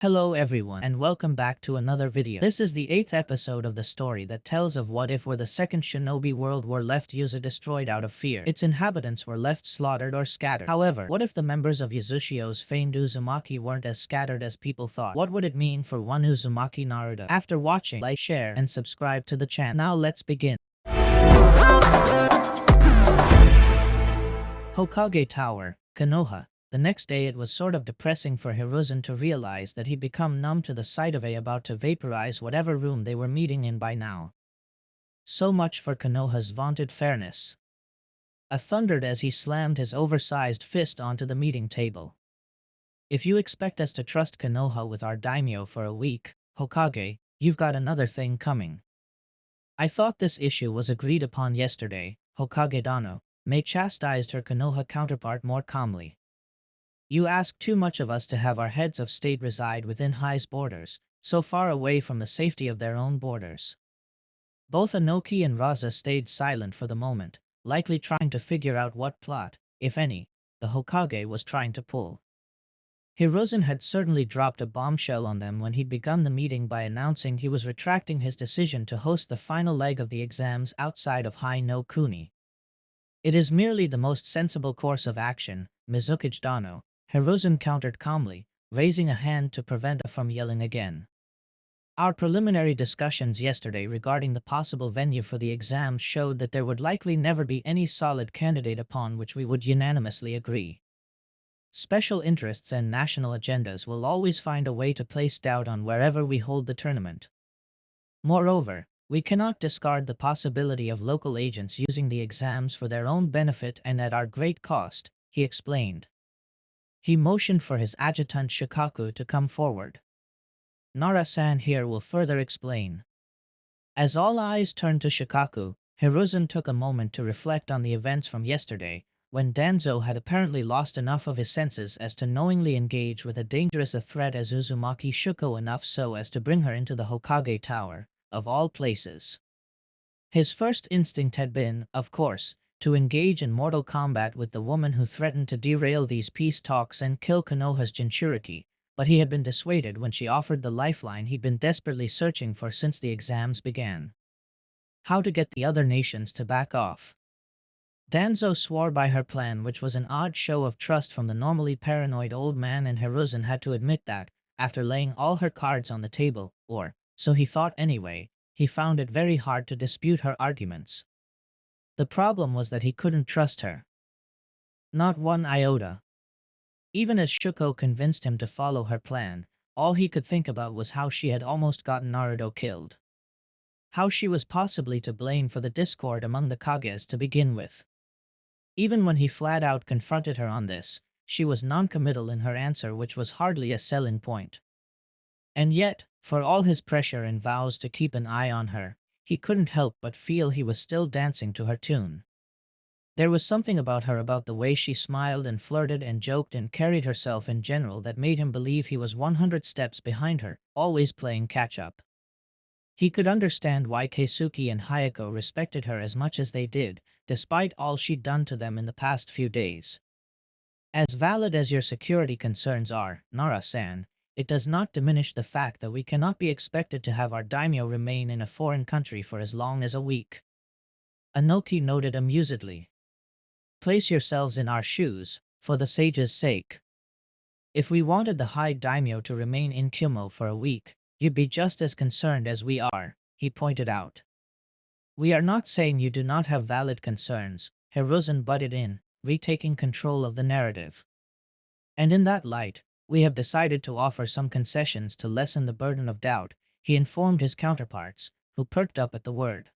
Hello everyone and welcome back to another video. This is the 8th episode of the story that tells of what if were the second Shinobi world were left destroyed out of fear. Its inhabitants were left slaughtered or scattered. However, what if the members of Yuzushiyo's famed Uzumaki weren't as scattered as people thought? What would it mean for one Uzumaki Naruto? After watching, like, share, and subscribe to the channel. Now let's begin. Hokage Tower, Konoha. The next day it was sort of depressing for Hiruzen to realize that he'd become numb to the sight of about to vaporize whatever room they were meeting in by now. So much for Konoha's vaunted fairness. Thundered as he slammed his oversized fist onto the meeting table. If you expect us to trust Konoha with our daimyo for a week, Hokage, you've got another thing coming. I thought this issue was agreed upon yesterday, Hokage Dano. Mei chastised her Konoha counterpart more calmly. You ask too much of us to have our heads of state reside within High's borders, so far away from the safety of their own borders. Both Anoki and Raza stayed silent for the moment, likely trying to figure out what plot, if any, the Hokage was trying to pull. Hiruzen had certainly dropped a bombshell on them when he'd begun the meeting by announcing he was retracting his decision to host the final leg of the exams outside of High no Kuni. It is merely the most sensible course of action, Mizukage Dano, Hiruzen countered calmly, raising a hand to prevent her from yelling again. Our preliminary discussions yesterday regarding the possible venue for the exams showed that there would likely never be any solid candidate upon which we would unanimously agree. Special interests and national agendas will always find a way to place doubt on wherever we hold the tournament. Moreover, we cannot discard the possibility of local agents using the exams for their own benefit and at our great cost, he explained. He motioned for his adjutant Shikaku to come forward. Nara-san here will further explain. As all eyes turned to Shikaku, Hiruzen took a moment to reflect on the events from yesterday, when Danzo had apparently lost enough of his senses as to knowingly engage with a dangerous threat as Uzumaki Shuko enough so as to bring her into the Hokage Tower, of all places. His first instinct had been, of course, to engage in mortal combat with the woman who threatened to derail these peace talks and kill Konoha's Jinchuriki, but he had been dissuaded when she offered the lifeline he'd been desperately searching for since the exams began. How to get the other nations to back off. Danzo swore by her plan, which was an odd show of trust from the normally paranoid old man, and Hiruzen had to admit that, after laying all her cards on the table, or, so he thought anyway, he found it very hard to dispute her arguments. The problem was that he couldn't trust her. Not one iota. Even as Shuko convinced him to follow her plan, all he could think about was how she had almost gotten Naruto killed. How she was possibly to blame for the discord among the Kages to begin with. Even when he flat out confronted her on this, she was non-committal in her answer, which was hardly a selling point. And yet, for all his pressure and vows to keep an eye on her, he couldn't help but feel he was still dancing to her tune. There was something about her, about the way she smiled and flirted and joked and carried herself in general, that made him believe he was 100 steps behind her, always playing catch-up. He could understand why Keisuke and Hayako respected her as much as they did, despite all she'd done to them in the past few days. As valid as your security concerns are, Nara-san, it does not diminish the fact that we cannot be expected to have our daimyo remain in a foreign country for as long as a week. Anoki noted amusedly. Place yourselves in our shoes, for the sage's sake. If we wanted the high daimyo to remain in Kumo for a week, you'd be just as concerned as we are, he pointed out. We are not saying you do not have valid concerns, Hiruzen butted in, retaking control of the narrative. And in that light, we have decided to offer some concessions to lessen the burden of doubt, he informed his counterparts, who perked up at the word.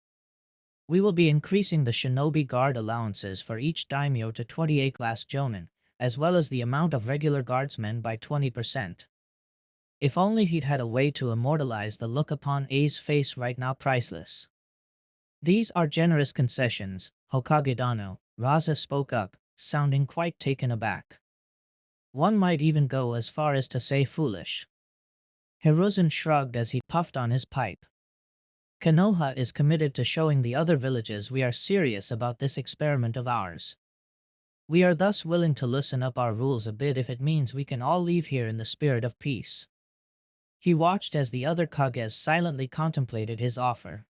We will be increasing the Shinobi guard allowances for each daimyo to 28 glass jonin, as well as the amount of regular guardsmen by 20%. If only he'd had a way to immortalize the look upon A's face right now, priceless. These are generous concessions, Hokage Dano, Raza spoke up, sounding quite taken aback. One might even go as far as to say foolish. Hiruzen shrugged as he puffed on his pipe. Konoha is committed to showing the other villages we are serious about this experiment of ours. We are thus willing to loosen up our rules a bit if it means we can all leave here in the spirit of peace. He watched as the other Kages silently contemplated his offer.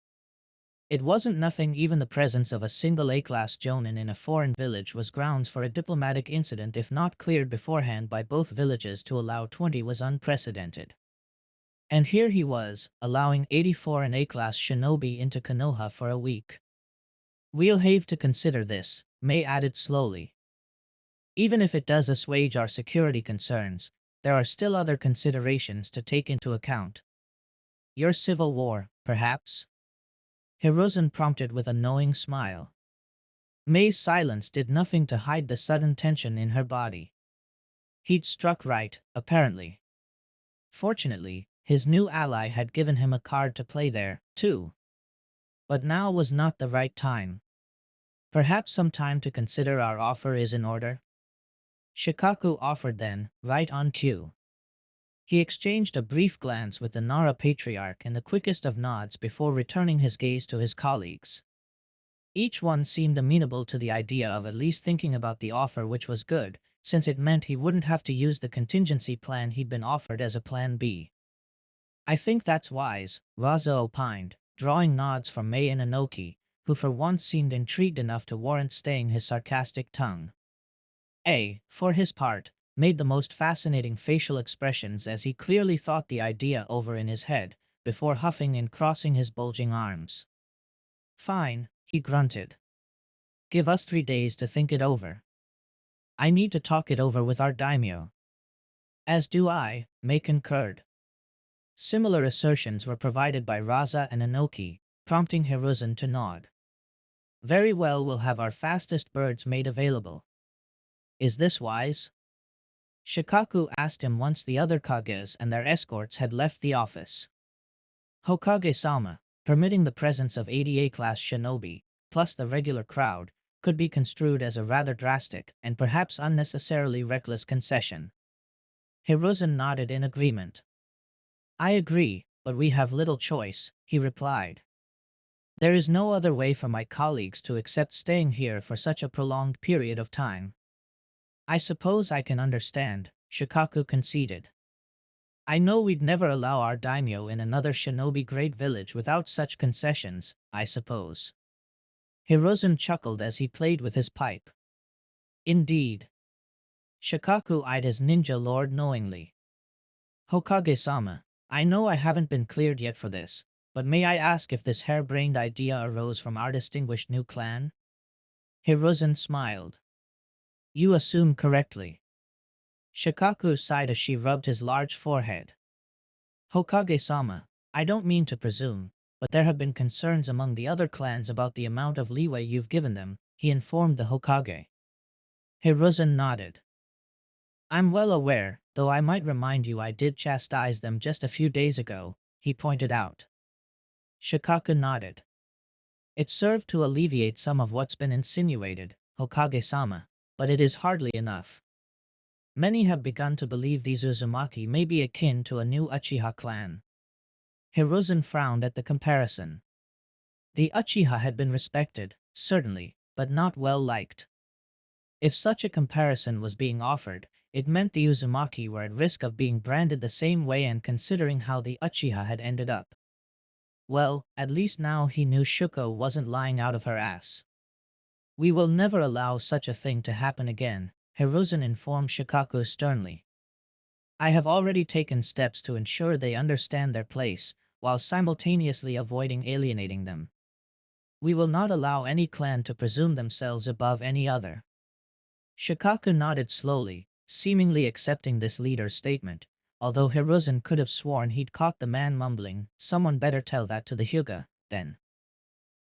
It wasn't nothing. Even the presence of a single A-class jonin in a foreign village was grounds for a diplomatic incident if not cleared beforehand by both villages. To allow 20 was unprecedented. And here he was, allowing 84 an A-class shinobi into Konoha for a week. We'll have to consider this, May added slowly. Even if it does assuage our security concerns, there are still other considerations to take into account. Your civil war, perhaps? Hiruzen prompted with a knowing smile. May's silence did nothing to hide the sudden tension in her body. He'd struck right, apparently. Fortunately, his new ally had given him a card to play there, too. But now was not the right time. Perhaps some time to consider our offer is in order? Shikaku offered then, right on cue. He exchanged a brief glance with the Nara patriarch and the quickest of nods before returning his gaze to his colleagues. Each one seemed amenable to the idea of at least thinking about the offer, which was good, since it meant he wouldn't have to use the contingency plan he'd been offered as a plan B. I think that's wise, Raza opined, drawing nods from Mei and Inoki, who for once seemed intrigued enough to warrant staying his sarcastic tongue. A, for his part, made the most fascinating facial expressions as he clearly thought the idea over in his head, before huffing and crossing his bulging arms. Fine, he grunted. Give us 3 days to think it over. I need to talk it over with our daimyo. As do I, May concurred. Similar assertions were provided by Raza and Inoki, prompting Hiruzen to nod. Very well, we'll have our fastest birds made available. Is this wise? Shikaku asked him once the other Kages and their escorts had left the office. Hokage-sama, permitting the presence of 80 A-class shinobi, plus the regular crowd, could be construed as a rather drastic and perhaps unnecessarily reckless concession. Hiruzen nodded in agreement. I agree, but we have little choice, he replied. There is no other way for my colleagues to accept staying here for such a prolonged period of time. I suppose I can understand, Shikaku conceded. I know we'd never allow our daimyo in another shinobi great village without such concessions, I suppose. Hiruzen chuckled as he played with his pipe. Indeed. Shikaku eyed his ninja lord knowingly. Hokage-sama, I know I haven't been cleared yet for this, but may I ask if this harebrained idea arose from our distinguished new clan? Hiruzen smiled. You assume correctly. Shikaku sighed as she rubbed his large forehead. Hokage-sama, I don't mean to presume, but there have been concerns among the other clans about the amount of leeway you've given them, he informed the Hokage. Hiruzen nodded. I'm well aware, though I might remind you I did chastise them just a few days ago, he pointed out. Shikaku nodded. It served to alleviate some of what's been insinuated, Hokage-sama, but it is hardly enough. Many have begun to believe these Uzumaki may be akin to a new Uchiha clan. Hiruzen frowned at the comparison. The Uchiha had been respected, certainly, but not well liked. If such a comparison was being offered, it meant the Uzumaki were at risk of being branded the same way, and considering how the Uchiha had ended up. Well, at least now he knew Shuko wasn't lying out of her ass. We will never allow such a thing to happen again, Hiruzen informed Shikaku sternly. I have already taken steps to ensure they understand their place, while simultaneously avoiding alienating them. We will not allow any clan to presume themselves above any other. Shikaku nodded slowly, seemingly accepting this leader's statement, although Hiruzen could have sworn he'd caught the man mumbling, someone better tell that to the Hyuga, then.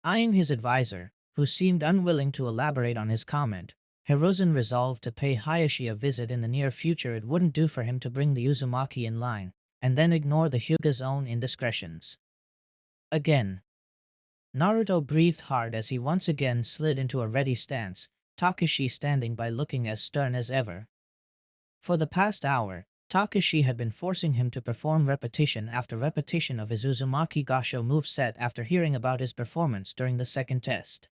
Eyeing his advisor, who seemed unwilling to elaborate on his comment, Hiruzen resolved to pay Hayashi a visit in the near future. It wouldn't do for him to bring the Uzumaki in line, and then ignore the Hyuga's own indiscretions. Again. Naruto breathed hard as he once again slid into a ready stance, Takashi standing by looking as stern as ever. For the past hour, Takashi had been forcing him to perform repetition after repetition of his Uzumaki Gasho moveset after hearing about his performance during the second test.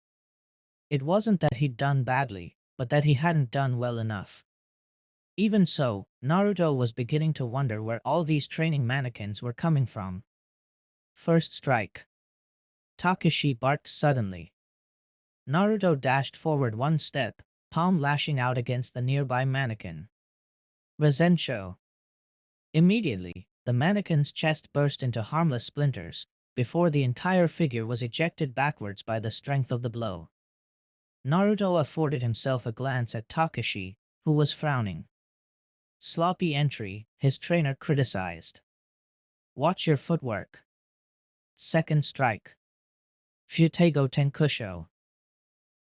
It wasn't that he'd done badly, but that he hadn't done well enough. Even so, Naruto was beginning to wonder where all these training mannequins were coming from. First strike. Takashi barked suddenly. Naruto dashed forward one step, palm lashing out against the nearby mannequin. Resensho. Immediately, the mannequin's chest burst into harmless splinters, before the entire figure was ejected backwards by the strength of the blow. Naruto afforded himself a glance at Takashi, who was frowning. Sloppy entry, his trainer criticized. Watch your footwork. Second strike. Futego Tenkusho.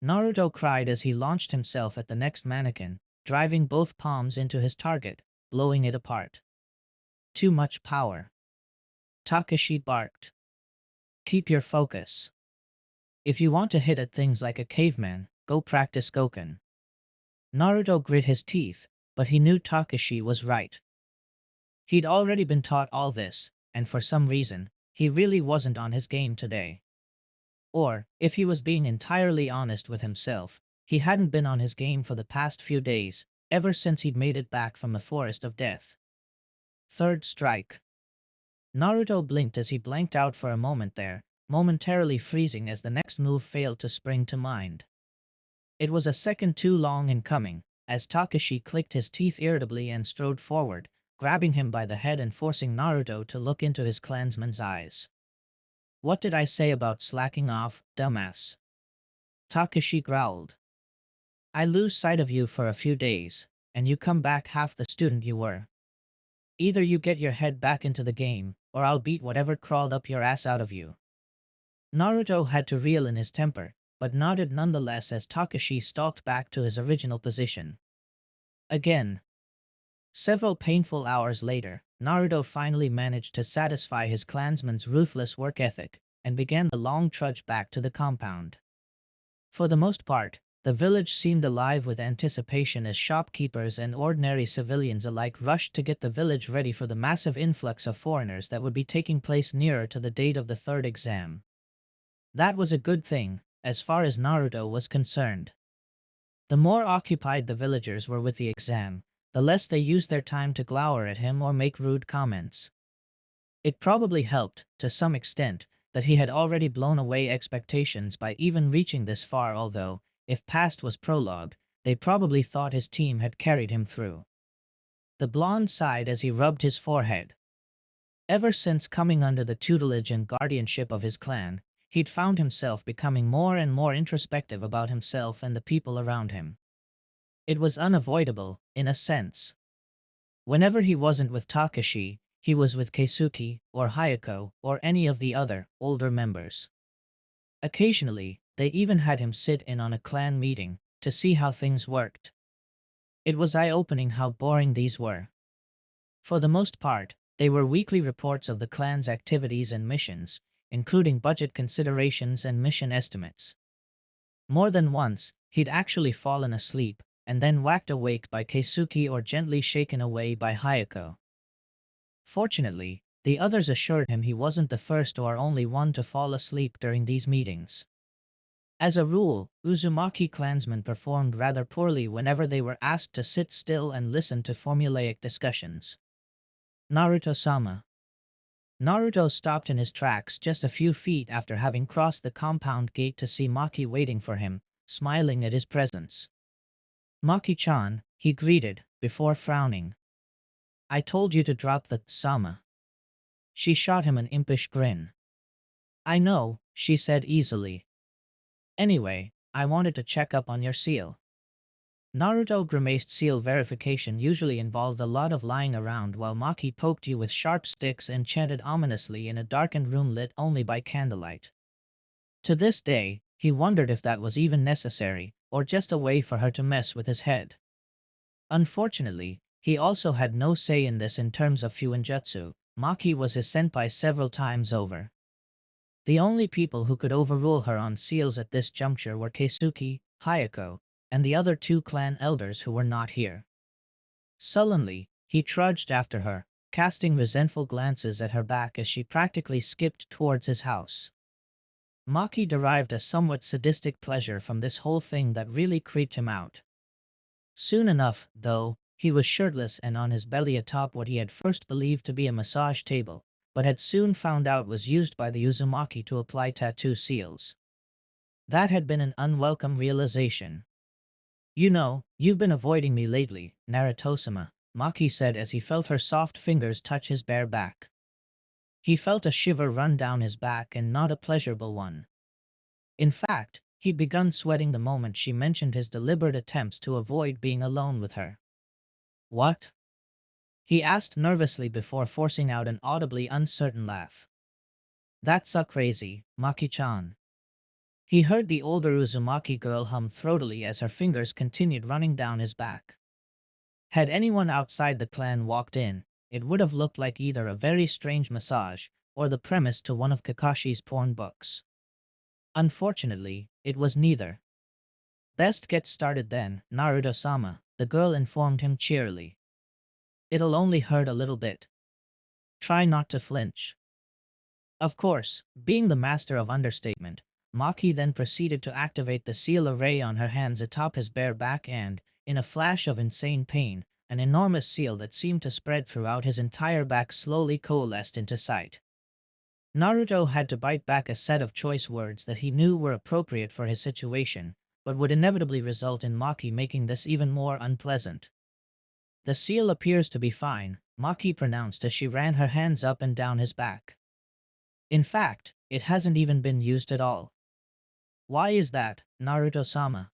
Naruto cried as he launched himself at the next mannequin, driving both palms into his target, blowing it apart. Too much power. Takashi barked. Keep your focus. If you want to hit at things like a caveman, go practice Goken. Naruto grit his teeth, but he knew Takashi was right. He'd already been taught all this, and for some reason, he really wasn't on his game today. Or, if he was being entirely honest with himself, he hadn't been on his game for the past few days, ever since he'd made it back from the Forest of Death. Third strike. Naruto blinked as he blanked out for a moment there, momentarily freezing as the next move failed to spring to mind. It was a second too long in coming, as Takashi clicked his teeth irritably and strode forward, grabbing him by the head and forcing Naruto to look into his clansman's eyes. What did I say about slacking off, dumbass? Takashi growled. I lose sight of you for a few days, and you come back half the student you were. Either you get your head back into the game, or I'll beat whatever crawled up your ass out of you. Naruto had to reel in his temper, but nodded nonetheless as Takashi stalked back to his original position. Again. Several painful hours later, Naruto finally managed to satisfy his clansman's ruthless work ethic, and began the long trudge back to the compound. For the most part, the village seemed alive with anticipation as shopkeepers and ordinary civilians alike rushed to get the village ready for the massive influx of foreigners that would be taking place nearer to the date of the third exam. That was a good thing, as far as Naruto was concerned. The more occupied the villagers were with the exam, the less they used their time to glower at him or make rude comments. It probably helped, to some extent, that he had already blown away expectations by even reaching this far, although, if past was prologue, they probably thought his team had carried him through. The blonde sighed as he rubbed his forehead. Ever since coming under the tutelage and guardianship of his clan, he'd found himself becoming more and more introspective about himself and the people around him. It was unavoidable, in a sense. Whenever he wasn't with Takashi, he was with Keisuke, or Hayako, or any of the other, older members. Occasionally, they even had him sit in on a clan meeting, to see how things worked. It was eye-opening how boring these were. For the most part, they were weekly reports of the clan's activities and missions, including budget considerations and mission estimates. More than once, he'd actually fallen asleep, and then whacked awake by Keisuke or gently shaken away by Hayako. Fortunately, the others assured him he wasn't the first or only one to fall asleep during these meetings. As a rule, Uzumaki clansmen performed rather poorly whenever they were asked to sit still and listen to formulaic discussions. Naruto-sama. Naruto stopped in his tracks just a few feet after having crossed the compound gate to see Maki waiting for him, smiling at his presence. Maki-chan, he greeted, before frowning. I told you to drop the sama. She shot him an impish grin. I know, she said easily. Anyway, I wanted to check up on your seal. Naruto grimaced. Seal verification usually involved a lot of lying around while Maki poked you with sharp sticks and chanted ominously in a darkened room lit only by candlelight. To this day, he wondered if that was even necessary, or just a way for her to mess with his head. Unfortunately, he also had no say in this in terms of Fuinjutsu. Maki was his senpai several times over. The only people who could overrule her on seals at this juncture were Keisuke, Hayako, and the other two clan elders who were not here. Sullenly, he trudged after her, casting resentful glances at her back as she practically skipped towards his house. Maki derived a somewhat sadistic pleasure from this whole thing that really creeped him out. Soon enough, though, He was shirtless and on his belly atop what he had first believed to be a massage table, but had soon found out was used by the Uzumaki to apply tattoo seals. That had been an unwelcome realization. "You know, you've been avoiding me lately, Naruto-sama," Maki said as he felt her soft fingers touch his bare back. He felt a shiver run down his back, and not a pleasurable one. In fact, he'd begun sweating the moment she mentioned his deliberate attempts to avoid being alone with her. "What?" he asked nervously before forcing out an audibly uncertain laugh. "That's so crazy, Maki-chan." He heard the older Uzumaki girl hum throatily as her fingers continued running down his back. Had anyone outside the clan walked in, it would have looked like either a very strange massage or the premise to one of Kakashi's porn books. Unfortunately, it was neither. "Best get started then, Naruto-sama," the girl informed him cheerily. "It'll only hurt a little bit. Try not to flinch." Of course, being the master of understatement, Maki then proceeded to activate the seal array on her hands atop his bare back and, in a flash of insane pain, an enormous seal that seemed to spread throughout his entire back slowly coalesced into sight. Naruto had to bite back a set of choice words that he knew were appropriate for his situation, but would inevitably result in Maki making this even more unpleasant. "The seal appears to be fine," Maki pronounced as she ran her hands up and down his back. "In fact, it hasn't even been used at all." "Why is that, Naruto-sama?"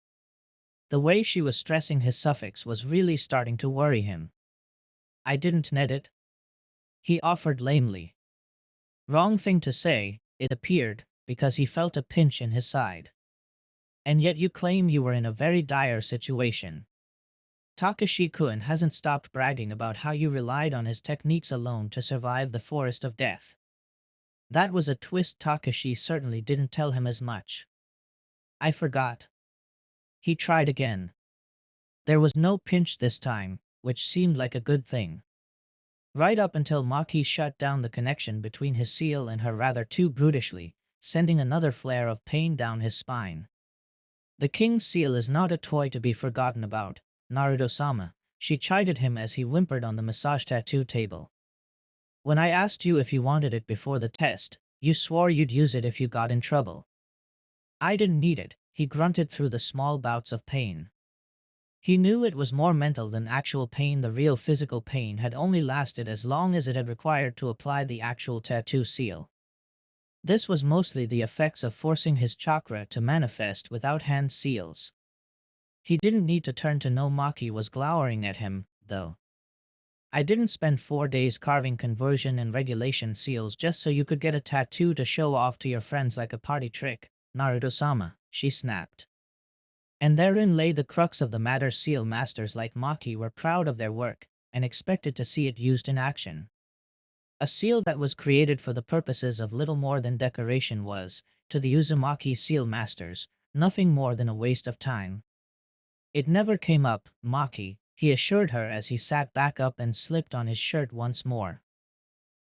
The way she was stressing his suffix was really starting to worry him. "I didn't net it," he offered lamely. Wrong thing to say, it appeared, because he felt a pinch in his side. "And yet you claim you were in a very dire situation. Takashi-kun hasn't stopped bragging about how you relied on his techniques alone to survive the forest of death." That was a twist. Takashi certainly didn't tell him as much. "I forgot." He tried again. There was no pinch this time, which seemed like a good thing. Right up until Maki shut down the connection between his seal and her rather too brutishly, sending another flare of pain down his spine. "The king's seal is not a toy to be forgotten about, Naruto-sama," she chided him as he whimpered on the massage tattoo table. "When I asked you if you wanted it before the test, you swore you'd use it if you got in trouble." "I didn't need it," he grunted through the small bouts of pain. He knew it was more mental than actual pain. The real physical pain had only lasted as long as it had required to apply the actual tattoo seal. This was mostly the effects of forcing his chakra to manifest without hand seals. He didn't need to turn to know Maki was glowering at him, though. "I didn't spend 4 days carving conversion and regulation seals just so you could get a tattoo to show off to your friends like a party trick, Naruto-sama," she snapped. And therein lay the crux of the matter. Seal masters like Maki were proud of their work, and expected to see it used in action. A seal that was created for the purposes of little more than decoration was, to the Uzumaki seal masters, nothing more than a waste of time. "It never came up, Maki," he assured her as he sat back up and slipped on his shirt once more.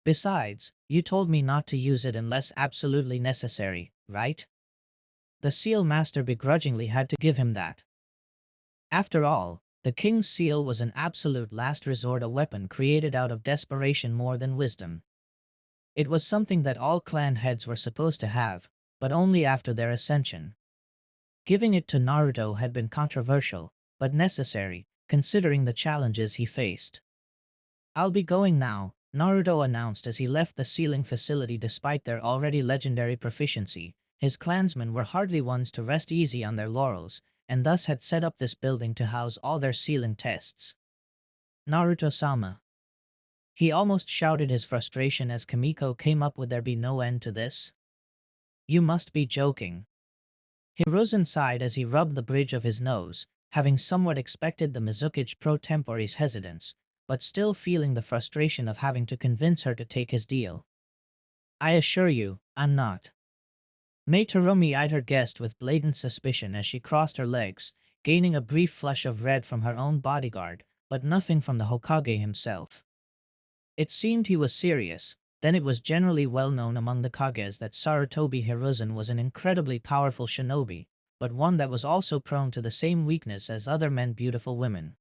"Besides, you told me not to use it unless absolutely necessary, right?" The seal master begrudgingly had to give him that. After all, the king's seal was an absolute last resort, a weapon created out of desperation more than wisdom. It was something that all clan heads were supposed to have, but only after their ascension. Giving it to Naruto had been controversial, but necessary, considering the challenges he faced. "I'll be going now," Naruto announced as he left the sealing facility. Despite their already legendary proficiency, his clansmen were hardly ones to rest easy on their laurels, and thus had set up this building to house all their sealing tests. "Naruto-sama." He almost shouted his frustration as Kimiko came up with "There be no end to this? You must be joking." Hiruzen sighed as he rubbed the bridge of his nose, having somewhat expected the Mizukage pro tempore's hesitance, but still feeling the frustration of having to convince her to take his deal. "I assure you, I'm not." Mai Terumi eyed her guest with blatant suspicion as she crossed her legs, gaining a brief flush of red from her own bodyguard, but nothing from the Hokage himself. It seemed he was serious. Then it was generally well known among the Kages that Sarutobi Hiruzen was an incredibly powerful shinobi, but one that was also prone to the same weakness as other men, beautiful women.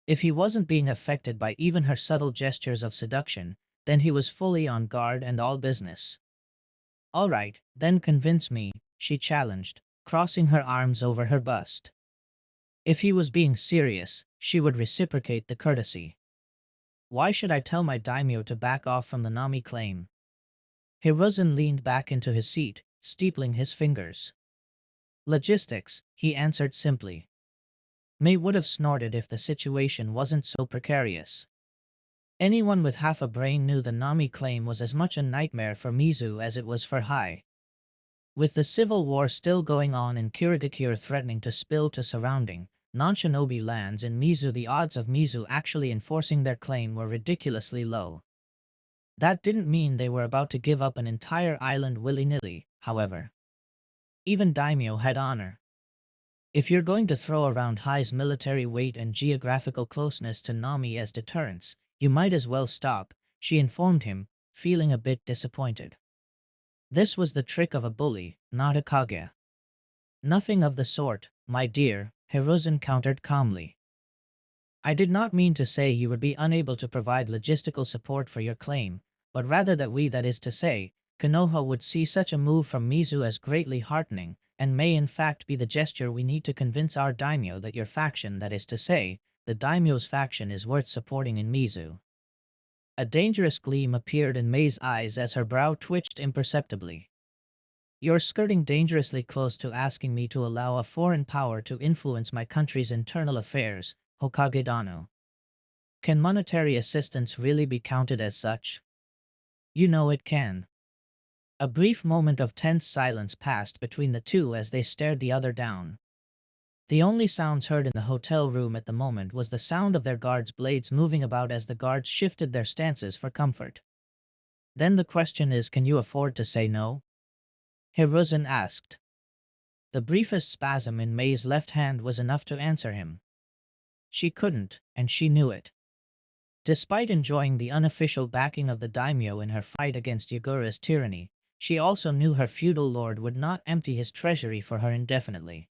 If he wasn't being affected by even her subtle gestures of seduction, then he was fully on guard and all business. All right, then convince me, she challenged, crossing her arms over her bust. If he was being serious, she would reciprocate the courtesy. Why should I tell my daimyo to back off from the Nami claim? Hiruzen leaned back into his seat, steepling his fingers. Logistics, he answered simply. May would have snorted if the situation wasn't so precarious. Anyone with half a brain knew the Nami claim was as much a nightmare for Mizu as it was for Hai. With the civil war still going on and Kirigakure threatening to spill to surrounding non-shinobi lands in Mizu, the odds of Mizu actually enforcing their claim were ridiculously low. That didn't mean they were about to give up an entire island willy-nilly, however. Even daimyo had honor. If you're going to throw around Hai's military weight and geographical closeness to Nami as deterrence, you might as well stop, she informed him, feeling a bit disappointed. This was the trick of a bully, not a Kage. Nothing of the sort, my dear, Hiruzen countered calmly. I did not mean to say you would be unable to provide logistical support for your claim, but rather that we, that is to say, Konoha, would see such a move from Mizu as greatly heartening, and may in fact be the gesture we need to convince our daimyo that your faction, that is to say, the daimyo's faction, is worth supporting in Mizu. A dangerous gleam appeared in Mei's eyes as her brow twitched imperceptibly. You're skirting dangerously close to asking me to allow a foreign power to influence my country's internal affairs, Hokage Dano. Can monetary assistance really be counted as such? You know it can. A brief moment of tense silence passed between the two as they stared the other down. The only sounds heard in the hotel room at the moment was the sound of their guards' blades moving about as the guards shifted their stances for comfort. Then the question is, can you afford to say no? Hiruzen asked. The briefest spasm in Mei's left hand was enough to answer him. She couldn't, and she knew it. Despite enjoying the unofficial backing of the daimyo in her fight against Yagura's tyranny, she also knew her feudal lord would not empty his treasury for her indefinitely.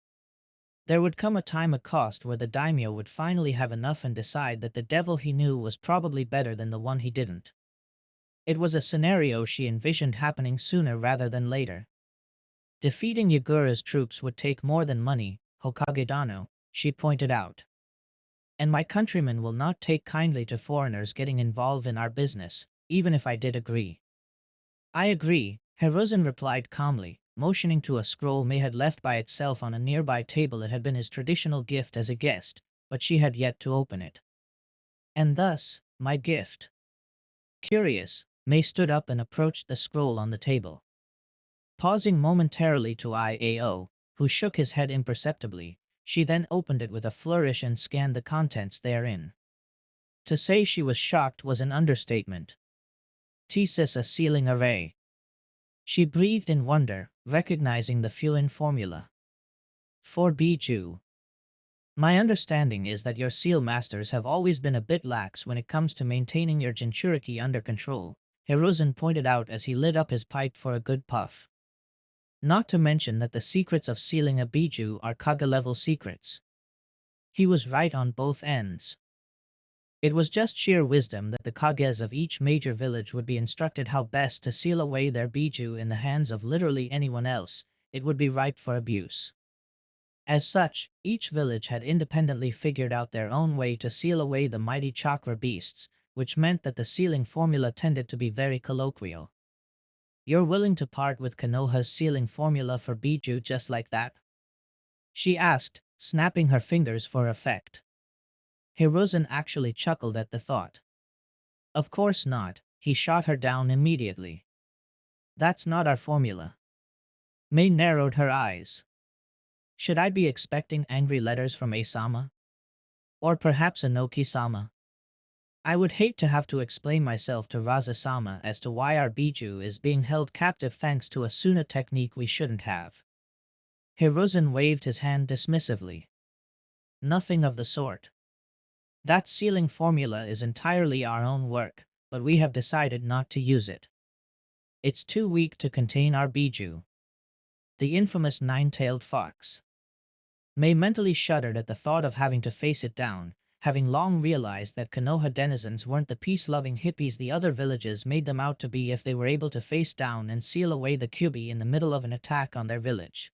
There would come a time, a cost, where the daimyo would finally have enough and decide that the devil he knew was probably better than the one he didn't. It was a scenario she envisioned happening sooner rather than later. Defeating Yagura's troops would take more than money, Hokage Dano, she pointed out. And my countrymen will not take kindly to foreigners getting involved in our business, even if I did agree. I agree, Hiruzen replied calmly, motioning to a scroll Mei had left by itself on a nearby table. It had been his traditional gift as a guest, but she had yet to open it. And thus, my gift. Curious, Mei stood up and approached the scroll on the table. Pausing momentarily to eye Ao, who shook his head imperceptibly, she then opened it with a flourish and scanned the contents therein. To say she was shocked was an understatement. "'Tis a sealing array." She breathed in wonder, recognizing the Fuin formula. "For Biju. My understanding is that your seal masters have always been a bit lax when it comes to maintaining your Jinchuriki under control," Hiruzen pointed out as he lit up his pipe for a good puff. "Not to mention that the secrets of sealing a Biju are Kage-level secrets." He was right on both ends. It was just sheer wisdom that the Kages of each major village would be instructed how best to seal away their Biju in the hands of literally anyone else. It would be ripe for abuse. As such, each village had independently figured out their own way to seal away the mighty chakra beasts, which meant that the sealing formula tended to be very colloquial. "You're willing to part with Konoha's sealing formula for Biju just like that?" she asked, snapping her fingers for effect. Hiruzen actually chuckled at the thought. "Of course not," he shot her down immediately. "That's not our formula." Mei narrowed her eyes. Should I be expecting angry letters from Asama? Or perhaps Inoki-sama? I would hate to have to explain myself to Raza-sama as to why our Biju is being held captive thanks to a Suna technique we shouldn't have. Hiruzen waved his hand dismissively. Nothing of the sort. That sealing formula is entirely our own work, but we have decided not to use it. It's too weak to contain our Biju. The infamous nine-tailed fox. Mei mentally shuddered at the thought of having to face it down, having long realized that Konoha denizens weren't the peace-loving hippies the other villages made them out to be if they were able to face down and seal away the Kyuubi in the middle of an attack on their village.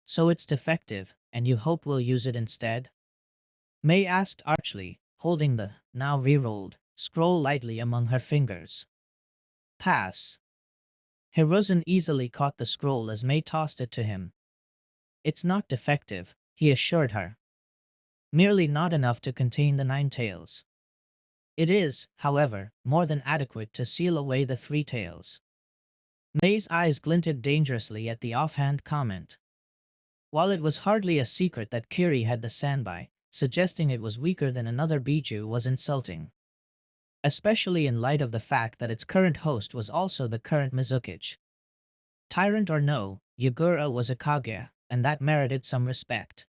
So it's defective, and you hope we'll use it instead? May asked archly, holding the, now re-rolled, scroll lightly among her fingers. Pass. Hiruzen easily caught the scroll as May tossed it to him. It's not defective, he assured her. Merely not enough to contain the 9 tails. It is, however, more than adequate to seal away the 3 tails. May's eyes glinted dangerously at the offhand comment. While it was hardly a secret that Kiri had the Sanbai, suggesting it was weaker than another Biju was insulting. Especially in light of the fact that its current host was also the current Mizukage. Tyrant or no, Yagura was a Kage, and that merited some respect.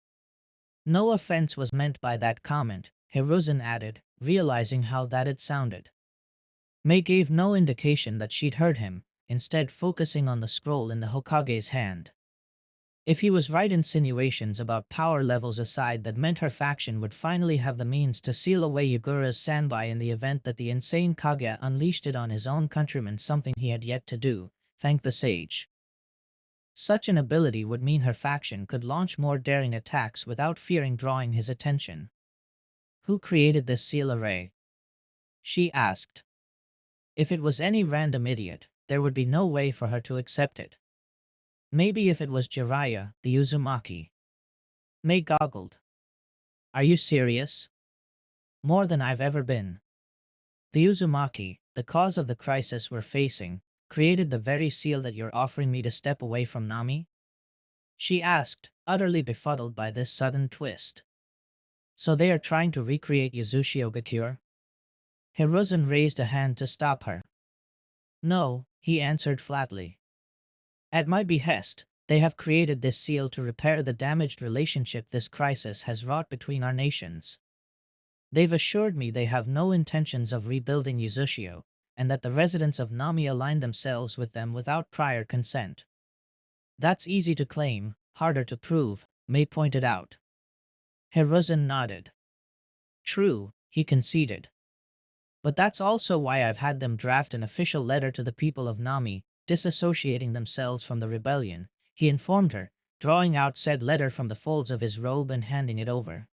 No offense was meant by that comment, Hiruzen added, realizing how that it sounded. May gave no indication that she'd heard him, instead focusing on the scroll in the Hokage's hand. If he was right, insinuations about power levels aside, that meant her faction would finally have the means to seal away Yagura's Sanbai in the event that the insane Kage unleashed it on his own countrymen, something he had yet to do, thank the sage. Such an ability would mean her faction could launch more daring attacks without fearing drawing his attention. Who created this seal array? She asked. If it was any random idiot, there would be no way for her to accept it. Maybe if it was Jiraiya, the Uzumaki. May goggled. Are you serious? More than I've ever been. The Uzumaki, the cause of the crisis we're facing, created the very seal that you're offering me to step away from Nami? She asked, utterly befuddled by this sudden twist. So they are trying to recreate Yuzushiogakure? Hiruzen raised a hand to stop her. No, he answered flatly. At my behest, they have created this seal to repair the damaged relationship this crisis has wrought between our nations. They've assured me they have no intentions of rebuilding Yuzushio, and that the residents of Nami aligned themselves with them without prior consent. That's easy to claim, harder to prove, May pointed out. Hiruzen nodded. True, he conceded. But that's also why I've had them draft an official letter to the people of Nami, disassociating themselves from the rebellion, he informed her, drawing out said letter from the folds of his robe and handing it over.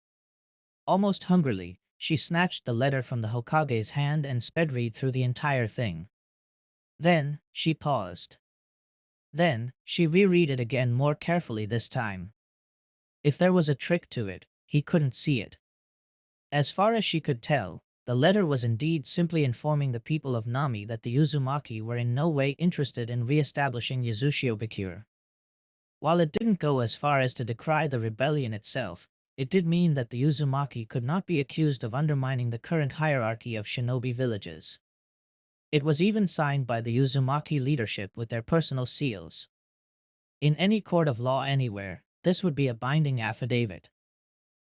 Almost hungrily, she snatched the letter from the Hokage's hand and sped read through the entire thing. Then, she paused. Then, she reread it again more carefully this time. If there was a trick to it, he couldn't see it. As far as she could tell, the letter was indeed simply informing the people of Nami that the Uzumaki were in no way interested in re-establishing Yuzushiobakure. While it didn't go as far as to decry the rebellion itself, it did mean that the Uzumaki could not be accused of undermining the current hierarchy of shinobi villages. It was even signed by the Uzumaki leadership with their personal seals. In any court of law anywhere, this would be a binding affidavit.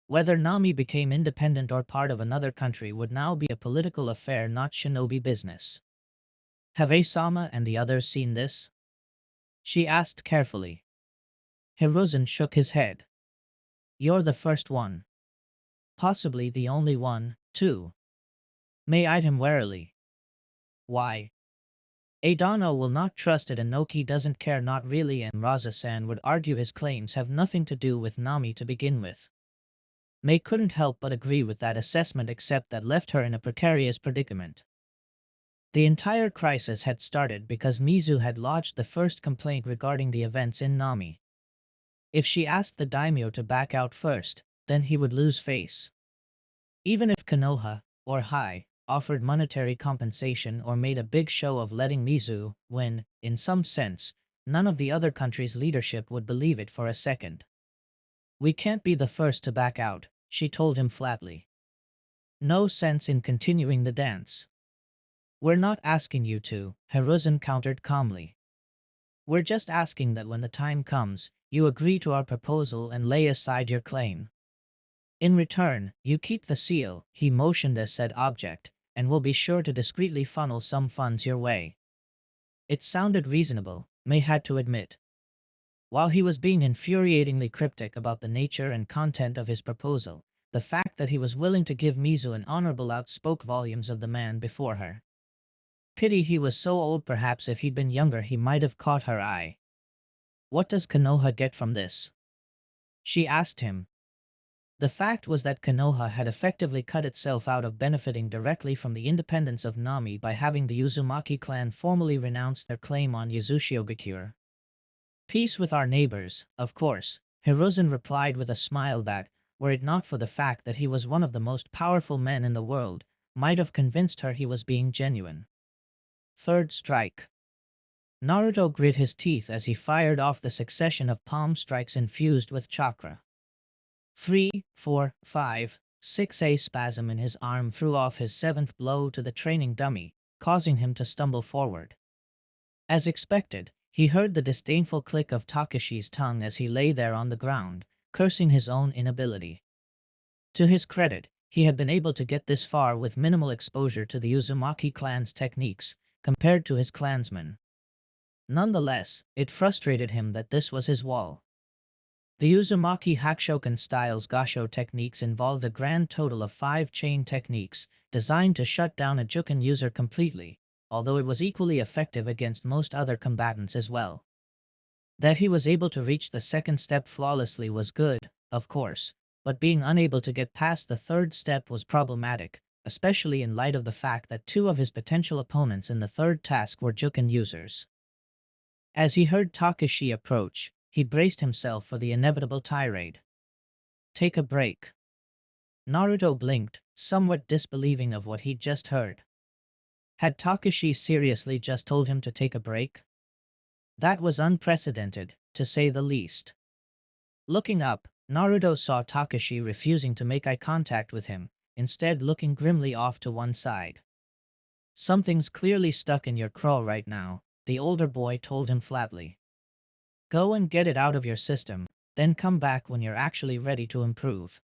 Whether Nami became independent or part of another country would now be a political affair, not shinobi business. Have Asama and the others seen this? She asked carefully. Hiruzen shook his head. You're the first one. Possibly the only one, too. May eyed him warily. Why? Adano will not trust it and Noki doesn't care, not really, and Raza-san would argue his claims have nothing to do with Nami to begin with. May couldn't help but agree with that assessment, except that left her in a precarious predicament. The entire crisis had started because Mizu had lodged the first complaint regarding the events in Nami. If she asked the daimyo to back out first, then he would lose face. Even if Konoha, or Hai, offered monetary compensation or made a big show of letting Mizu win, in some sense, none of the other countries' leadership would believe it for a second. We can't be the first to back out, she told him flatly. No sense in continuing the dance. We're not asking you to, Hiruzen countered calmly. We're just asking that when the time comes, you agree to our proposal and lay aside your claim. In return, you keep the seal, he motioned at said object, and we'll be sure to discreetly funnel some funds your way. It sounded reasonable, May had to admit. While he was being infuriatingly cryptic about the nature and content of his proposal, the fact that he was willing to give Mizu an honorable out spoke volumes of the man before her. Pity he was so old. Perhaps if he'd been younger he might have caught her eye. What does Konoha get from this? She asked him. The fact was that Konoha had effectively cut itself out of benefiting directly from the independence of Nami by having the Uzumaki clan formally renounce their claim on Yuzushiogakure. Peace with our neighbors, of course, Hiruzen replied with a smile that, were it not for the fact that he was one of the most powerful men in the world, might have convinced her he was being genuine. Third strike. Naruto grit his teeth as he fired off the succession of palm strikes infused with chakra. 3, 4, 5, 6. A spasm in his arm threw off his seventh blow to the training dummy, causing him to stumble forward. As expected, he heard the disdainful click of Takashi's tongue as he lay there on the ground, cursing his own inability. To his credit, he had been able to get this far with minimal exposure to the Uzumaki clan's techniques, compared to his clansmen. Nonetheless, it frustrated him that this was his wall. The Uzumaki Hakushokan style's Gasho techniques involved a grand total of 5 chain techniques, designed to shut down a Juken user completely, although it was equally effective against most other combatants as well. That he was able to reach the second step flawlessly was good, of course, but being unable to get past the third step was problematic, especially in light of the fact that 2 of his potential opponents in the third task were Juken users. As he heard Takashi approach, he braced himself for the inevitable tirade. Take a break. Naruto blinked, somewhat disbelieving of what he'd just heard. Had Takashi seriously just told him to take a break? That was unprecedented, to say the least. Looking up, Naruto saw Takashi refusing to make eye contact with him, instead looking grimly off to one side. Something's clearly stuck in your craw right now, the older boy told him flatly. Go and get it out of your system, then come back when you're actually ready to improve.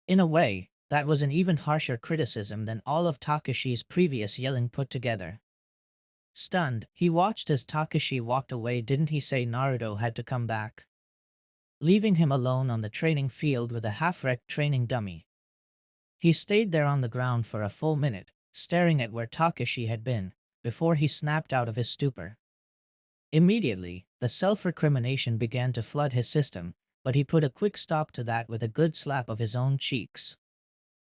In a way, that was an even harsher criticism than all of Takashi's previous yelling put together. Stunned, he watched as Takashi walked away. Didn't he say Naruto had to come back? Leaving him alone on the training field with a half-wrecked training dummy. He stayed there on the ground for a full minute, staring at where Takashi had been, before he snapped out of his stupor. Immediately, the self-recrimination began to flood his system, but he put a quick stop to that with a good slap of his own cheeks.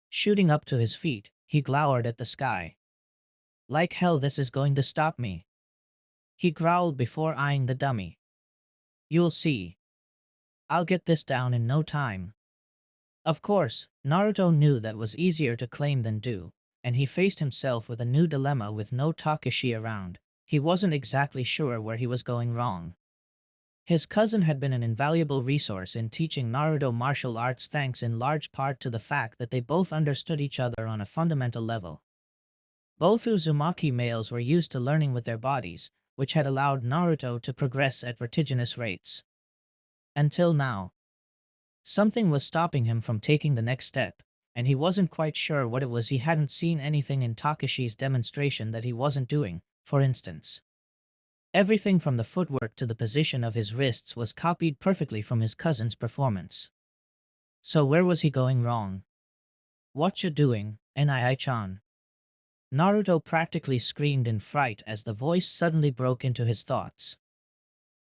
Shooting up to his feet, he glowered at the sky. Like hell, this is going to stop me. He growled before eyeing the dummy. You'll see. I'll get this down in no time. Of course, Naruto knew that was easier to claim than do, and he faced himself with a new dilemma with no Takashi around. He wasn't exactly sure where he was going wrong. His cousin had been an invaluable resource in teaching Naruto martial arts, thanks in large part to the fact that they both understood each other on a fundamental level. Both Uzumaki males were used to learning with their bodies, which had allowed Naruto to progress at vertiginous rates. Until now. Something was stopping him from taking the next step, and he wasn't quite sure what it was. He hadn't seen anything in Takashi's demonstration that he wasn't doing, for instance. Everything from the footwork to the position of his wrists was copied perfectly from his cousin's performance. So where was he going wrong? What you doing, Nii-chan? Naruto practically screamed in fright as the voice suddenly broke into his thoughts.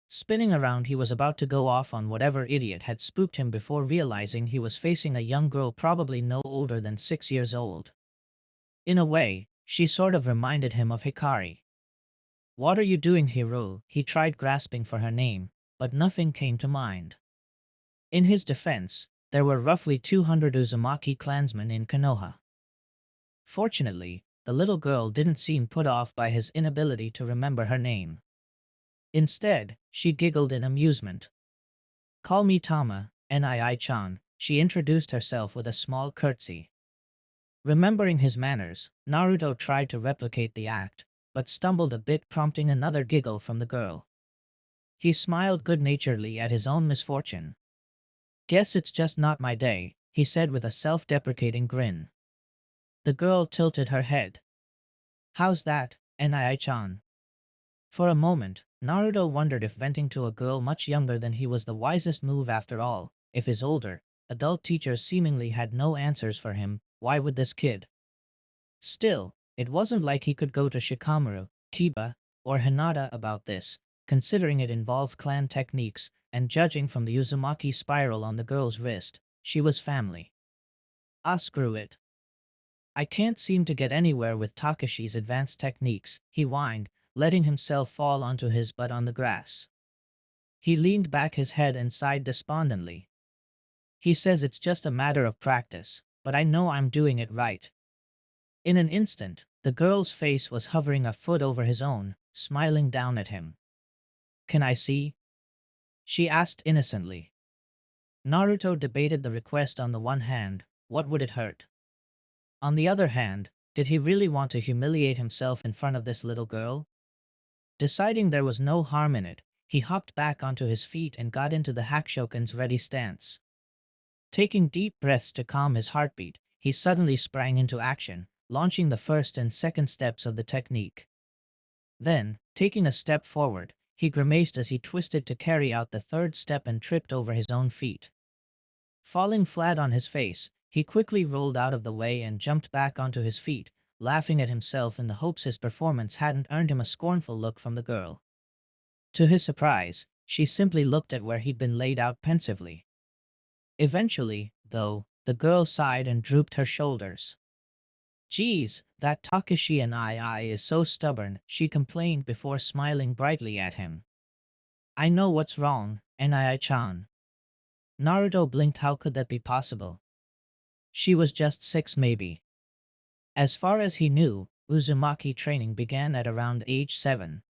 Spinning around, he was about to go off on whatever idiot had spooked him before realizing he was facing a young girl probably no older than 6 years old. In a way, she sort of reminded him of Hikari. What are you doing, Hiro? He tried grasping for her name, but nothing came to mind. In his defense, there were roughly 200 Uzumaki clansmen in Konoha. Fortunately, the little girl didn't seem put off by his inability to remember her name. Instead, she giggled in amusement. Call me Tama, Nii-chan, she introduced herself with a small curtsy. Remembering his manners, Naruto tried to replicate the act, but stumbled a bit, prompting another giggle from the girl. He smiled good-naturedly at his own misfortune. Guess it's just not my day, he said with a self-deprecating grin. The girl tilted her head. How's that, Nii-chan? For a moment, Naruto wondered if venting to a girl much younger than he was the wisest move after all. If his older, adult teachers seemingly had no answers for him. Why would this kid? Still, it wasn't like he could go to Shikamaru, Kiba, or Hinata about this, considering it involved clan techniques, and judging from the Uzumaki spiral on the girl's wrist, she was family. Ah, screw it. I can't seem to get anywhere with Takashi's advanced techniques, he whined, letting himself fall onto his butt on the grass. He leaned back his head and sighed despondently. He says it's just a matter of practice, but I know I'm doing it right. In an instant, the girl's face was hovering a foot over his own, smiling down at him. Can I see? She asked innocently. Naruto debated the request. On the one hand, what would it hurt? On the other hand, did he really want to humiliate himself in front of this little girl? Deciding there was no harm in it, he hopped back onto his feet and got into the Hakushokun's ready stance. Taking deep breaths to calm his heartbeat, he suddenly sprang into action, launching the first and second steps of the technique. Then, taking a step forward, he grimaced as he twisted to carry out the third step and tripped over his own feet. Falling flat on his face, he quickly rolled out of the way and jumped back onto his feet, laughing at himself in the hopes his performance hadn't earned him a scornful look from the girl. To his surprise, she simply looked at where he'd been laid out pensively. Eventually, though, the girl sighed and drooped her shoulders. Geez, that Takashi and I is so stubborn, she complained before smiling brightly at him. I know what's wrong, Nii-chan. Naruto blinked. How could that be possible? She was just 6 maybe. As far as he knew, Uzumaki training began at around age 7.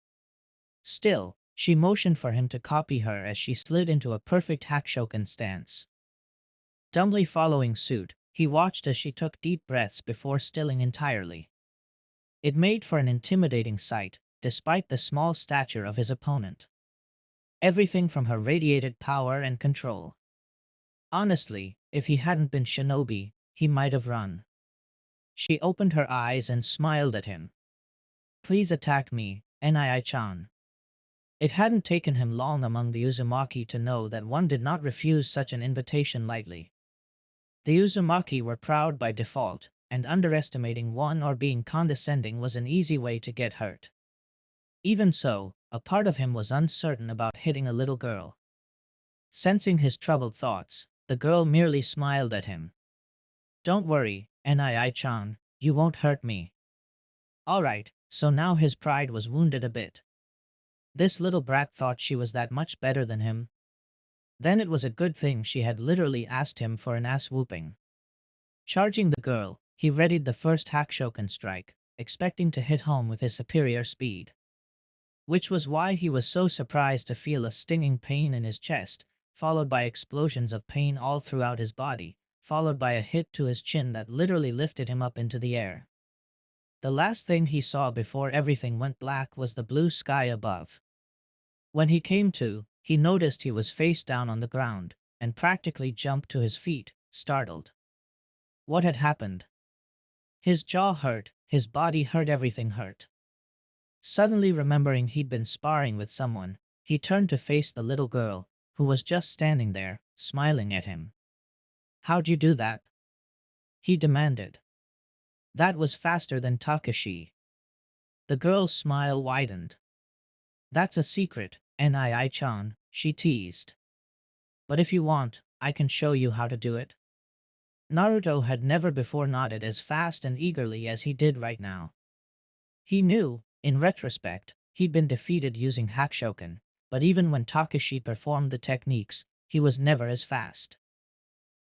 Still, she motioned for him to copy her as she slid into a perfect Hakushoken stance. Dumbly following suit, he watched as she took deep breaths before stilling entirely. It made for an intimidating sight, despite the small stature of his opponent. Everything from her radiated power and control. Honestly, if he hadn't been Shinobi, he might have run. She opened her eyes and smiled at him. Please attack me, Nii-chan. It hadn't taken him long among the Uzumaki to know that one did not refuse such an invitation lightly. The Uzumaki were proud by default, and underestimating one or being condescending was an easy way to get hurt. Even so, a part of him was uncertain about hitting a little girl. Sensing his troubled thoughts, the girl merely smiled at him. Don't worry, Nii-chan, you won't hurt me. Alright, so now his pride was wounded a bit. This little brat thought she was that much better than him. Then it was a good thing she had literally asked him for an ass-whooping. Charging the girl, he readied the first Hakushoken strike, expecting to hit home with his superior speed. Which was why he was so surprised to feel a stinging pain in his chest, followed by explosions of pain all throughout his body, followed by a hit to his chin that literally lifted him up into the air. The last thing he saw before everything went black was the blue sky above. When he came to, he noticed he was face down on the ground, and practically jumped to his feet, startled. What had happened? His jaw hurt, his body hurt, everything hurt. Suddenly remembering he'd been sparring with someone, he turned to face the little girl, who was just standing there, smiling at him. How'd you do that? He demanded. That was faster than Takashi. The girl's smile widened. That's a secret, Nii-chan, she teased. But if you want, I can show you how to do it. Naruto had never before nodded as fast and eagerly as he did right now. He knew, in retrospect, he'd been defeated using Hakushoken, but even when Takashi performed the techniques, he was never as fast.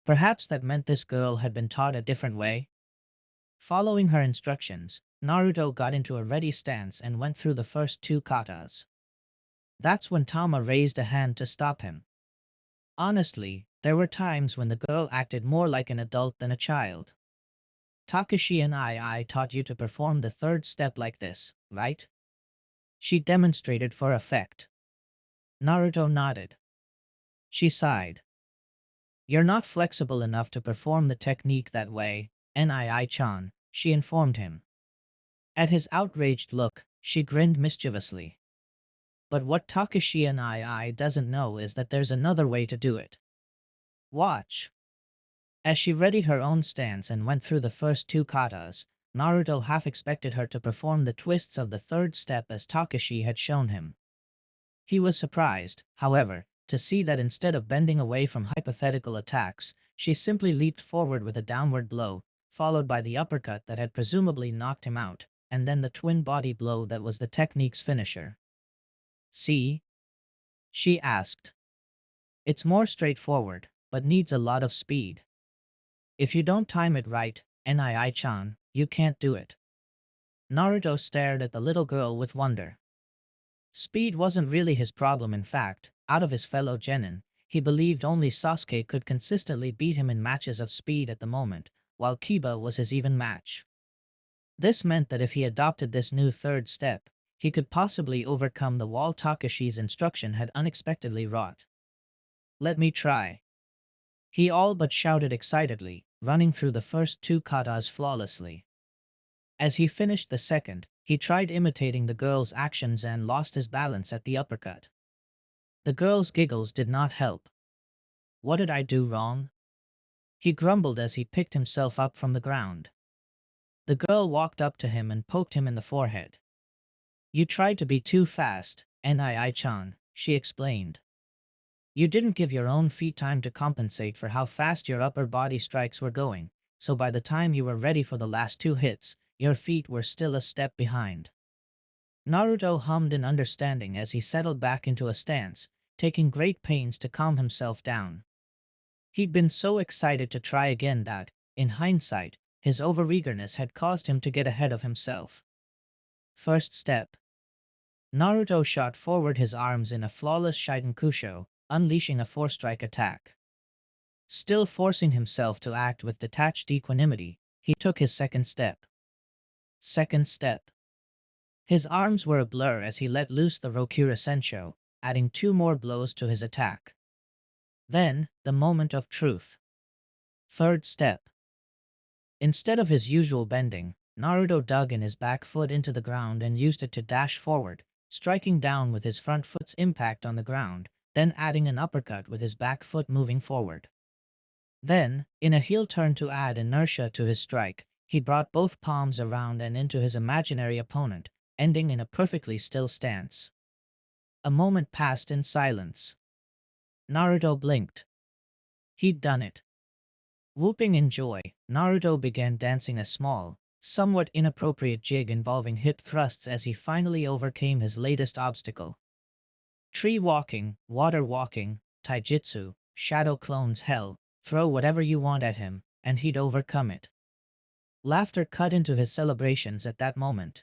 Perhaps that meant this girl had been taught a different way? Following her instructions, Naruto got into a ready stance and went through the first 2 katas. That's when Tama raised a hand to stop him. Honestly, there were times when the girl acted more like an adult than a child. Takashi and I taught you to perform the third step like this, right? She demonstrated for effect. Naruto nodded. She sighed. You're not flexible enough to perform the technique that way, Nii-chan, she informed him. At his outraged look, she grinned mischievously. But what Takashi and I doesn't know is that there's another way to do it. Watch. As she readied her own stance and went through the first two katas, Naruto half expected her to perform the twists of the third step as Takashi had shown him. He was surprised, however, to see that instead of bending away from hypothetical attacks, she simply leaped forward with a downward blow, followed by the uppercut that had presumably knocked him out, and then the twin body blow that was the technique's finisher. See? She asked. It's more straightforward, but needs a lot of speed. If you don't time it right, Nii-chan, you can't do it. Naruto stared at the little girl with wonder. Speed wasn't really his problem. In fact, out of his fellow genin, he believed only Sasuke could consistently beat him in matches of speed at the moment, while Kiba was his even match. This meant that if he adopted this new third step, he could possibly overcome the wall Takashi's instruction had unexpectedly wrought. Let me try. He all but shouted excitedly, running through the first two katas flawlessly. As he finished the second, he tried imitating the girl's actions and lost his balance at the uppercut. The girl's giggles did not help. What did I do wrong? He grumbled as he picked himself up from the ground. The girl walked up to him and poked him in the forehead. You tried to be too fast, Nii-chan, she explained. You didn't give your own feet time to compensate for how fast your upper body strikes were going, so by the time you were ready for the last two hits, your feet were still a step behind. Naruto hummed in understanding as he settled back into a stance, taking great pains to calm himself down. He'd been so excited to try again that, in hindsight, his overeagerness had caused him to get ahead of himself. First step. Naruto shot forward his arms in a flawless Shidenkusho, unleashing a four-strike attack. Still forcing himself to act with detached equanimity, he took his second step. Second step. His arms were a blur as he let loose the Rokura Sensho, adding two more blows to his attack. Then, the moment of truth. Third step. Instead of his usual bending, Naruto dug in his back foot into the ground and used it to dash forward, striking down with his front foot's impact on the ground, then adding an uppercut with his back foot moving forward. Then, in a heel turn to add inertia to his strike, he brought both palms around and into his imaginary opponent, ending in a perfectly still stance. A moment passed in silence. Naruto blinked. He'd done it. Whooping in joy, Naruto began dancing a small, somewhat inappropriate jig involving hip thrusts as he finally overcame his latest obstacle. Tree walking, water walking, taijutsu, shadow clones, hell, throw whatever you want at him, and he'd overcome it. Laughter cut into his celebrations at that moment.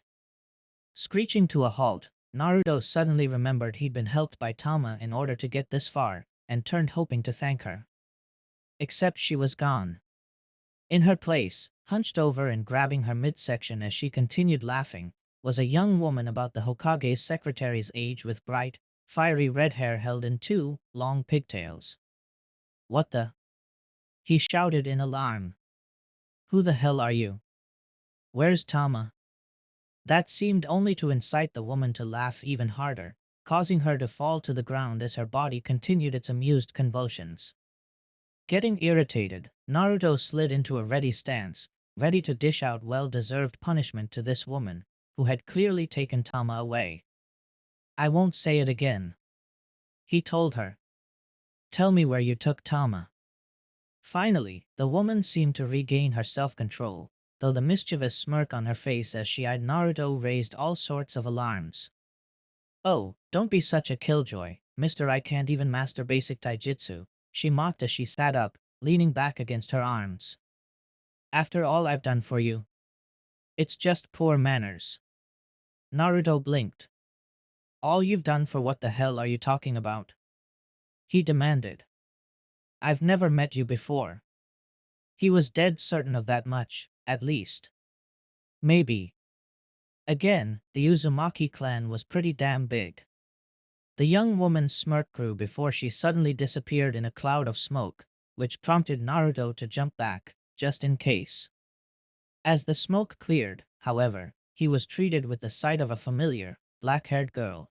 Screeching to a halt, Naruto suddenly remembered he'd been helped by Tama in order to get this far, and turned hoping to thank her. Except she was gone. In her place, hunched over and grabbing her midsection as she continued laughing, was a young woman about the Hokage's secretary's age with bright, fiery red hair held in two long pigtails. What the? He shouted in alarm. Who the hell are you? Where's Tama? That seemed only to incite the woman to laugh even harder, causing her to fall to the ground as her body continued its amused convulsions. Getting irritated, Naruto slid into a ready stance, ready to dish out well-deserved punishment to this woman, who had clearly taken Tama away. I won't say it again, he told her. Tell me where you took Tama. Finally, the woman seemed to regain her self-control, though the mischievous smirk on her face as she eyed Naruto raised all sorts of alarms. Oh, don't be such a killjoy, Mr. I can't even master basic taijutsu, she mocked as she sat up, leaning back against her arms. After all I've done for you. It's just poor manners. Naruto blinked. All you've done for what the hell are you talking about? He demanded. I've never met you before. He was dead certain of that much, at least. Maybe. Again, the Uzumaki clan was pretty damn big. The young woman's smirk grew before she suddenly disappeared in a cloud of smoke, which prompted Naruto to jump back, just in case. As the smoke cleared, however, he was treated with the sight of a familiar, black-haired girl.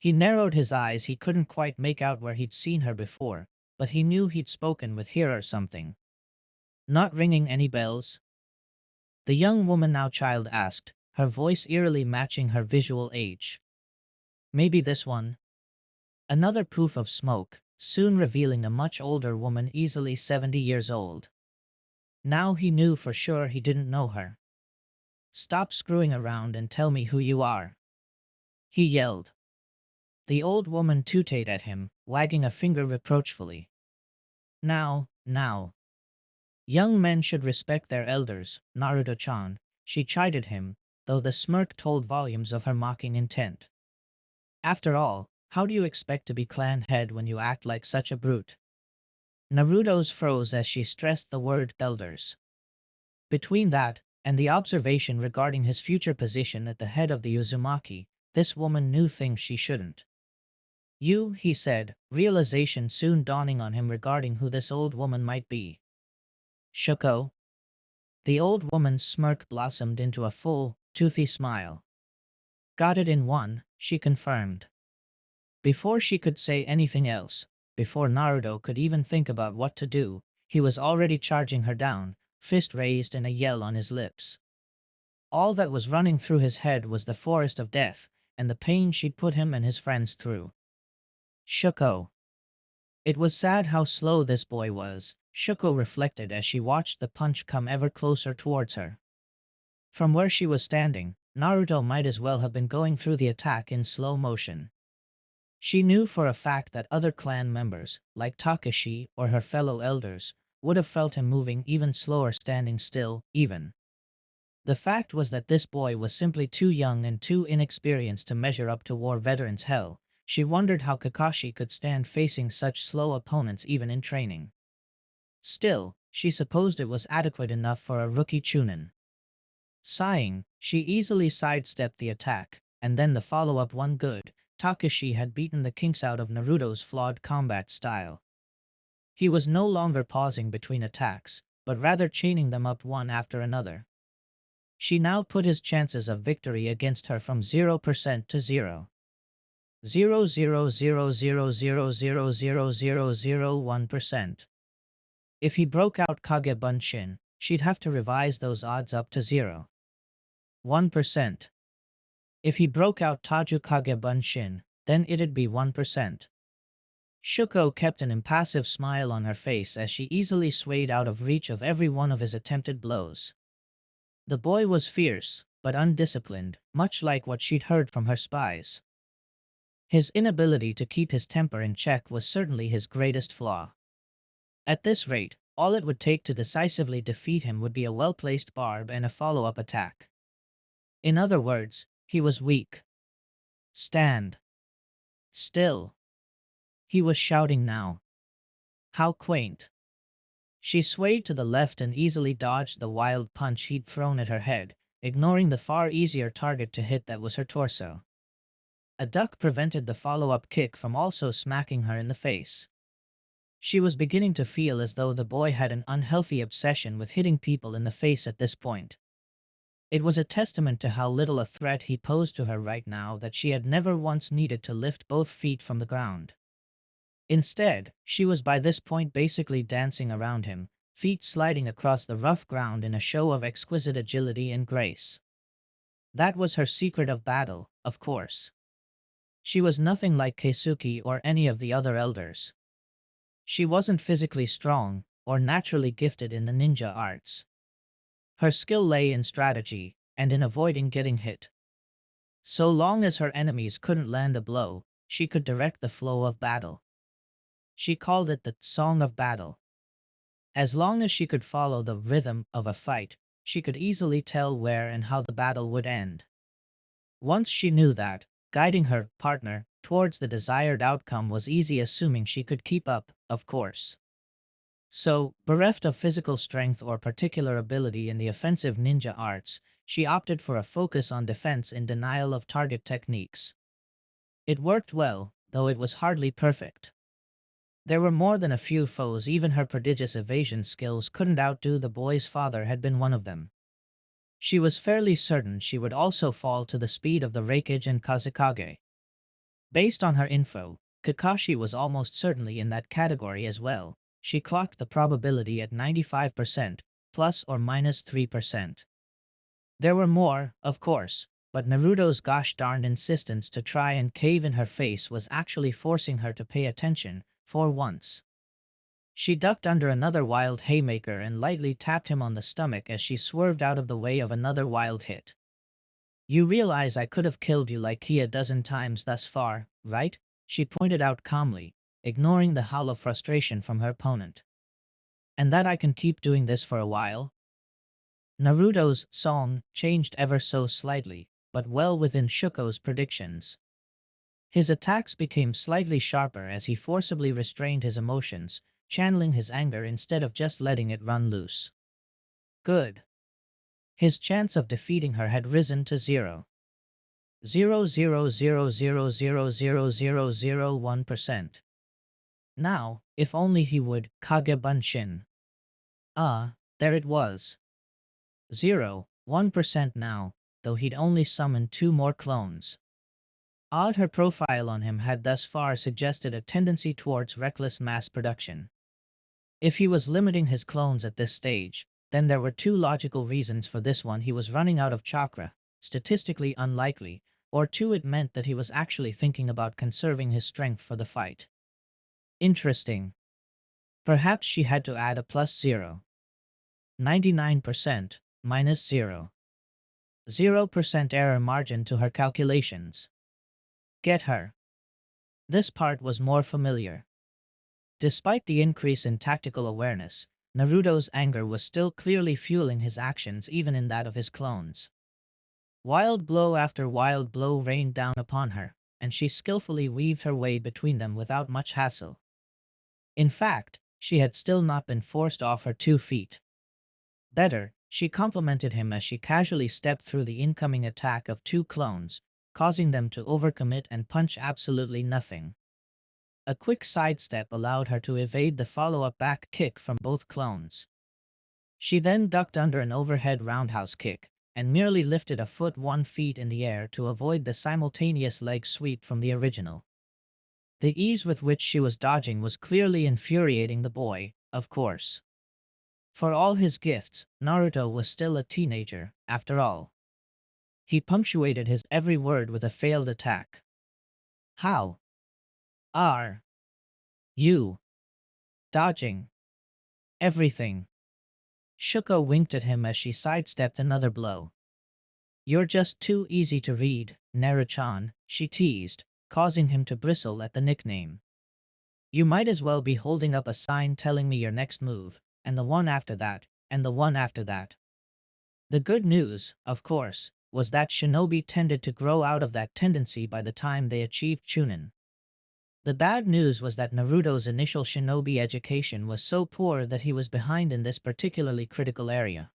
He narrowed his eyes. He couldn't quite make out where he'd seen her before, but he knew he'd spoken with her or something. Not ringing any bells? The young woman now child asked, her voice eerily matching her visual age. Maybe this one? Another poof of smoke, soon revealing a much older woman easily 70 years old. Now he knew for sure he didn't know her. Stop screwing around and tell me who you are, he yelled. The old woman tooted at him, wagging a finger reproachfully. Now. Young men should respect their elders, Naruto-chan, she chided him, though the smirk told volumes of her mocking intent. After all, how do you expect to be clan head when you act like such a brute? Naruto's froze as she stressed the word elders. Between that, and the observation regarding his future position at the head of the Uzumaki, this woman knew things she shouldn't. You, he said, realization soon dawning on him regarding who this old woman might be. Shuko? The old woman's smirk blossomed into a full, toothy smile. Got it in one, she confirmed. Before she could say anything else, before Naruto could even think about what to do, he was already charging her down, fist raised and a yell on his lips. All that was running through his head was the forest of death, and the pain she'd put him and his friends through. Shuko. It was sad how slow this boy was, Shuko reflected as she watched the punch come ever closer towards her. From where she was standing, Naruto might as well have been going through the attack in slow motion. She knew for a fact that other clan members, like Takashi or her fellow elders, would have felt him moving even slower standing still, even. The fact was that this boy was simply too young and too inexperienced to measure up to war veterans' hell. She wondered how Kakashi could stand facing such slow opponents even in training. Still, she supposed it was adequate enough for a rookie chunin. Sighing, she easily sidestepped the attack, and then the follow-up one good. Takashi had beaten the kinks out of Naruto's flawed combat style. He was no longer pausing between attacks, but rather chaining them up one after another. She now put his chances of victory against her from 0% to 0.00000000001%. If he broke out Kage Bunshin, she'd have to revise those odds up to 0.1%. If he broke out Taju Kage Bunshin, then it'd be 1%. Shuko kept an impassive smile on her face as she easily swayed out of reach of every one of his attempted blows. The boy was fierce, but undisciplined, much like what she'd heard from her spies. His inability to keep his temper in check was certainly his greatest flaw. At this rate, all it would take to decisively defeat him would be a well-placed barb and a follow-up attack. In other words, he was weak. Stand still. He was shouting now. How quaint. She swayed to the left and easily dodged the wild punch he'd thrown at her head, ignoring the far easier target to hit that was her torso. A duck prevented the follow-up kick from also smacking her in the face. She was beginning to feel as though the boy had an unhealthy obsession with hitting people in the face at this point. It was a testament to how little a threat he posed to her right now that she had never once needed to lift both feet from the ground. Instead, she was by this point basically dancing around him, feet sliding across the rough ground in a show of exquisite agility and grace. That was her secret of battle, of course. She was nothing like Keisuke or any of the other elders. She wasn't physically strong, or naturally gifted in the ninja arts. Her skill lay in strategy, and in avoiding getting hit. So long as her enemies couldn't land a blow, she could direct the flow of battle. She called it the Song of Battle. As long as she could follow the rhythm of a fight, she could easily tell where and how the battle would end. Once she knew that, guiding her partner towards the desired outcome was easy, assuming she could keep up, of course. So, bereft of physical strength or particular ability in the offensive ninja arts, she opted for a focus on defense in denial of target techniques. It worked well, though it was hardly perfect. There were more than a few foes even her prodigious evasion skills couldn't outdo. The boy's father had been one of them. She was fairly certain she would also fall to the speed of the Reikage and Kazekage. Based on her info, Kakashi was almost certainly in that category as well, she clocked the probability at 95%, plus or minus 3%. There were more, of course, but Naruto's gosh darned insistence to try and cave in her face was actually forcing her to pay attention, for once. She ducked under another wild haymaker and lightly tapped him on the stomach as she swerved out of the way of another wild hit. You realize I could have killed you like a dozen times thus far, right? She pointed out calmly, ignoring the howl of frustration from her opponent. And that I can keep doing this for a while? Naruto's song changed ever so slightly, but well within Shuko's predictions. His attacks became slightly sharper as he forcibly restrained his emotions, channeling his anger instead of just letting it run loose. Good. His chance of defeating her had risen to 0.00000000001%. Now, if only he would Kage Bunshin. There it was. 1% now, though he'd only summoned 2 more clones. Odd, her profile on him had thus far suggested a tendency towards reckless mass production. If he was limiting his clones at this stage, then there were 2 logical reasons for this: 1, he was running out of chakra, statistically unlikely, or 2, it meant that he was actually thinking about conserving his strength for the fight. Interesting. Perhaps she had to add a plus 0.99%, minus 0.0% error margin to her calculations. Get her. This part was more familiar. Despite the increase in tactical awareness, Naruto's anger was still clearly fueling his actions, even in that of his clones. Wild blow after wild blow rained down upon her, and she skillfully weaved her way between them without much hassle. In fact, she had still not been forced off her 2 feet. Better, she complimented him as she casually stepped through the incoming attack of 2 clones, causing them to overcommit and punch absolutely nothing. A quick sidestep allowed her to evade the follow-up back kick from both clones. She then ducked under an overhead roundhouse kick, and merely lifted a foot 1 feet in the air to avoid the simultaneous leg sweep from the original. The ease with which she was dodging was clearly infuriating the boy, of course. For all his gifts, Naruto was still a teenager, after all. He punctuated his every word with a failed attack. How are you dodging everything? Shuko winked at him as she sidestepped another blow. You're just too easy to read, Naruto-chan, she teased, causing him to bristle at the nickname. You might as well be holding up a sign telling me your next move, and the one after that, and the one after that. The good news, of course, was that Shinobi tended to grow out of that tendency by the time they achieved Chunin. The bad news was that Naruto's initial Shinobi education was so poor that he was behind in this particularly critical area.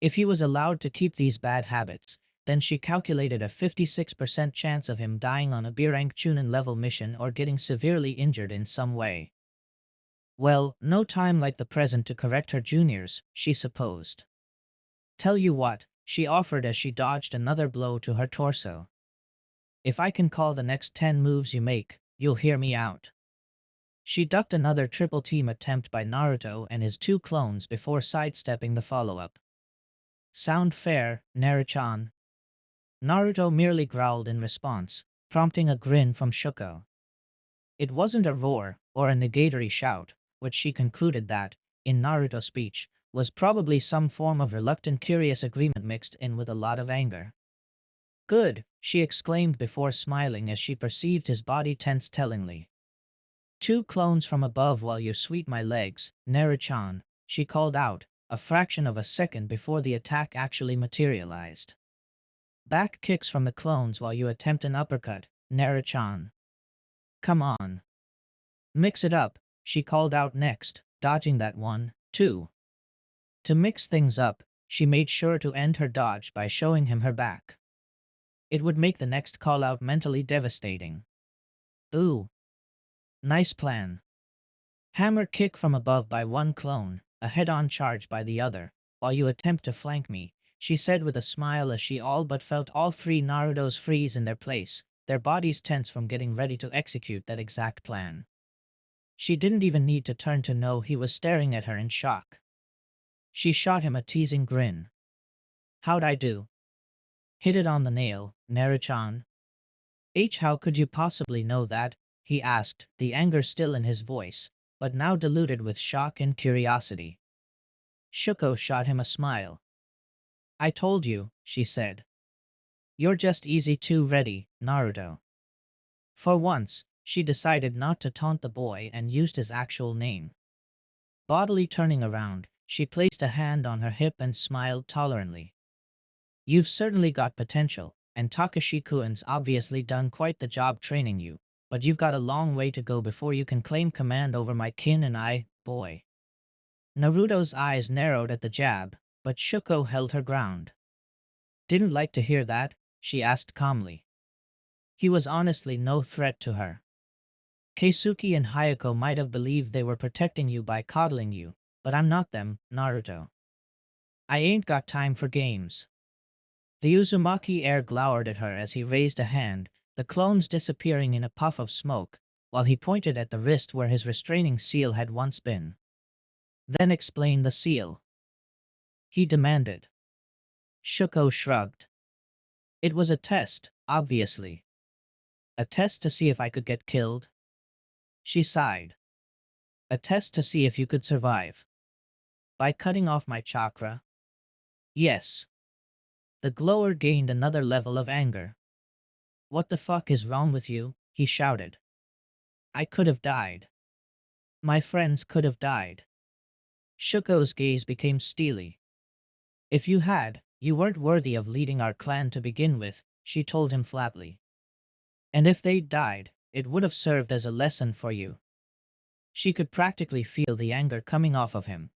If he was allowed to keep these bad habits, then she calculated a 56% chance of him dying on a B-rank Chunin level mission or getting severely injured in some way. Well, no time like the present to correct her juniors, she supposed. Tell you what, she offered as she dodged another blow to her torso. If I can call the next 10 moves you make, you'll hear me out. She ducked another triple team attempt by Naruto and his 2 clones before sidestepping the follow-up. Sound fair, Naruto-chan? Naruto merely growled in response, prompting a grin from Shuko. It wasn't a roar or a negatory shout, which she concluded that, in Naruto speech, was probably some form of reluctant curious agreement mixed in with a lot of anger. Good, she exclaimed before smiling as she perceived his body tense tellingly. 2 clones from above while you sweep my legs, Naruto-chan, she called out, a fraction of a second before the attack actually materialized. Back kicks from the clones while you attempt an uppercut, Naruto-chan. Come on. Mix it up, she called out next, dodging that one, too. To mix things up, she made sure to end her dodge by showing him her back. It would make the next call-out mentally devastating. Ooh. Nice plan. Hammer kick from above by one clone, a head-on charge by the other, while you attempt to flank me, she said with a smile as she all but felt all 3 Narutos freeze in their place, their bodies tense from getting ready to execute that exact plan. She didn't even need to turn to know he was staring at her in shock. She shot him a teasing grin. How'd I do? Hit it on the nail, Naruto-chan. How could you possibly know that? He asked, the anger still in his voice, but now diluted with shock and curiosity. Shuko shot him a smile. I told you, she said. You're just easy too ready, Naruto. For once, she decided not to taunt the boy and used his actual name. Bodily turning around, she placed a hand on her hip and smiled tolerantly. You've certainly got potential, and Takashi-kun's obviously done quite the job training you, but you've got a long way to go before you can claim command over my kin and I, boy. Naruto's eyes narrowed at the jab, but Shuko held her ground. Didn't like to hear that, she asked calmly. He was honestly no threat to her. Keisuke and Hayako might have believed they were protecting you by coddling you, but I'm not them, Naruto. I ain't got time for games. The Uzumaki heir glowered at her as he raised a hand, the clones disappearing in a puff of smoke, while he pointed at the wrist where his restraining seal had once been. Then explain the seal, he demanded. Shuko shrugged. It was a test, obviously. A test to see if I could get killed? She sighed. A test to see if you could survive. By cutting off my chakra? Yes. The glower gained another level of anger. What the fuck is wrong with you? He shouted. I could have died. My friends could have died. Shuko's gaze became steely. If you had, you weren't worthy of leading our clan to begin with, she told him flatly. And if they'd died, it would have served as a lesson for you. She could practically feel the anger coming off of him.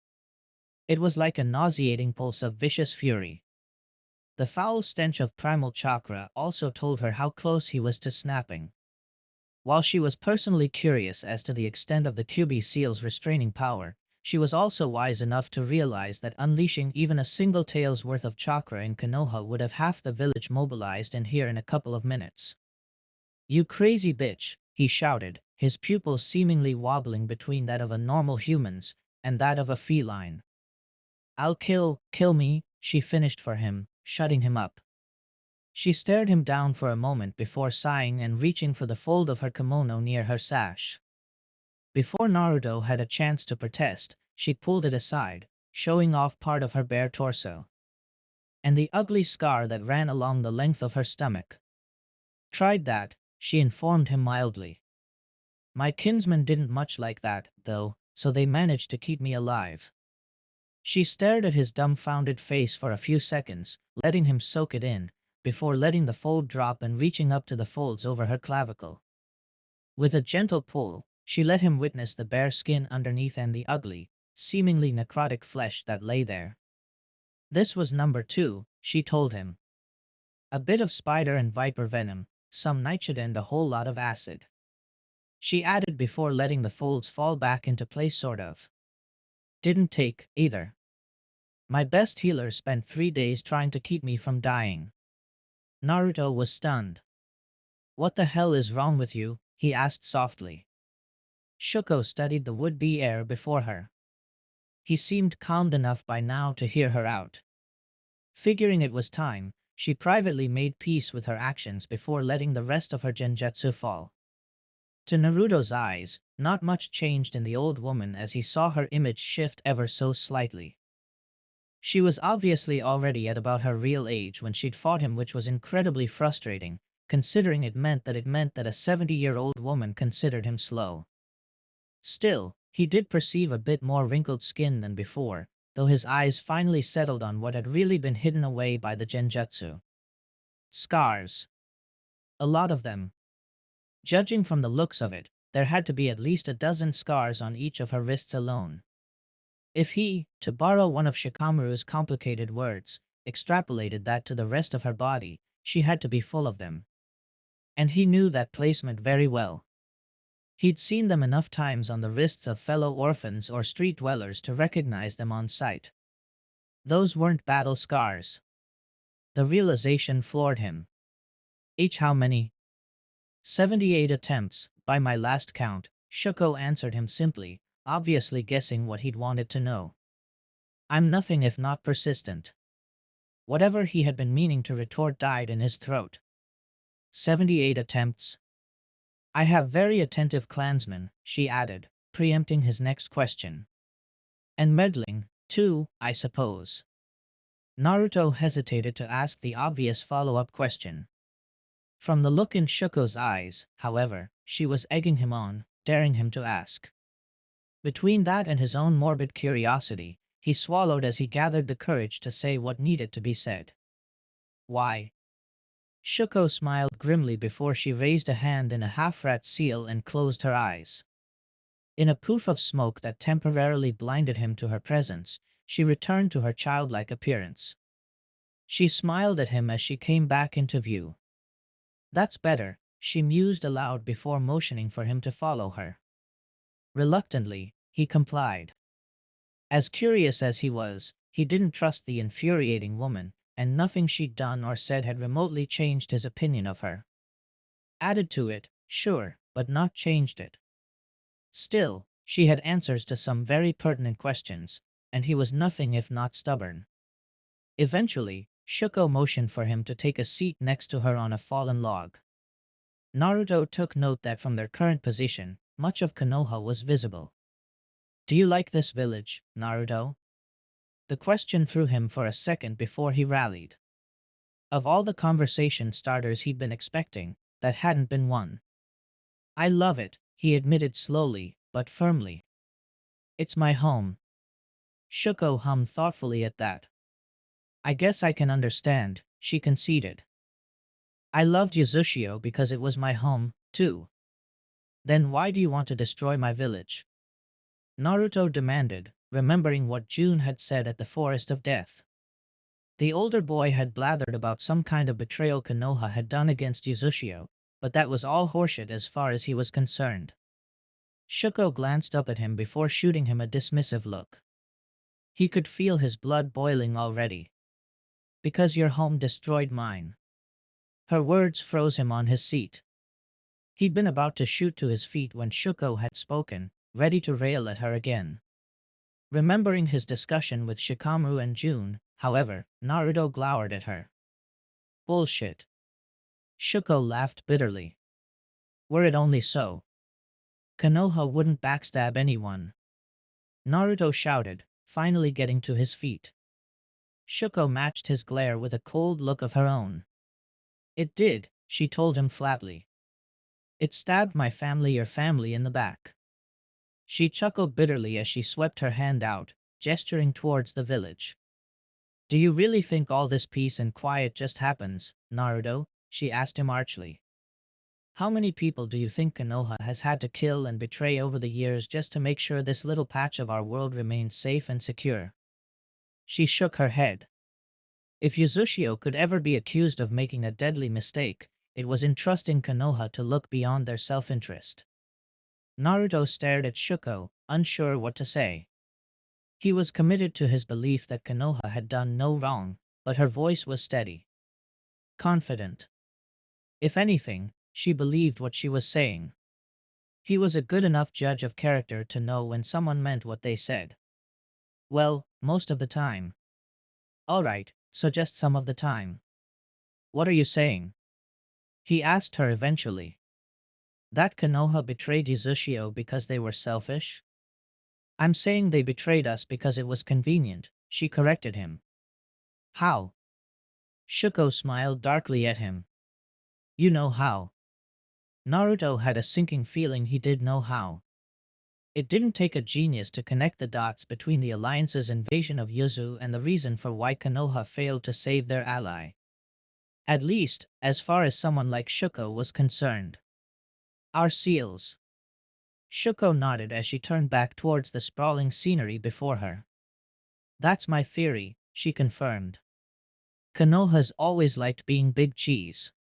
It was like a nauseating pulse of vicious fury. The foul stench of primal chakra also told her how close he was to snapping. While she was personally curious as to the extent of the QB seal's restraining power, she was also wise enough to realize that unleashing even a single tail's worth of chakra in Konoha would have half the village mobilized and here in a couple of minutes. You crazy bitch, he shouted, his pupils seemingly wobbling between that of a normal human's and that of a feline. I'll kill me, she finished for him, shutting him up. She stared him down for a moment before sighing and reaching for the fold of her kimono near her sash. Before Naruto had a chance to protest, she pulled it aside, showing off part of her bare torso. And the ugly scar that ran along the length of her stomach. Tried that, she informed him mildly. My kinsmen didn't much like that, though, so they managed to keep me alive. She stared at his dumbfounded face for a few seconds, letting him soak it in, before letting the fold drop and reaching up to the folds over her clavicle. With a gentle pull, she let him witness the bare skin underneath and the ugly, seemingly necrotic flesh that lay there. This was number 2, she told him. A bit of spider and viper venom, some nightshade and a whole lot of acid. She added before letting the folds fall back into place sort of. Didn't take, either. My best healer spent 3 days trying to keep me from dying. Naruto was stunned. What the hell is wrong with you? He asked softly. Shuko studied the would-be heir before her. He seemed calmed enough by now to hear her out. Figuring it was time, she privately made peace with her actions before letting the rest of her genjutsu fall. To Naruto's eyes, not much changed in the old woman as he saw her image shift ever so slightly. She was obviously already at about her real age when she'd fought him, which was incredibly frustrating, considering it meant that a 70-year-old woman considered him slow. Still, he did perceive a bit more wrinkled skin than before, though his eyes finally settled on what had really been hidden away by the genjutsu. Scars. A lot of them. Judging from the looks of it, there had to be at least a dozen scars on each of her wrists alone. If he, to borrow one of Shikamaru's complicated words, extrapolated that to the rest of her body, she had to be full of them. And he knew that placement very well. He'd seen them enough times on the wrists of fellow orphans or street dwellers to recognize them on sight. Those weren't battle scars. The realization floored him. How many? 78 attempts, by my last count, Shuko answered him simply, obviously guessing what he'd wanted to know. I'm nothing if not persistent. Whatever he had been meaning to retort died in his throat. 78 attempts. I have very attentive clansmen, she added, preempting his next question. And meddling, too, I suppose. Naruto hesitated to ask the obvious follow-up question. From the look in Shuko's eyes, however, she was egging him on, daring him to ask. Between that and his own morbid curiosity, he swallowed as he gathered the courage to say what needed to be said. Why? Shuko smiled grimly before she raised a hand in a half-rat seal and closed her eyes. In a poof of smoke that temporarily blinded him to her presence, she returned to her childlike appearance. She smiled at him as she came back into view. That's better, she mused aloud before motioning for him to follow her. Reluctantly, he complied. As curious as he was, he didn't trust the infuriating woman, and nothing she'd done or said had remotely changed his opinion of her. Added to it, sure, but not changed it. Still, she had answers to some very pertinent questions, and he was nothing if not stubborn. Eventually, Shuko motioned for him to take a seat next to her on a fallen log. Naruto took note that from their current position, much of Konoha was visible. Do you like this village, Naruto? The question threw him for a second before he rallied. Of all the conversation starters he'd been expecting, that hadn't been one. I love it, he admitted slowly, but firmly. It's my home. Shuko hummed thoughtfully at that. I guess I can understand, she conceded. I loved Uzushio because it was my home, too. Then why do you want to destroy my village? Naruto demanded, remembering what June had said at the Forest of Death. The older boy had blathered about some kind of betrayal Konoha had done against Uzushio, but that was all horseshit as far as he was concerned. Shuko glanced up at him before shooting him a dismissive look. He could feel his blood boiling already. Because your home destroyed mine. Her words froze him on his seat. He'd been about to shoot to his feet when Shuko had spoken, ready to rail at her again. Remembering his discussion with Shikamaru and June, however, Naruto glowered at her. Bullshit. Shuko laughed bitterly. Were it only so. Konoha wouldn't backstab anyone. Naruto shouted, finally getting to his feet. Shuko matched his glare with a cold look of her own. It did, she told him flatly. It stabbed my family, your family, in the back. She chuckled bitterly as she swept her hand out, gesturing towards the village. Do you really think all this peace and quiet just happens, Naruto? She asked him archly. How many people do you think Konoha has had to kill and betray over the years just to make sure this little patch of our world remains safe and secure? She shook her head. If Uzushio could ever be accused of making a deadly mistake, it was entrusting Konoha to look beyond their self-interest. Naruto stared at Shuko, unsure what to say. He was committed to his belief that Konoha had done no wrong, but her voice was steady. Confident. If anything, she believed what she was saying. He was a good enough judge of character to know when someone meant what they said. Well, most of the time. Alright, so just some of the time. What are you saying? He asked her eventually. That Konoha betrayed Uzushio because they were selfish? I'm saying they betrayed us because it was convenient, she corrected him. How? Shuko smiled darkly at him. You know how. Naruto had a sinking feeling he did know how. It didn't take a genius to connect the dots between the Alliance's invasion of Yuzu and the reason for why Konoha failed to save their ally. At least, as far as someone like Shuko was concerned. Our seals. Shuko nodded as she turned back towards the sprawling scenery before her. That's my theory, she confirmed. Konoha's always liked being big cheese.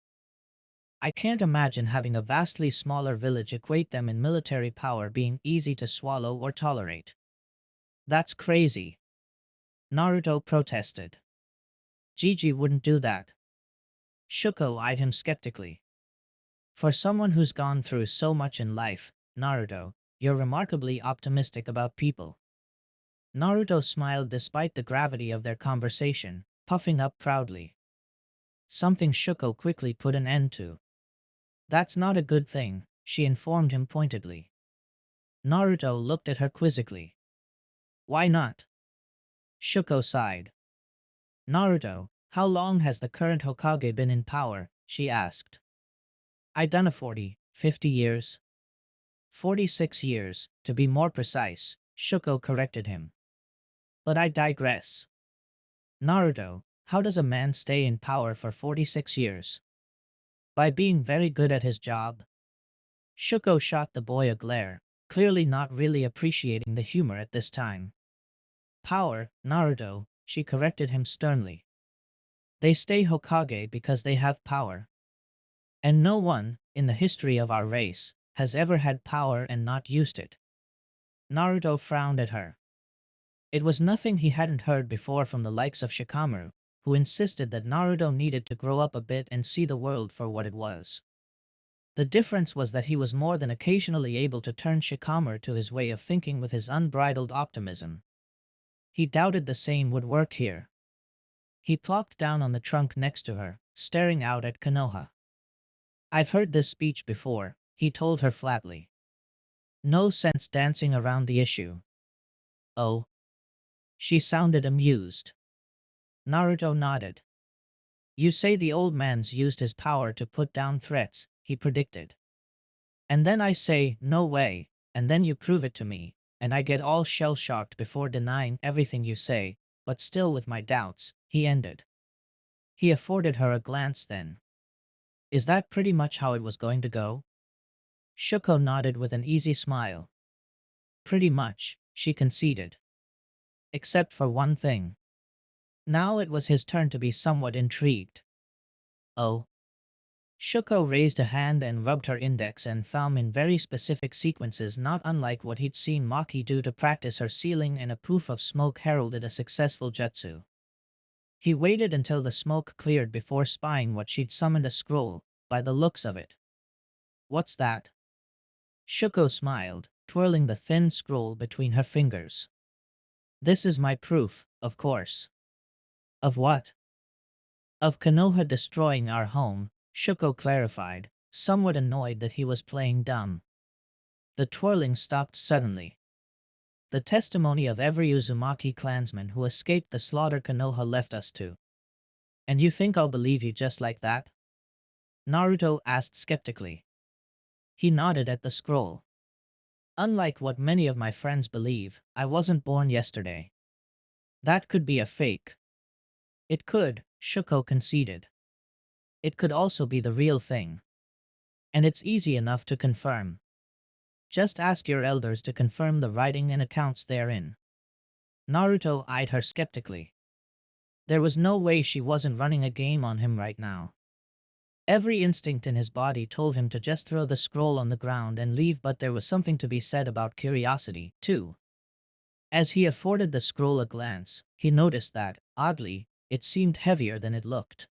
I can't imagine having a vastly smaller village equate them in military power being easy to swallow or tolerate. That's crazy. Naruto protested. Gigi wouldn't do that. Shuko eyed him skeptically. For someone who's gone through so much in life, Naruto, you're remarkably optimistic about people. Naruto smiled despite the gravity of their conversation, puffing up proudly. Something Shuko quickly put an end to. That's not a good thing, she informed him pointedly. Naruto looked at her quizzically. Why not? Shuko sighed. Naruto, how long has the current Hokage been in power? She asked. I done a 50 years. 46 years, to be more precise, Shuko corrected him. But I digress. Naruto, how does a man stay in power for 46 years? By being very good at his job. Shuko shot the boy a glare, clearly not really appreciating the humor at this time. Power, Naruto, she corrected him sternly. They stay Hokage because they have power. And no one, in the history of our race, has ever had power and not used it. Naruto frowned at her. It was nothing he hadn't heard before from the likes of Shikamaru, who insisted that Naruto needed to grow up a bit and see the world for what it was. The difference was that he was more than occasionally able to turn Shikamaru to his way of thinking with his unbridled optimism. He doubted the same would work here. He plopped down on the trunk next to her, staring out at Konoha. I've heard this speech before, he told her flatly. No sense dancing around the issue. Oh. She sounded amused. Naruto nodded. You say the old man's used his power to put down threats, he predicted. And then I say, no way, and then you prove it to me, and I get all shell-shocked before denying everything you say, but still with my doubts, he ended. He afforded her a glance then. Is that pretty much how it was going to go? Shuko nodded with an easy smile. Pretty much, she conceded. Except for one thing. Now it was his turn to be somewhat intrigued. Oh. Shuko raised a hand and rubbed her index and thumb in very specific sequences, not unlike what he'd seen Maki do to practice her sealing, and a poof of smoke heralded a successful jutsu. He waited until the smoke cleared before spying what she'd summoned, a scroll, by the looks of it. What's that? Shuko smiled, twirling the thin scroll between her fingers. This is my proof, of course. Of what? Of Konoha destroying our home, Shuko clarified, somewhat annoyed that he was playing dumb. The twirling stopped suddenly. The testimony of every Uzumaki clansman who escaped the slaughter Konoha left us to. And you think I'll believe you just like that? Naruto asked skeptically. He nodded at the scroll. Unlike what many of my friends believe, I wasn't born yesterday. That could be a fake. It could, Shuko conceded. It could also be the real thing. And it's easy enough to confirm. Just ask your elders to confirm the writing and accounts therein. Naruto eyed her skeptically. There was no way she wasn't running a game on him right now. Every instinct in his body told him to just throw the scroll on the ground and leave, but there was something to be said about curiosity, too. As he afforded the scroll a glance, he noticed that, oddly, it seemed heavier than it looked.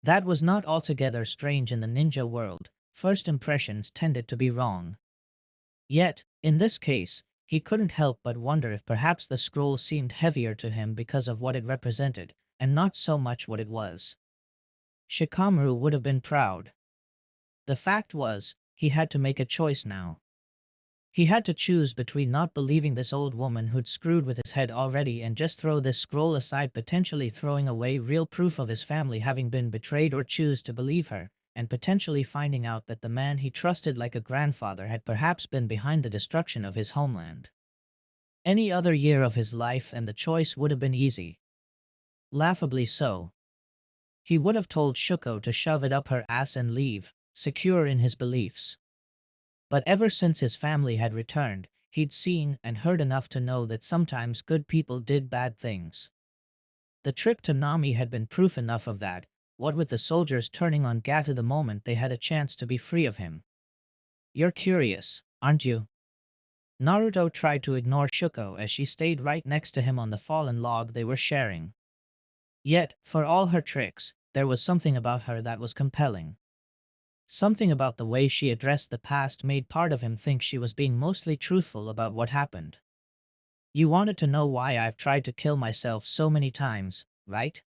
That was not altogether strange in the ninja world. First impressions tended to be wrong. Yet, in this case, he couldn't help but wonder if perhaps the scroll seemed heavier to him because of what it represented, and not so much what it was. Shikamaru would have been proud. The fact was, he had to make a choice now. He had to choose between not believing this old woman who'd screwed with his head already and just throw this scroll aside, potentially throwing away real proof of his family having been betrayed, or choose to believe her, and potentially finding out that the man he trusted like a grandfather had perhaps been behind the destruction of his homeland. Any other year of his life and the choice would have been easy. Laughably so. He would have told Shuko to shove it up her ass and leave, secure in his beliefs. But ever since his family had returned, he'd seen and heard enough to know that sometimes good people did bad things. The trip to Nami had been proof enough of that, what with the soldiers turning on Gato the moment they had a chance to be free of him. You're curious, aren't you? Naruto tried to ignore Shuko as she stayed right next to him on the fallen log they were sharing. Yet, for all her tricks, there was something about her that was compelling. Something about the way she addressed the past made part of him think she was being mostly truthful about what happened. You wanted to know why I've tried to kill myself so many times, right?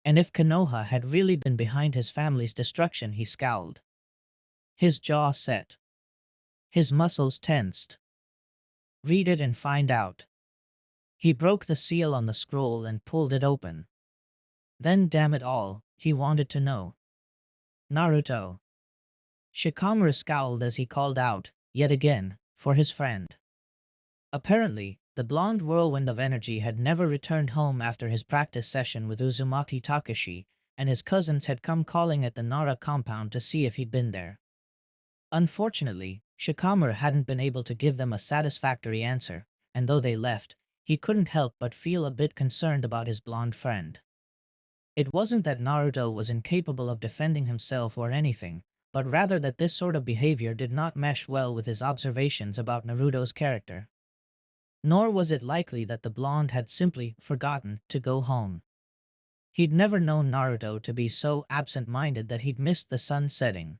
And if Konoha had really been behind his family's destruction, he scowled. His jaw set. His muscles tensed. Read it and find out. He broke the seal on the scroll and pulled it open. Then, damn it all, he wanted to know. Naruto. Shikamaru scowled as he called out, yet again, for his friend. Apparently, the blonde whirlwind of energy had never returned home after his practice session with Uzumaki Takashi, and his cousins had come calling at the Nara compound to see if he'd been there. Unfortunately, Shikamaru hadn't been able to give them a satisfactory answer, and though they left, he couldn't help but feel a bit concerned about his blonde friend. It wasn't that Naruto was incapable of defending himself or anything, but rather that this sort of behavior did not mesh well with his observations about Naruto's character. Nor was it likely that the blonde had simply forgotten to go home. He'd never known Naruto to be so absent-minded that he'd missed the sun setting.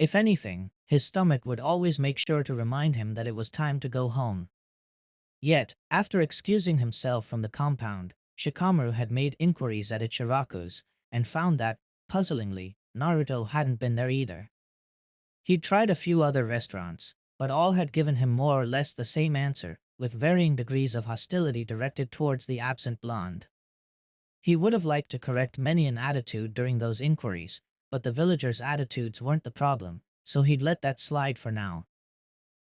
If anything, his stomach would always make sure to remind him that it was time to go home. Yet, after excusing himself from the compound, Shikamaru had made inquiries at Ichiraku's, and found that, puzzlingly, Naruto hadn't been there either. He'd tried a few other restaurants, but all had given him more or less the same answer, with varying degrees of hostility directed towards the absent blonde. He would have liked to correct many an attitude during those inquiries, but the villagers' attitudes weren't the problem, so he'd let that slide for now.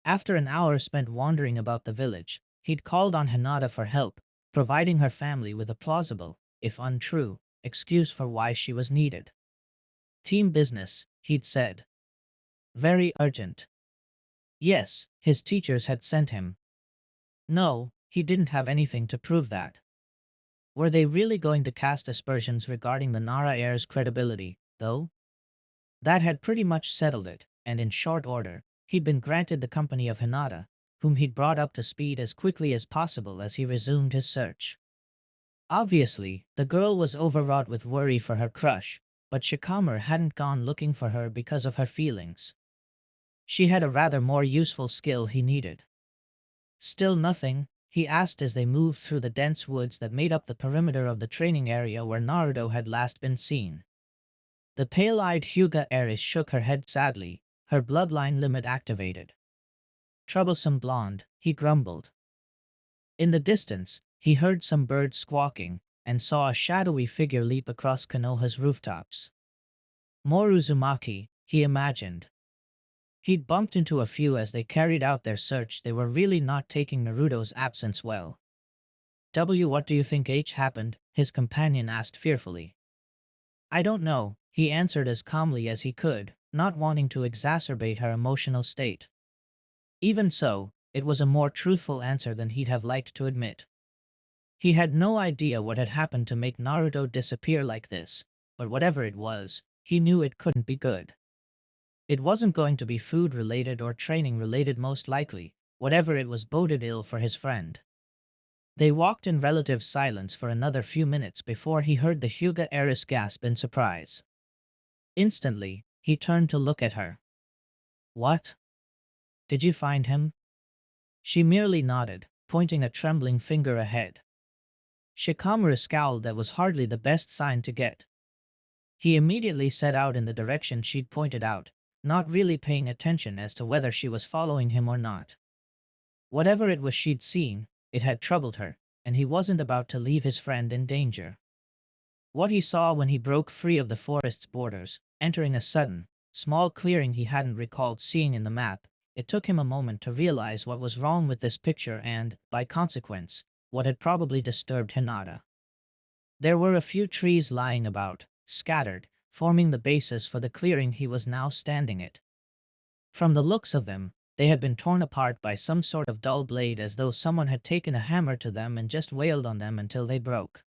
After an hour spent wandering about the village, he'd called on Hinata for help, providing her family with a plausible, if untrue, excuse for why she was needed. Team business, he'd said. Very urgent. Yes, his teachers had sent him. No, he didn't have anything to prove that. Were they really going to cast aspersions regarding the Nara heir's credibility, though? That had pretty much settled it, and in short order, he'd been granted the company of Hinata, whom he'd brought up to speed as quickly as possible as he resumed his search. Obviously, the girl was overwrought with worry for her crush, but Shikamaru hadn't gone looking for her because of her feelings. She had a rather more useful skill he needed. Still nothing? He asked as they moved through the dense woods that made up the perimeter of the training area where Naruto had last been seen. The pale-eyed Hyuga heiress shook her head sadly, her bloodline limit activated. Troublesome blonde, he grumbled. In the distance, he heard some birds squawking, and saw a shadowy figure leap across Konoha's rooftops. More Uzumaki, he imagined. He'd bumped into a few as they carried out their search. They were really not taking Naruto's absence well. What do you think happened? His companion asked fearfully. I don't know, he answered as calmly as he could, not wanting to exacerbate her emotional state. Even so, it was a more truthful answer than he'd have liked to admit. He had no idea what had happened to make Naruto disappear like this, but whatever it was, he knew it couldn't be good. It wasn't going to be food-related or training-related most likely. Whatever it was boded ill for his friend. They walked in relative silence for another few minutes before he heard the Hyuga heiress gasp in surprise. Instantly, he turned to look at her. What? Did you find him? She merely nodded, pointing a trembling finger ahead. Shikamaru scowled. That was hardly the best sign to get. He immediately set out in the direction she'd pointed out, not really paying attention as to whether she was following him or not. Whatever it was she'd seen, it had troubled her, and he wasn't about to leave his friend in danger. What he saw when he broke free of the forest's borders, entering a sudden, small clearing he hadn't recalled seeing in the map, it took him a moment to realize what was wrong with this picture and, by consequence, what had probably disturbed Hinata. There were a few trees lying about, scattered, forming the basis for the clearing he was now standing at. From the looks of them, they had been torn apart by some sort of dull blade, as though someone had taken a hammer to them and just wailed on them until they broke.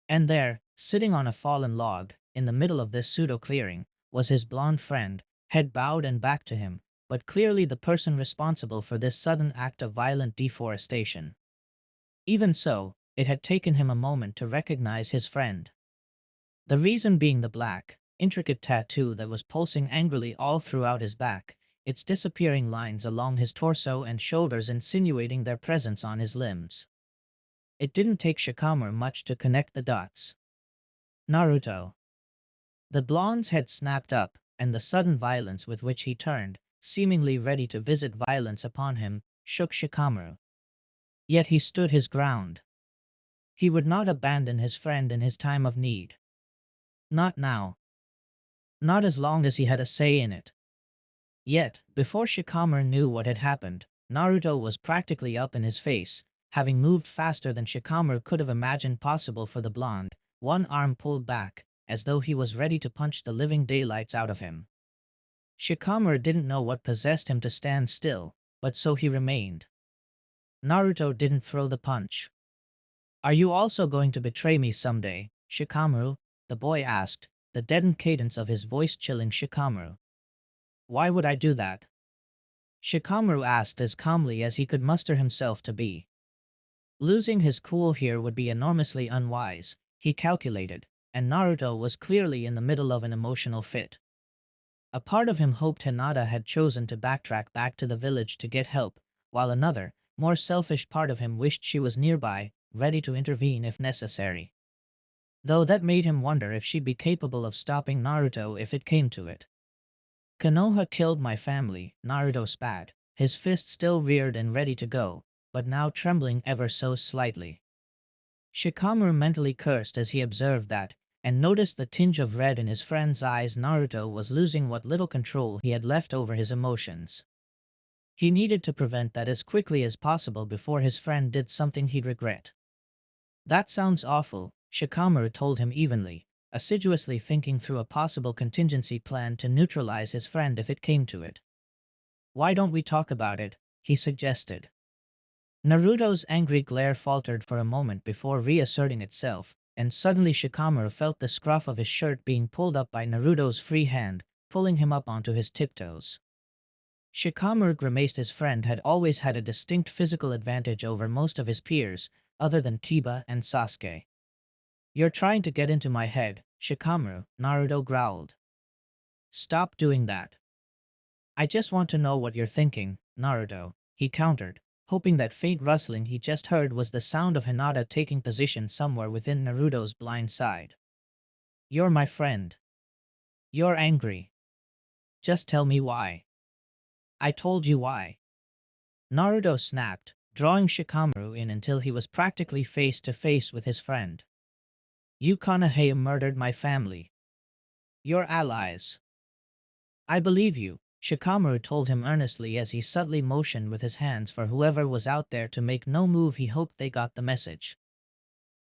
And there, sitting on a fallen log, in the middle of this pseudo-clearing, was his blonde friend, head bowed and back to him, but clearly the person responsible for this sudden act of violent deforestation. Even so, it had taken him a moment to recognize his friend. The reason being the black, intricate tattoo that was pulsing angrily all throughout his back, its disappearing lines along his torso and shoulders insinuating their presence on his limbs. It didn't take Shikamaru much to connect the dots. Naruto. The blonde's head snapped up, and the sudden violence with which he turned, seemingly ready to visit violence upon him, shook Shikamaru. Yet he stood his ground. He would not abandon his friend in his time of need. Not now. Not as long as he had a say in it. Yet, before Shikamaru knew what had happened, Naruto was practically up in his face, having moved faster than Shikamaru could have imagined possible for the blonde, one arm pulled back, as though he was ready to punch the living daylights out of him. Shikamaru didn't know what possessed him to stand still, but so he remained. Naruto didn't throw the punch. "Are you also going to betray me someday, Shikamaru?" the boy asked, the deadened cadence of his voice chilling Shikamaru. "Why would I do that?" Shikamaru asked as calmly as he could muster himself to be. Losing his cool here would be enormously unwise, he calculated, and Naruto was clearly in the middle of an emotional fit. A part of him hoped Hinata had chosen to backtrack back to the village to get help, while another, more selfish part of him wished she was nearby, ready to intervene if necessary. Though that made him wonder if she'd be capable of stopping Naruto if it came to it. "Konoha killed my family," Naruto spat, his fist still reared and ready to go, but now trembling ever so slightly. Shikamaru mentally cursed as he observed that, and noticed the tinge of red in his friend's eyes. Naruto was losing what little control he had left over his emotions. He needed to prevent that as quickly as possible before his friend did something he'd regret. "That sounds awful," Shikamaru told him evenly, assiduously thinking through a possible contingency plan to neutralize his friend if it came to it. "Why don't we talk about it?" he suggested. Naruto's angry glare faltered for a moment before reasserting itself, and suddenly Shikamaru felt the scruff of his shirt being pulled up by Naruto's free hand, pulling him up onto his tiptoes. Shikamaru grimaced. His friend had always had a distinct physical advantage over most of his peers, other than Kiba and Sasuke. "You're trying to get into my head, Shikamaru," Naruto growled. "Stop doing that." "I just want to know what you're thinking, Naruto," he countered, hoping that faint rustling he just heard was the sound of Hinata taking position somewhere within Naruto's blind side. "You're my friend. You're angry. Just tell me why." "I told you why." Naruto snapped, drawing Shikamaru in until he was practically face to face with his friend. "You Konoha murdered my family. Your allies." "I believe you," Shikamaru told him earnestly as he subtly motioned with his hands for whoever was out there to make no move. He hoped they got the message.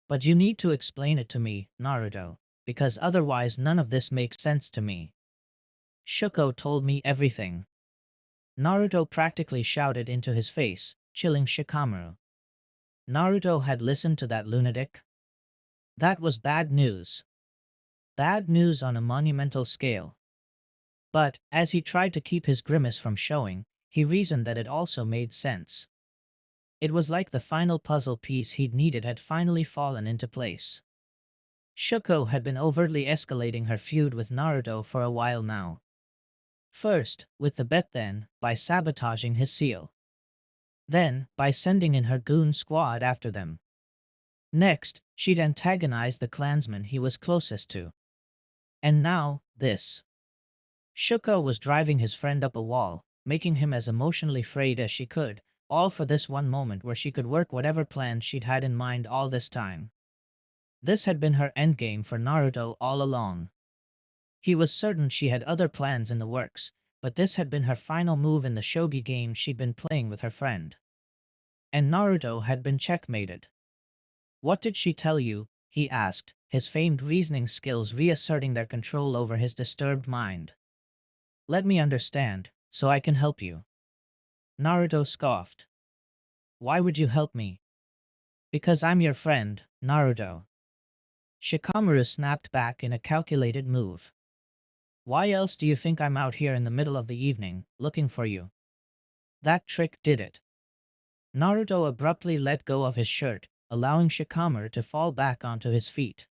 "But you need to explain it to me, Naruto, because otherwise none of this makes sense to me." "Shuko told me everything." Naruto practically shouted into his face, chilling Shikamaru. Naruto had listened to that lunatic? That was bad news. Bad news on a monumental scale. But, as he tried to keep his grimace from showing, he reasoned that it also made sense. It was like the final puzzle piece he'd needed had finally fallen into place. Shuko had been overtly escalating her feud with Naruto for a while now. First, with the bet, then, by sabotaging his seal. Then, by sending in her goon squad after them. Next, she'd antagonized the clansman he was closest to. And now, this. Shuko was driving his friend up a wall, making him as emotionally frayed as she could, all for this one moment where she could work whatever plans she'd had in mind all this time. This had been her endgame for Naruto all along. He was certain she had other plans in the works, but this had been her final move in the shogi game she'd been playing with her friend. And Naruto had been checkmated. "What did she tell you?" he asked, his famed reasoning skills reasserting their control over his disturbed mind. "Let me understand, so I can help you." Naruto scoffed. "Why would you help me?" "Because I'm your friend, Naruto." Shikamaru snapped back in a calculated move. "Why else do you think I'm out here in the middle of the evening, looking for you?" That trick did it. Naruto abruptly let go of his shirt, allowing Shikamaru to fall back onto his feet.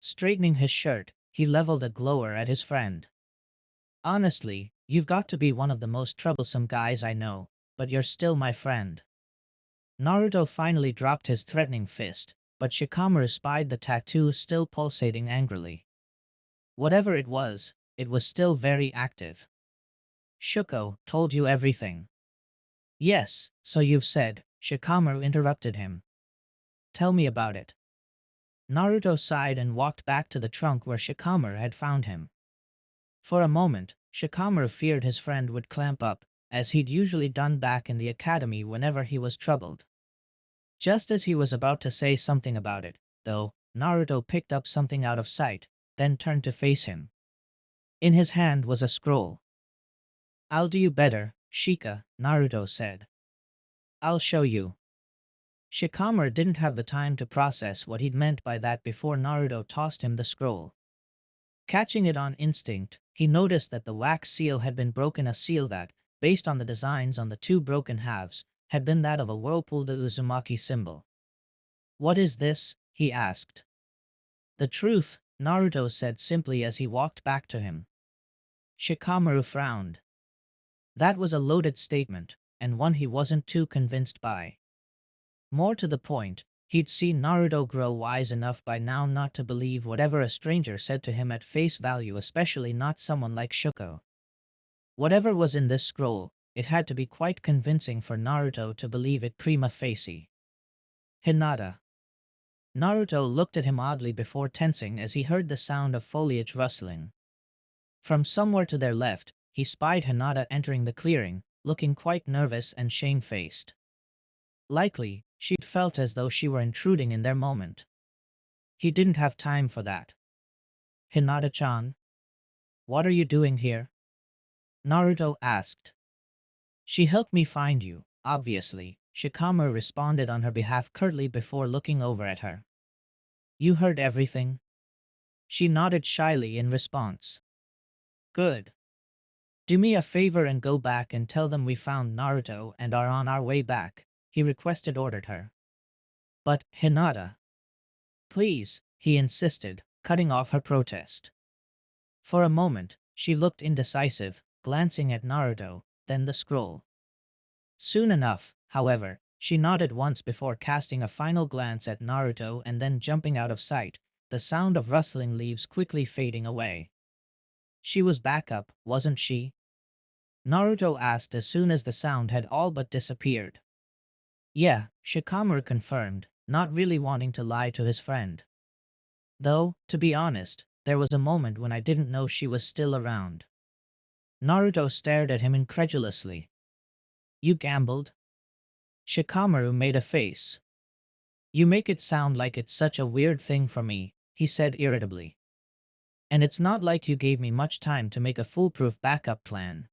Straightening his shirt, He leveled a glower at his friend. Honestly, you've got to be one of the most troublesome guys I know, but you're still my friend. Naruto finally dropped his threatening fist, but Shikamaru spied the tattoo still pulsating angrily. Whatever it was still very active. Shuko told you everything. Yes, so you've said, Shikamaru interrupted him. Tell me about it. Naruto sighed and walked back to the trunk where Shikamaru had found him. For a moment, Shikamaru feared his friend would clamp up, as he'd usually done back in the academy whenever he was troubled. Just as he was about to say something about it, though, Naruto picked up something out of sight, then turned to face him. In his hand was a scroll. I'll do you better, Shika, Naruto said. I'll show you. Shikamaru didn't have the time to process what he'd meant by that before Naruto tossed him the scroll. Catching it on instinct, he noticed that the wax seal had been broken, a seal that, based on the designs on the two broken halves, had been that of a whirlpool, the Uzumaki symbol. What is this? He asked. The truth, Naruto said simply as he walked back to him. Shikamaru frowned. That was a loaded statement, and one he wasn't too convinced by. More to the point, he'd seen Naruto grow wise enough by now not to believe whatever a stranger said to him at face value, especially not someone like Shuko. Whatever was in this scroll, it had to be quite convincing for Naruto to believe it prima facie. Hinata. Naruto looked at him oddly before tensing as he heard the sound of foliage rustling. From somewhere to their left, he spied Hinata entering the clearing, looking quite nervous and shamefaced. Likely, she'd felt as though she were intruding in their moment. He didn't have time for that. Hinata-chan? What are you doing here? Naruto asked. She helped me find you, obviously, Shikamaru responded on her behalf curtly before looking over at her. You heard everything? She nodded shyly in response. Good. Do me a favor and go back and tell them we found Naruto and are on our way back, he requested, ordered her. But, Hinata. Please, he insisted, cutting off her protest. For a moment, she looked indecisive, glancing at Naruto, then the scroll. Soon enough, however, she nodded once before casting a final glance at Naruto and then jumping out of sight, the sound of rustling leaves quickly fading away. She was back up, wasn't she? Naruto asked as soon as the sound had all but disappeared. Yeah, Shikamaru confirmed, not really wanting to lie to his friend. Though, to be honest, there was a moment when I didn't know she was still around. Naruto stared at him incredulously. You gambled? Shikamaru made a face. You make it sound like it's such a weird thing for me, he said irritably. And it's not like you gave me much time to make a foolproof backup plan.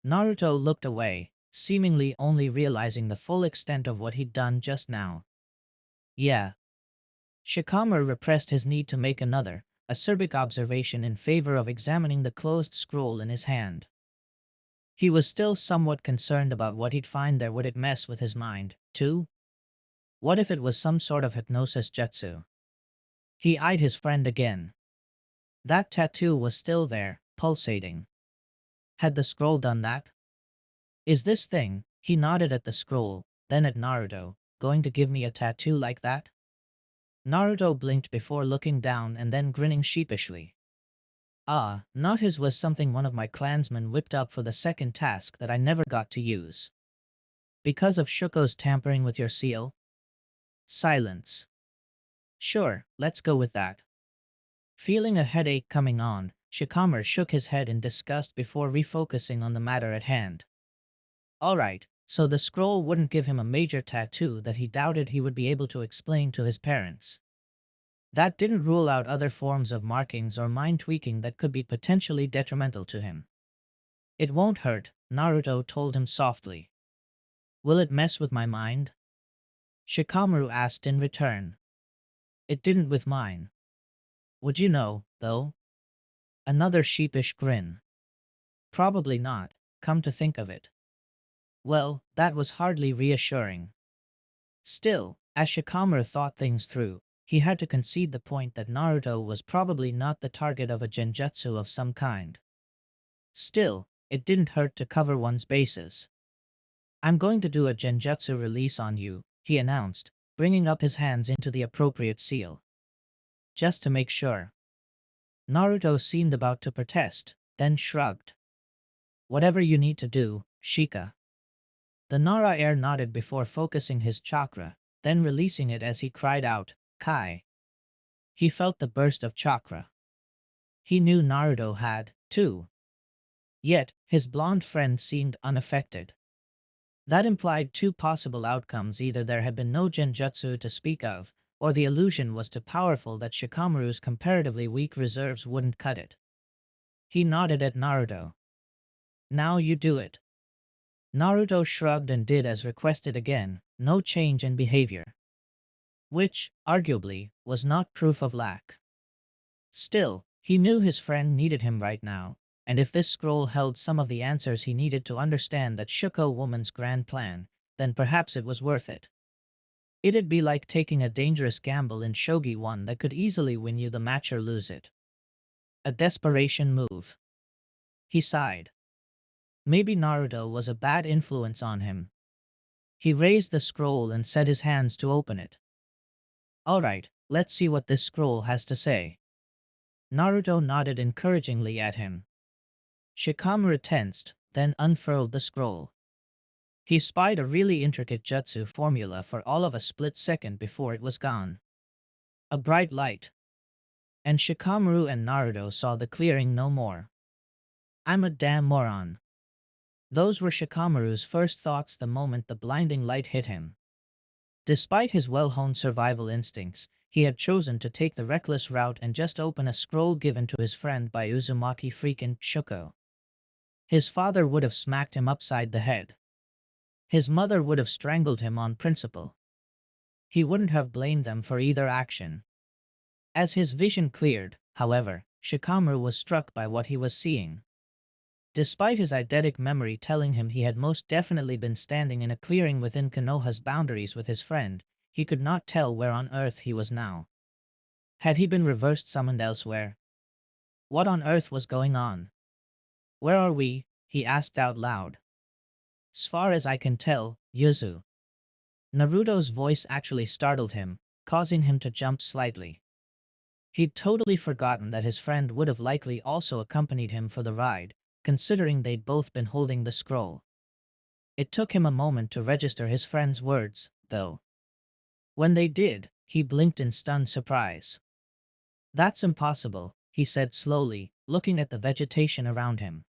Naruto looked away, seemingly only realizing the full extent of what he'd done just now. Yeah. Shikamaru repressed his need to make another, acerbic observation in favor of examining the closed scroll in his hand. He was still somewhat concerned about what he'd find there. Would it mess with his mind, too? What if it was some sort of hypnosis jutsu? He eyed his friend again. That tattoo was still there, pulsating. Had the scroll done that? Is this thing, he nodded at the scroll, then at Naruto, going to give me a tattoo like that? Naruto blinked before looking down and then grinning sheepishly. Ah, not his, was something one of my clansmen whipped up for the second task that I never got to use. Because of Shuko's tampering with your seal? Silence. Sure, let's go with that. Feeling a headache coming on, Shikamaru shook his head in disgust before refocusing on the matter at hand. Alright, so the scroll wouldn't give him a major tattoo that he doubted he would be able to explain to his parents. That didn't rule out other forms of markings or mind tweaking that could be potentially detrimental to him. It won't hurt, Naruto told him softly. Will it mess with my mind? Shikamaru asked in return. It didn't with mine. Would you know, though? Another sheepish grin. Probably not, come to think of it. Well, that was hardly reassuring. Still, as Shikamaru thought things through, He had to concede the point that Naruto was probably not the target of a genjutsu of some kind. Still, it didn't hurt to cover one's bases. "I'm going to do a genjutsu release on you," he announced, bringing up his hands into the appropriate seal. "Just to make sure." Naruto seemed about to protest, then shrugged. "Whatever you need to do, Shika." The Nara heir nodded before focusing his chakra, then releasing it as he cried out, "Kai." He felt the burst of chakra. He knew Naruto had, too. Yet, his blonde friend seemed unaffected. That implied two possible outcomes: either there had been no genjutsu to speak of, or the illusion was too powerful that Shikamaru's comparatively weak reserves wouldn't cut it. He nodded at Naruto. "Now you do it." Naruto shrugged and did as requested again, no change in behavior. Which, arguably, was not proof of lack. Still, he knew his friend needed him right now, and if this scroll held some of the answers he needed to understand that Shuko woman's grand plan, then perhaps it was worth it. It'd be like taking a dangerous gamble in shogi, one that could easily win you the match or lose it. A desperation move. He sighed. Maybe Naruto was a bad influence on him. He raised the scroll and set his hands to open it. "Alright, let's see what this scroll has to say." Naruto nodded encouragingly at him. Shikamaru tensed, then unfurled the scroll. He spied a really intricate jutsu formula for all of a split second before it was gone. A bright light. And Shikamaru and Naruto saw the clearing no more. "I'm a damn moron." Those were Shikamaru's first thoughts the moment the blinding light hit him. Despite his well-honed survival instincts, he had chosen to take the reckless route and just open a scroll given to his friend by Uzumaki freaking Shuko. His father would have smacked him upside the head. His mother would have strangled him on principle. He wouldn't have blamed them for either action. As his vision cleared, however, Shikamaru was struck by what he was seeing. Despite his eidetic memory telling him he had most definitely been standing in a clearing within Konoha's boundaries with his friend, he could not tell where on earth he was now. Had he been reversed summoned elsewhere? What on earth was going on? "Where are we?" he asked out loud. "As far as I can tell, Yuzu." Naruto's voice actually startled him, causing him to jump slightly. He'd totally forgotten that his friend would have likely also accompanied him for the ride, considering they'd both been holding the scroll. It took him a moment to register his friend's words, though. When they did, he blinked in stunned surprise. "That's impossible," he said slowly, looking at the vegetation around him.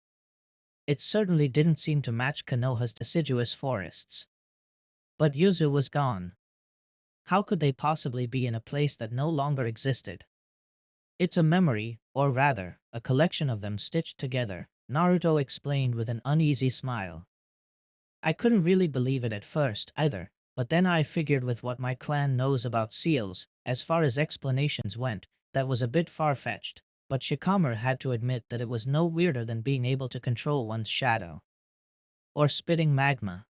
It certainly didn't seem to match Konoha's deciduous forests. But Yuzu was gone. How could they possibly be in a place that no longer existed? "It's a memory, or rather, a collection of them stitched together," Naruto explained with an uneasy smile. "I couldn't really believe it at first, either, but then I figured with what my clan knows about seals, as far as explanations went, that was a bit far-fetched, but Shikamaru had to admit that it was no weirder than being able to control one's shadow. Or spitting magma.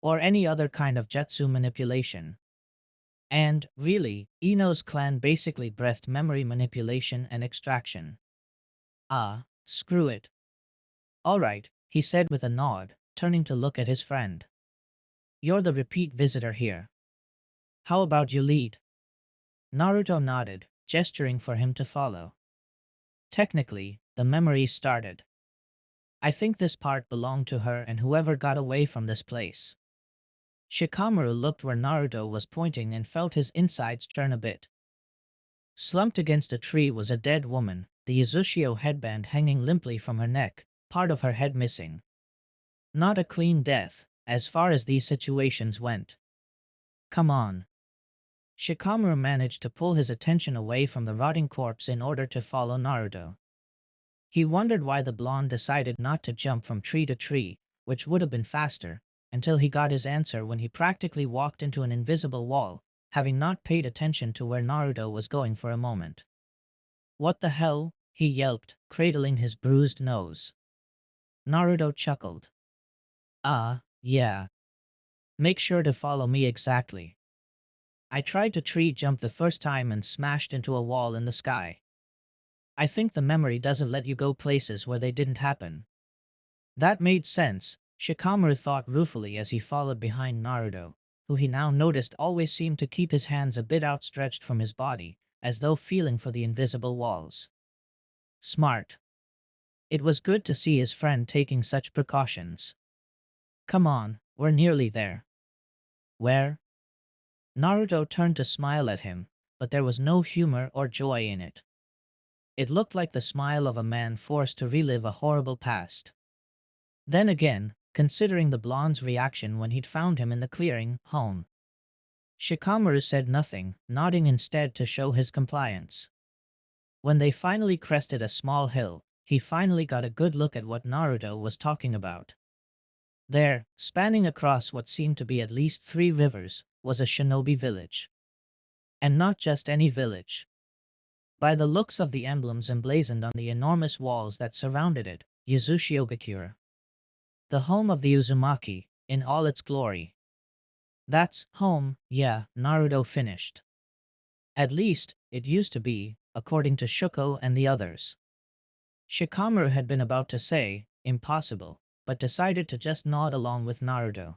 Or any other kind of jutsu manipulation. And, really, Ino's clan basically breathed memory manipulation and extraction." "Ah, screw it. Alright," he said with a nod, turning to look at his friend. "You're the repeat visitor here. How about you lead?" Naruto nodded, gesturing for him to follow. Technically, the memory started. "I think this part belonged to her and whoever got away from this place." Shikamaru looked where Naruto was pointing and felt his insides churn a bit. Slumped against a tree was a dead woman, the Uzushio headband hanging limply from her neck, part of her head missing. Not a clean death, as far as these situations went. "Come on." Shikamaru managed to pull his attention away from the rotting corpse in order to follow Naruto. He wondered why the blonde decided not to jump from tree to tree, which would have been faster, until he got his answer when he practically walked into an invisible wall, having not paid attention to where Naruto was going for a moment. "What the hell?" he yelped, cradling his bruised nose. Naruto chuckled. "Ah, yeah. Make sure to follow me exactly." I tried to tree jump the first time and smashed into a wall in the sky. I think the memory doesn't let you go places where they didn't happen. That made sense, Shikamaru thought ruefully as he followed behind Naruto, who he now noticed always seemed to keep his hands a bit outstretched from his body, as though feeling for the invisible walls. Smart. It was good to see his friend taking such precautions. Come on, we're nearly there. Where? Naruto turned to smile at him, but there was no humor or joy in it. It looked like the smile of a man forced to relive a horrible past. Then again, considering the blonde's reaction when he'd found him in the clearing, home. Shikamaru said nothing, nodding instead to show his compliance. When they finally crested a small hill, he finally got a good look at what Naruto was talking about. There, spanning across what seemed to be at least 3 rivers, was a shinobi village. And not just any village. By the looks of the emblems emblazoned on the enormous walls that surrounded it, Uzumaki. The home of the Uzumaki, in all its glory. That's home, yeah, Naruto finished. At least, it used to be, according to Shuko and the others. Shikamaru had been about to say, impossible, but decided to just nod along with Naruto.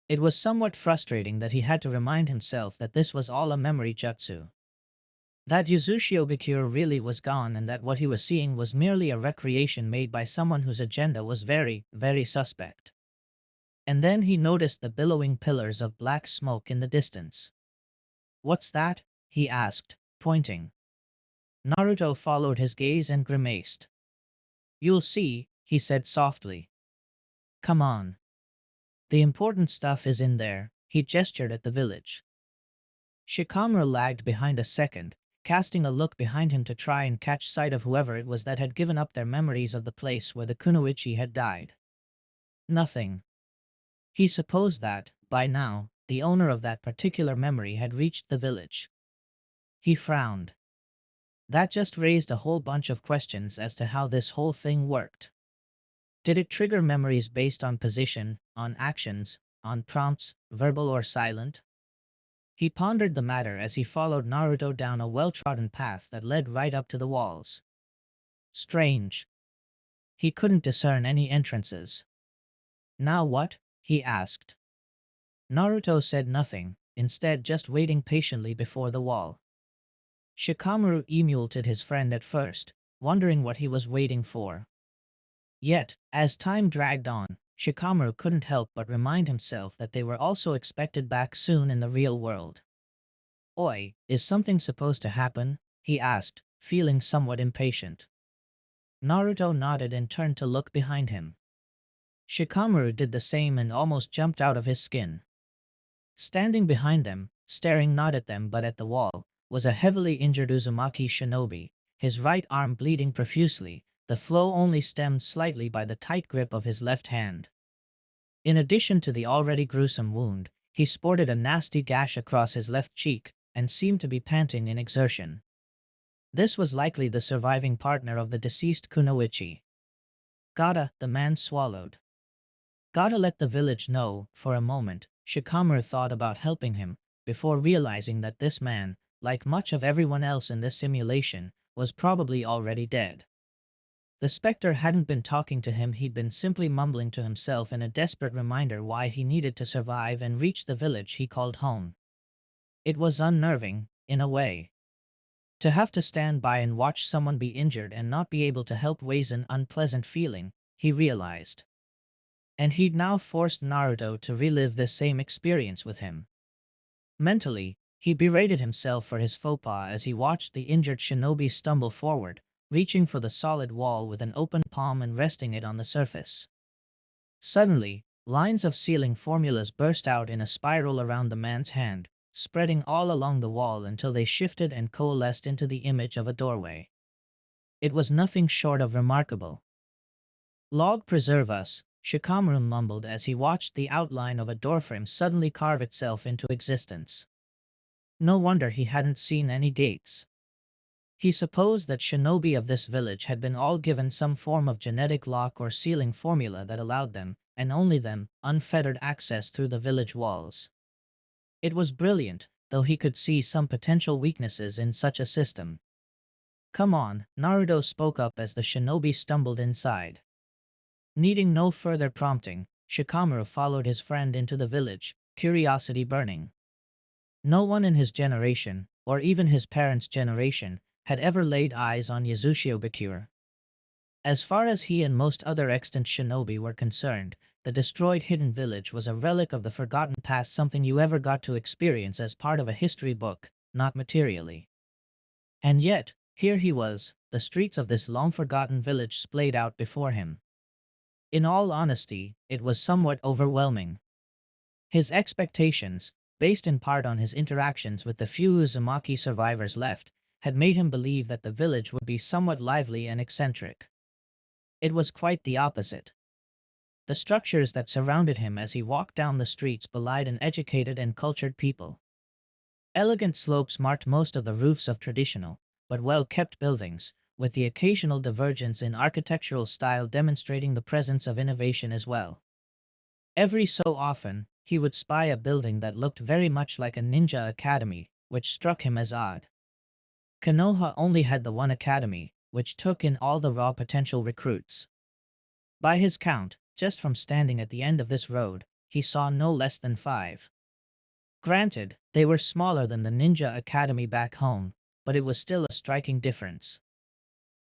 It was somewhat frustrating that he had to remind himself that this was all a memory jutsu. That Uzumaki really was gone and that what he was seeing was merely a recreation made by someone whose agenda was very, very suspect. And then he noticed the billowing pillars of black smoke in the distance. What's that? He asked, pointing. Naruto followed his gaze and grimaced. You'll see, he said softly. Come on. The important stuff is in there, he gestured at the village. Shikamaru lagged behind a second, casting a look behind him to try and catch sight of whoever it was that had given up their memories of the place where the kunoichi had died. Nothing. He supposed that, by now, the owner of that particular memory had reached the village. He frowned. That just raised a whole bunch of questions as to how this whole thing worked. Did it trigger memories based on position, on actions, on prompts, verbal or silent? He pondered the matter as he followed Naruto down a well-trodden path that led right up to the walls. Strange. He couldn't discern any entrances. Now what? He asked. Naruto said nothing, instead just waiting patiently before the wall. Shikamaru emulated his friend at first, wondering what he was waiting for. Yet, as time dragged on, Shikamaru couldn't help but remind himself that they were also expected back soon in the real world. Oi, is something supposed to happen? He asked, feeling somewhat impatient. Naruto nodded and turned to look behind him. Shikamaru did the same and almost jumped out of his skin. Standing behind them, staring not at them but at the wall, was a heavily injured Uzumaki shinobi, his right arm bleeding profusely, the flow only stemmed slightly by the tight grip of his left hand. In addition to the already gruesome wound, he sported a nasty gash across his left cheek, and seemed to be panting in exertion. This was likely the surviving partner of the deceased kunoichi. Gotta, the man swallowed. Gotta let the village know. For a moment, Shikamaru thought about helping him, before realizing that this man, like much of everyone else in this simulation, was probably already dead. The specter hadn't been talking to him, he'd been simply mumbling to himself in a desperate reminder why he needed to survive and reach the village he called home. It was unnerving, in a way. To have to stand by and watch someone be injured and not be able to help was an unpleasant feeling, he realized. And he'd now forced Naruto to relive this same experience with him. Mentally, he berated himself for his faux pas as he watched the injured shinobi stumble forward, reaching for the solid wall with an open palm and resting it on the surface. Suddenly, lines of sealing formulas burst out in a spiral around the man's hand, spreading all along the wall until they shifted and coalesced into the image of a doorway. It was nothing short of remarkable. Log preserve us, Shikamaru mumbled as he watched the outline of a doorframe suddenly carve itself into existence. No wonder he hadn't seen any gates. He supposed that shinobi of this village had been all given some form of genetic lock or sealing formula that allowed them, and only them, unfettered access through the village walls. It was brilliant, though he could see some potential weaknesses in such a system. "Come on," Naruto spoke up as the shinobi stumbled inside. Needing no further prompting, Shikamaru followed his friend into the village, curiosity burning. No one in his generation, or even his parents' generation, had ever laid eyes on Yuzushiobikure. As far as he and most other extant shinobi were concerned, the destroyed hidden village was a relic of the forgotten past, something you ever got to experience as part of a history book, not materially. And yet, here he was, the streets of this long-forgotten village splayed out before him. In all honesty, it was somewhat overwhelming. His expectations, based in part on his interactions with the few Uzumaki survivors left, had made him believe that the village would be somewhat lively and eccentric. It was quite the opposite. The structures that surrounded him as he walked down the streets belied an educated and cultured people. Elegant slopes marked most of the roofs of traditional, but well-kept buildings, with the occasional divergence in architectural style demonstrating the presence of innovation as well. Every so often, he would spy a building that looked very much like a ninja academy, which struck him as odd. Konoha only had the one academy, which took in all the raw potential recruits. By his count, just from standing at the end of this road, he saw no less than 5. Granted, they were smaller than the ninja academy back home, but it was still a striking difference.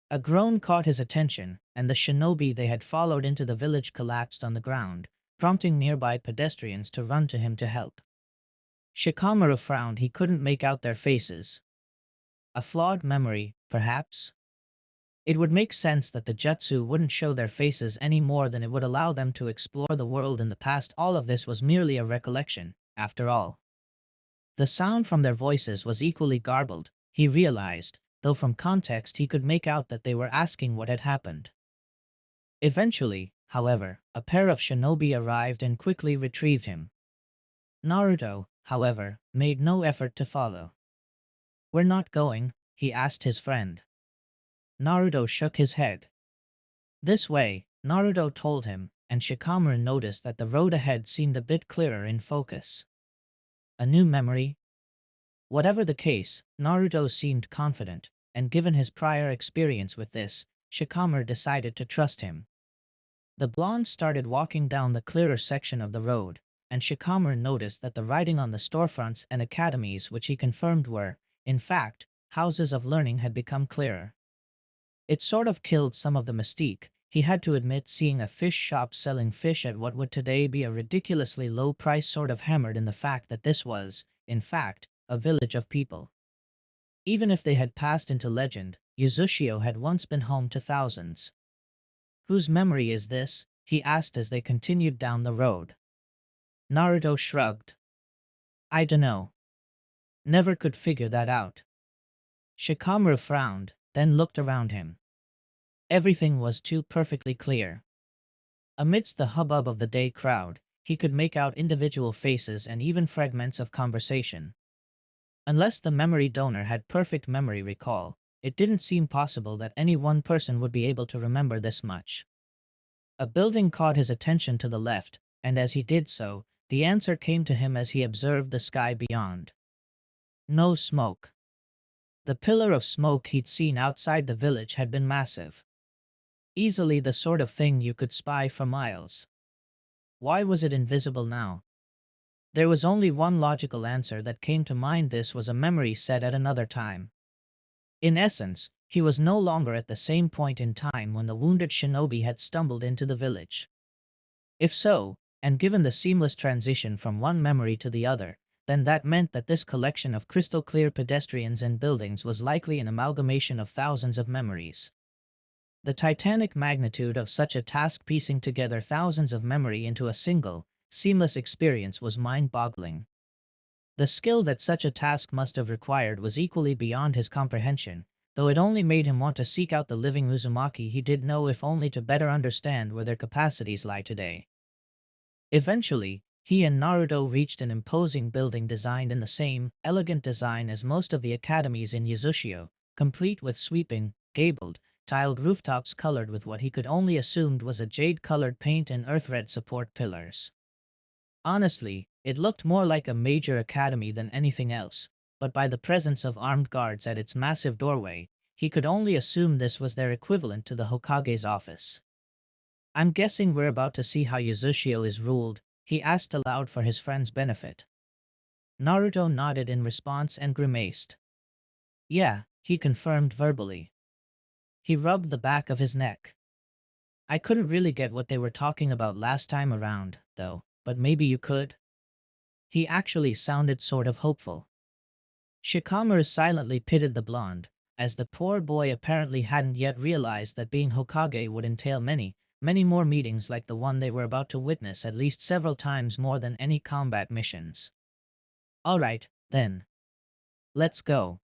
A groan caught his attention, and the shinobi they had followed into the village collapsed on the ground, prompting nearby pedestrians to run to him to help. Shikamaru frowned. He couldn't make out their faces. A flawed memory, perhaps? It would make sense that the jutsu wouldn't show their faces any more than it would allow them to explore the world in the past. All of this was merely a recollection, after all. The sound from their voices was equally garbled, he realized, though from context he could make out that they were asking what had happened. Eventually, however, a pair of shinobi arrived and quickly retrieved him. Naruto, however, made no effort to follow. "We're not going?" he asked his friend. Naruto shook his head. "This way," Naruto told him, and Shikamaru noticed that the road ahead seemed a bit clearer in focus. A new memory? Whatever the case, Naruto seemed confident, and given his prior experience with this, Shikamaru decided to trust him. The blonde started walking down the clearer section of the road, and Shikamaru noticed that the writing on the storefronts and academies, which he confirmed were, in fact, houses of learning, had become clearer. It sort of killed some of the mystique, he had to admit, seeing a fish shop selling fish at what would today be a ridiculously low price, sort of hammered in the fact that this was, in fact, a village of people. Even if they had passed into legend, Yuzushio had once been home to thousands. "Whose memory is this?" he asked as they continued down the road. Naruto shrugged. "I dunno. Never could figure that out." Shikamaru frowned, then looked around him. Everything was too perfectly clear. Amidst the hubbub of the day crowd, he could make out individual faces and even fragments of conversation. Unless the memory donor had perfect memory recall, it didn't seem possible that any one person would be able to remember this much. A building caught his attention to the left, and as he did so, the answer came to him as he observed the sky beyond. No smoke. The pillar of smoke he'd seen outside the village had been massive. Easily the sort of thing you could spy for miles. Why was it invisible now? There was only one logical answer that came to mind: this was a memory set at another time. In essence, he was no longer at the same point in time when the wounded shinobi had stumbled into the village. If so, and given the seamless transition from one memory to the other, then that meant that this collection of crystal-clear pedestrians and buildings was likely an amalgamation of thousands of memories. The titanic magnitude of such a task, piecing together thousands of memory into a single, seamless experience, was mind-boggling. The skill that such a task must have required was equally beyond his comprehension, though it only made him want to seek out the living Uzumaki he did know, if only to better understand where their capacities lie today. Eventually, he and Naruto reached an imposing building designed in the same elegant design as most of the academies in Yuzushio, complete with sweeping, gabled, tiled rooftops colored with what he could only assumed was a jade-colored paint and earth-red support pillars. Honestly, it looked more like a major academy than anything else, but by the presence of armed guards at its massive doorway, he could only assume this was their equivalent to the Hokage's office. I'm guessing we're about to see how Yuzashio is ruled, he asked aloud for his friend's benefit. Naruto nodded in response and grimaced. Yeah, he confirmed verbally. He rubbed the back of his neck. I couldn't really get what they were talking about last time around, though, but maybe you could? He actually sounded sort of hopeful. Shikamaru silently pitied the blonde, as the poor boy apparently hadn't yet realized that being Hokage would entail many, many more meetings like the one they were about to witness, at least several times more than any combat missions. Alright, then. Let's go.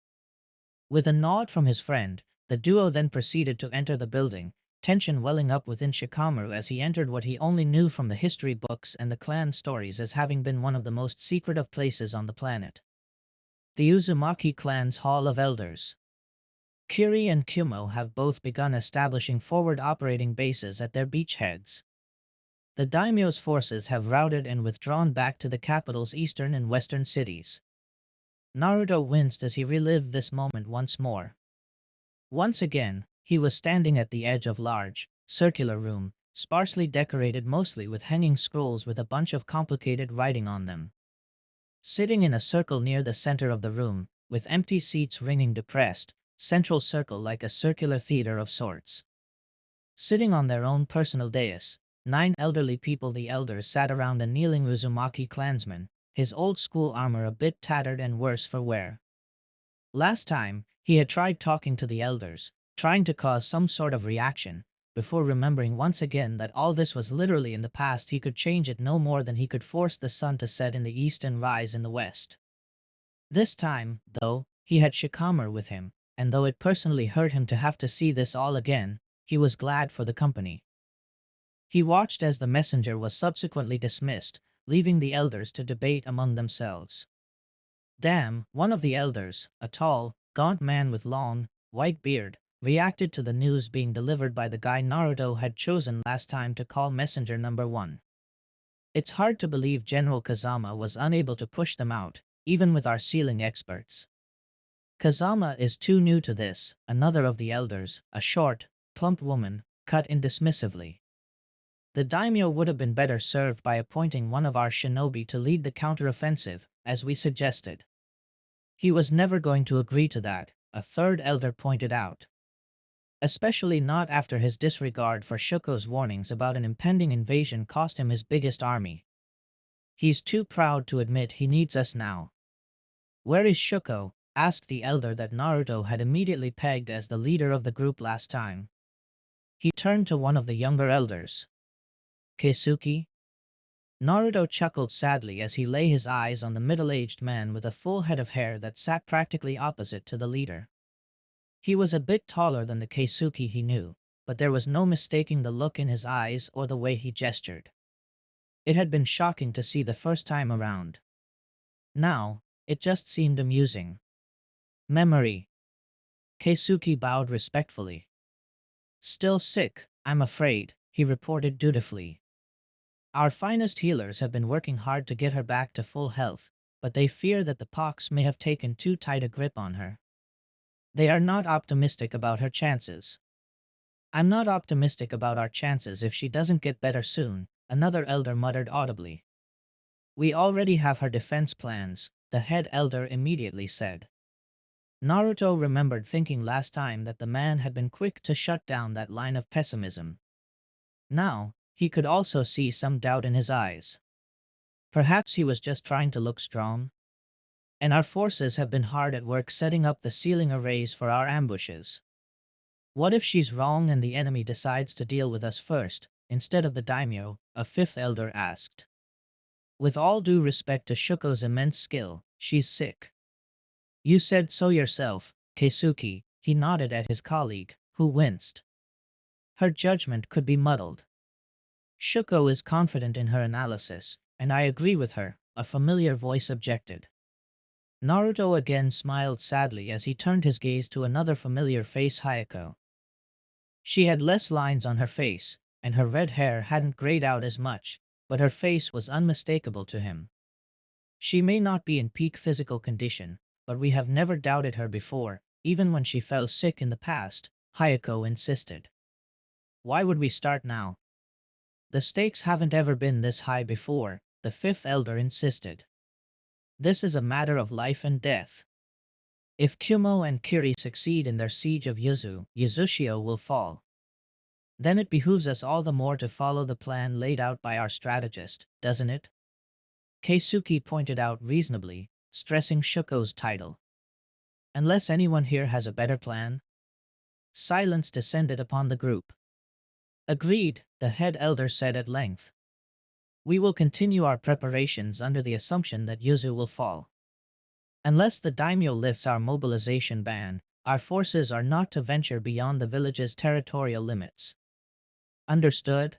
With a nod from his friend, the duo then proceeded to enter the building, tension welling up within Shikamaru as he entered what he only knew from the history books and the clan stories as having been one of the most secret of places on the planet. The Uzumaki clan's Hall of Elders. Kiri and Kumo have both begun establishing forward operating bases at their beachheads. The daimyo's forces have routed and withdrawn back to the capital's eastern and western cities. Naruto winced as he relived this moment once more. Once again, he was standing at the edge of large, circular room, sparsely decorated mostly with hanging scrolls with a bunch of complicated writing on them. Sitting in a circle near the center of the room, with empty seats ringing depressed, central circle like a circular theater of sorts. Sitting on their own personal dais, 9 elderly people. The elders sat around a kneeling Uzumaki clansman, his old-school armor a bit tattered and worse for wear. Last time, he had tried talking to the elders, trying to cause some sort of reaction, before remembering once again that all this was literally in the past. He could change it no more than he could force the sun to set in the east and rise in the west. This time, though, he had Shikamaru with him, and though it personally hurt him to have to see this all again, he was glad for the company. He watched as the messenger was subsequently dismissed, leaving the elders to debate among themselves. Damn, one of the elders, a tall, gaunt man with long, white beard, reacted to the news being delivered by the guy Naruto had chosen last time to call messenger number 1. It's hard to believe General Kazama was unable to push them out, even with our sealing experts. Kazama is too new to this, another of the elders, a short, plump woman, cut in dismissively. The daimyo would have been better served by appointing one of our shinobi to lead the counteroffensive, as we suggested. He was never going to agree to that, a third elder pointed out. Especially not after his disregard for Shuko's warnings about an impending invasion cost him his biggest army. He's too proud to admit he needs us now. Where is Shuko? Asked the elder that Naruto had immediately pegged as the leader of the group last time. He turned to one of the younger elders. Keisuke? Naruto chuckled sadly as he lay his eyes on the middle-aged man with a full head of hair that sat practically opposite to the leader. He was a bit taller than the Keisuke he knew, but there was no mistaking the look in his eyes or the way he gestured. It had been shocking to see the first time around. Now, it just seemed amusing. Memory. Keisuke bowed respectfully. Still sick, I'm afraid, he reported dutifully. Our finest healers have been working hard to get her back to full health, but they fear that the pox may have taken too tight a grip on her. They are not optimistic about her chances. I'm not optimistic about our chances if she doesn't get better soon, another elder muttered audibly. We already have her defense plans, the head elder immediately said. Naruto remembered thinking last time that the man had been quick to shut down that line of pessimism. Now, he could also see some doubt in his eyes. Perhaps he was just trying to look strong? And our forces have been hard at work setting up the sealing arrays for our ambushes. What if she's wrong and the enemy decides to deal with us first, instead of the daimyo? A fifth elder asked. With all due respect to Shuko's immense skill, she's sick. You said so yourself, Keisuke, he nodded at his colleague, who winced. Her judgment could be muddled. Shuko is confident in her analysis, and I agree with her, a familiar voice objected. Naruto again smiled sadly as he turned his gaze to another familiar face, Hayako. She had less lines on her face, and her red hair hadn't grayed out as much, but her face was unmistakable to him. She may not be in peak physical condition, but we have never doubted her before, even when she fell sick in the past, Hayako insisted. Why would we start now? The stakes haven't ever been this high before, the fifth elder insisted. This is a matter of life and death. If Kumo and Kiri succeed in their siege of Yuzushio will fall. Then it behooves us all the more to follow the plan laid out by our strategist, doesn't it? Keisuke pointed out reasonably, stressing Shuko's title. Unless anyone here has a better plan? Silence descended upon the group. Agreed, the head elder said at length. We will continue our preparations under the assumption that Yuzu will fall. Unless the daimyo lifts our mobilization ban, our forces are not to venture beyond the village's territorial limits. Understood?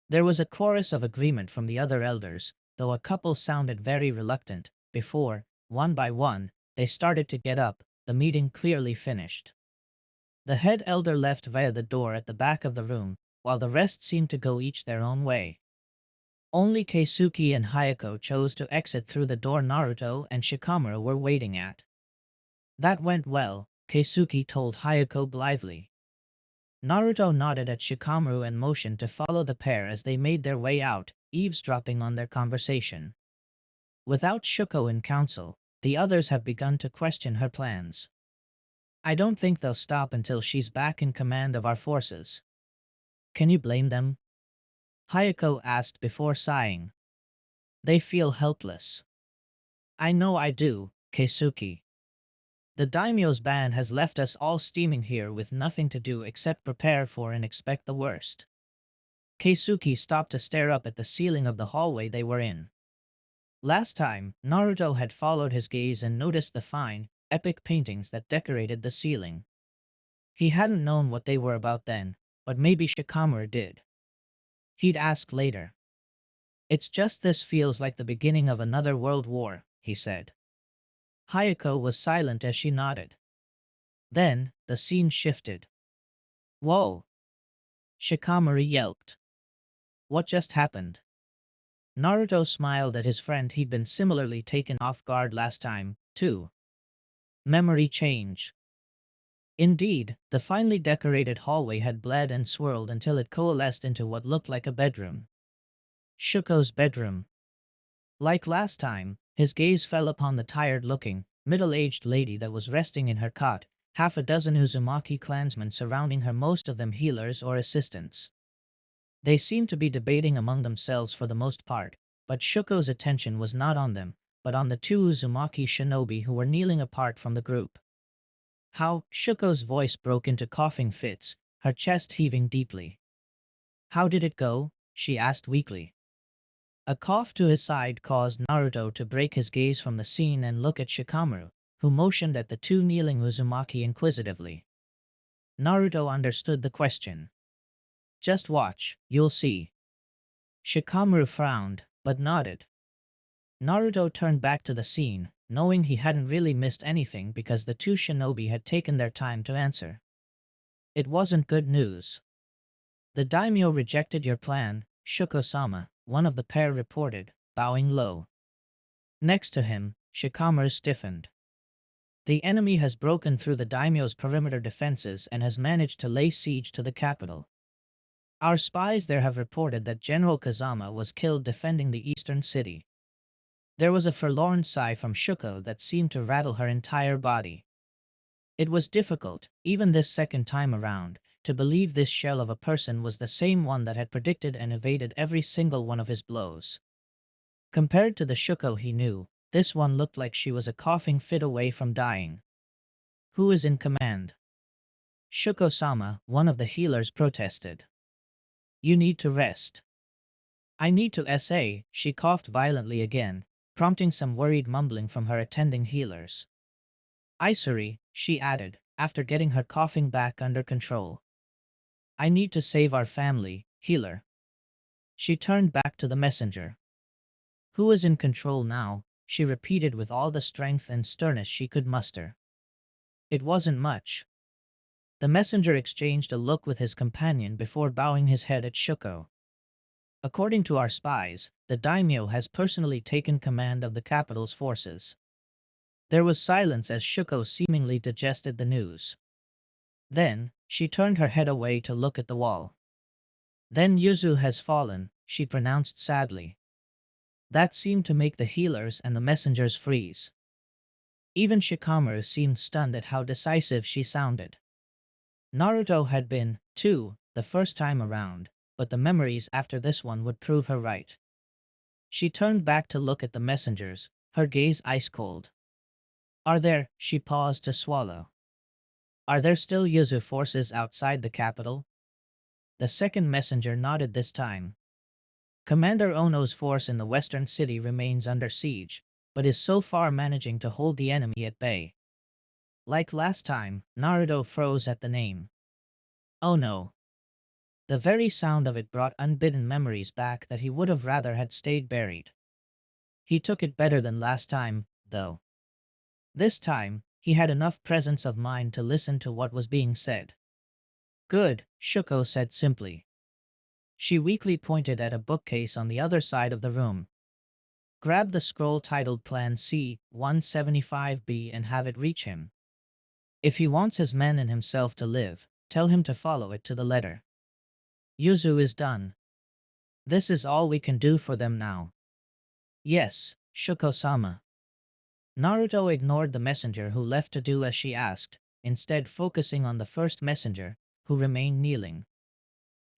There was a chorus of agreement from the other elders, though a couple sounded very reluctant, before, one by one, they started to get up, the meeting clearly finished. The head elder left via the door at the back of the room, while the rest seemed to go each their own way. Only Keisuke and Hayako chose to exit through the door Naruto and Shikamaru were waiting at. That went well, Keisuke told Hayako blithely. Naruto nodded at Shikamaru and motioned to follow the pair as they made their way out, eavesdropping on their conversation. Without Shuko in council, the others have begun to question her plans. I don't think they'll stop until she's back in command of our forces. Can you blame them? Hayako asked before sighing. They feel helpless. I know I do, Keisuke. The daimyo's ban has left us all steaming here with nothing to do except prepare for and expect the worst. Keisuke stopped to stare up at the ceiling of the hallway they were in. Last time, Naruto had followed his gaze and noticed the fine, epic paintings that decorated the ceiling. He hadn't known what they were about then, but maybe Shikamaru did. He'd ask later. It's just this feels like the beginning of another world war, he said. Hayako was silent as she nodded. Then, the scene shifted. Whoa! Shikamaru yelped. What just happened? Naruto smiled at his friend. He'd been similarly taken off guard last time, too. Memory change. Indeed, the finely decorated hallway had bled and swirled until it coalesced into what looked like a bedroom. Shuko's bedroom. Like last time, his gaze fell upon the tired-looking, middle-aged lady that was resting in her cot, half a dozen Uzumaki clansmen surrounding her, most of them healers or assistants. They seemed to be debating among themselves for the most part, but Shuko's attention was not on them, but on the two Uzumaki shinobi who were kneeling apart from the group. How? Shuko's voice broke into coughing fits, her chest heaving deeply. How did it go? She asked weakly. A cough to his side caused Naruto to break his gaze from the scene and look at Shikamaru, who motioned at the two kneeling Uzumaki inquisitively. Naruto understood the question. Just watch, you'll see. Shikamaru frowned, but nodded. Naruto turned back to the scene, knowing he hadn't really missed anything because the two shinobi had taken their time to answer. It wasn't good news. The daimyo rejected your plan, Shuko-sama, one of the pair reported, bowing low. Next to him, Shikamaru stiffened. The enemy has broken through the daimyo's perimeter defenses and has managed to lay siege to the capital. Our spies there have reported that General Kazama was killed defending the eastern city. There was a forlorn sigh from Shuko that seemed to rattle her entire body. It was difficult, even this second time around, to believe this shell of a person was the same one that had predicted and evaded every single one of his blows. Compared to the Shuko he knew, this one looked like she was a coughing fit away from dying. Who is in command? Shuko-sama, one of the healers protested. You need to rest. I need to SA, she coughed violently again, prompting some worried mumbling from her attending healers. Isuri, she added, after getting her coughing back under control. I need to save our family, healer. She turned back to the messenger. Who is in control now? She repeated with all the strength and sternness she could muster. It wasn't much. The messenger exchanged a look with his companion before bowing his head at Shuko. According to our spies, the daimyo has personally taken command of the capital's forces. There was silence as Shuko seemingly digested the news. Then, she turned her head away to look at the wall. Then Yuzu has fallen, she pronounced sadly. That seemed to make the healers and the messengers freeze. Even Shikamaru seemed stunned at how decisive she sounded. Naruto had been, too, the first time around, but the memories after this one would prove her right. She turned back to look at the messengers, her gaze ice cold. Are there, she paused to swallow. Are there still Yuzu forces outside the capital? The second messenger nodded this time. Commander Ono's force in the western city remains under siege, but is so far managing to hold the enemy at bay. Like last time, Naruto froze at the name. Oh no. The very sound of it brought unbidden memories back that he would have rather had stayed buried. He took it better than last time, though. This time, he had enough presence of mind to listen to what was being said. Good, Shuko said simply. She weakly pointed at a bookcase on the other side of the room. Grab the scroll titled Plan C-175B and have it reach him. If he wants his men and himself to live, tell him to follow it to the letter. Yuzu is done. This is all we can do for them now. Yes, Shuko-sama. Naruto ignored the messenger who left to do as she asked, instead focusing on the first messenger, who remained kneeling.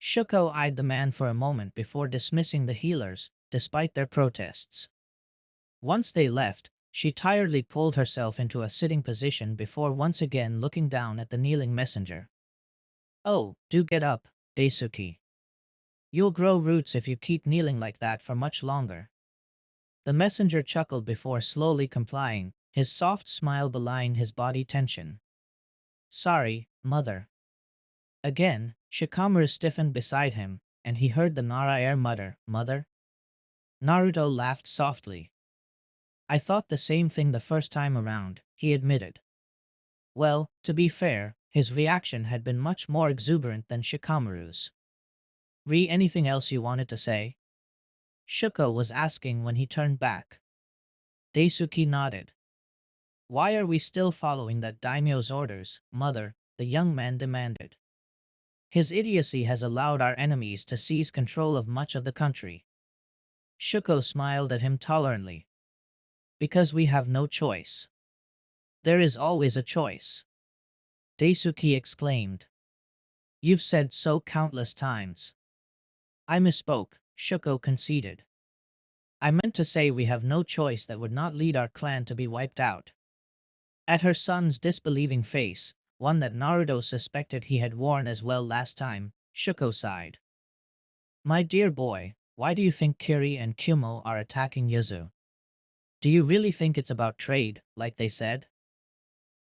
Shuko eyed the man for a moment before dismissing the healers, despite their protests. Once they left, she tiredly pulled herself into a sitting position before once again looking down at the kneeling messenger. Oh, do get up, Daisuke. You'll grow roots if you keep kneeling like that for much longer. The messenger chuckled before slowly complying, his soft smile belying his body tension. Sorry, mother. Again, Shikamaru stiffened beside him, and he heard the Nara mutter, Mother? Naruto laughed softly. I thought the same thing the first time around, he admitted. Well, to be fair, his reaction had been much more exuberant than Shikamaru's. Anything else you wanted to say? Shuko was asking when he turned back. Daisuke nodded. Why are we still following that daimyo's orders, mother? The young man demanded. His idiocy has allowed our enemies to seize control of much of the country. Shuko smiled at him tolerantly. Because we have no choice. There is always a choice. Daisuke exclaimed. You've said so countless times. I misspoke, Shuko conceded. I meant to say we have no choice that would not lead our clan to be wiped out. At her son's disbelieving face, one that Naruto suspected he had worn as well last time, Shuko sighed. My dear boy, why do you think Kiri and Kumo are attacking Yuzu? Do you really think it's about trade, like they said?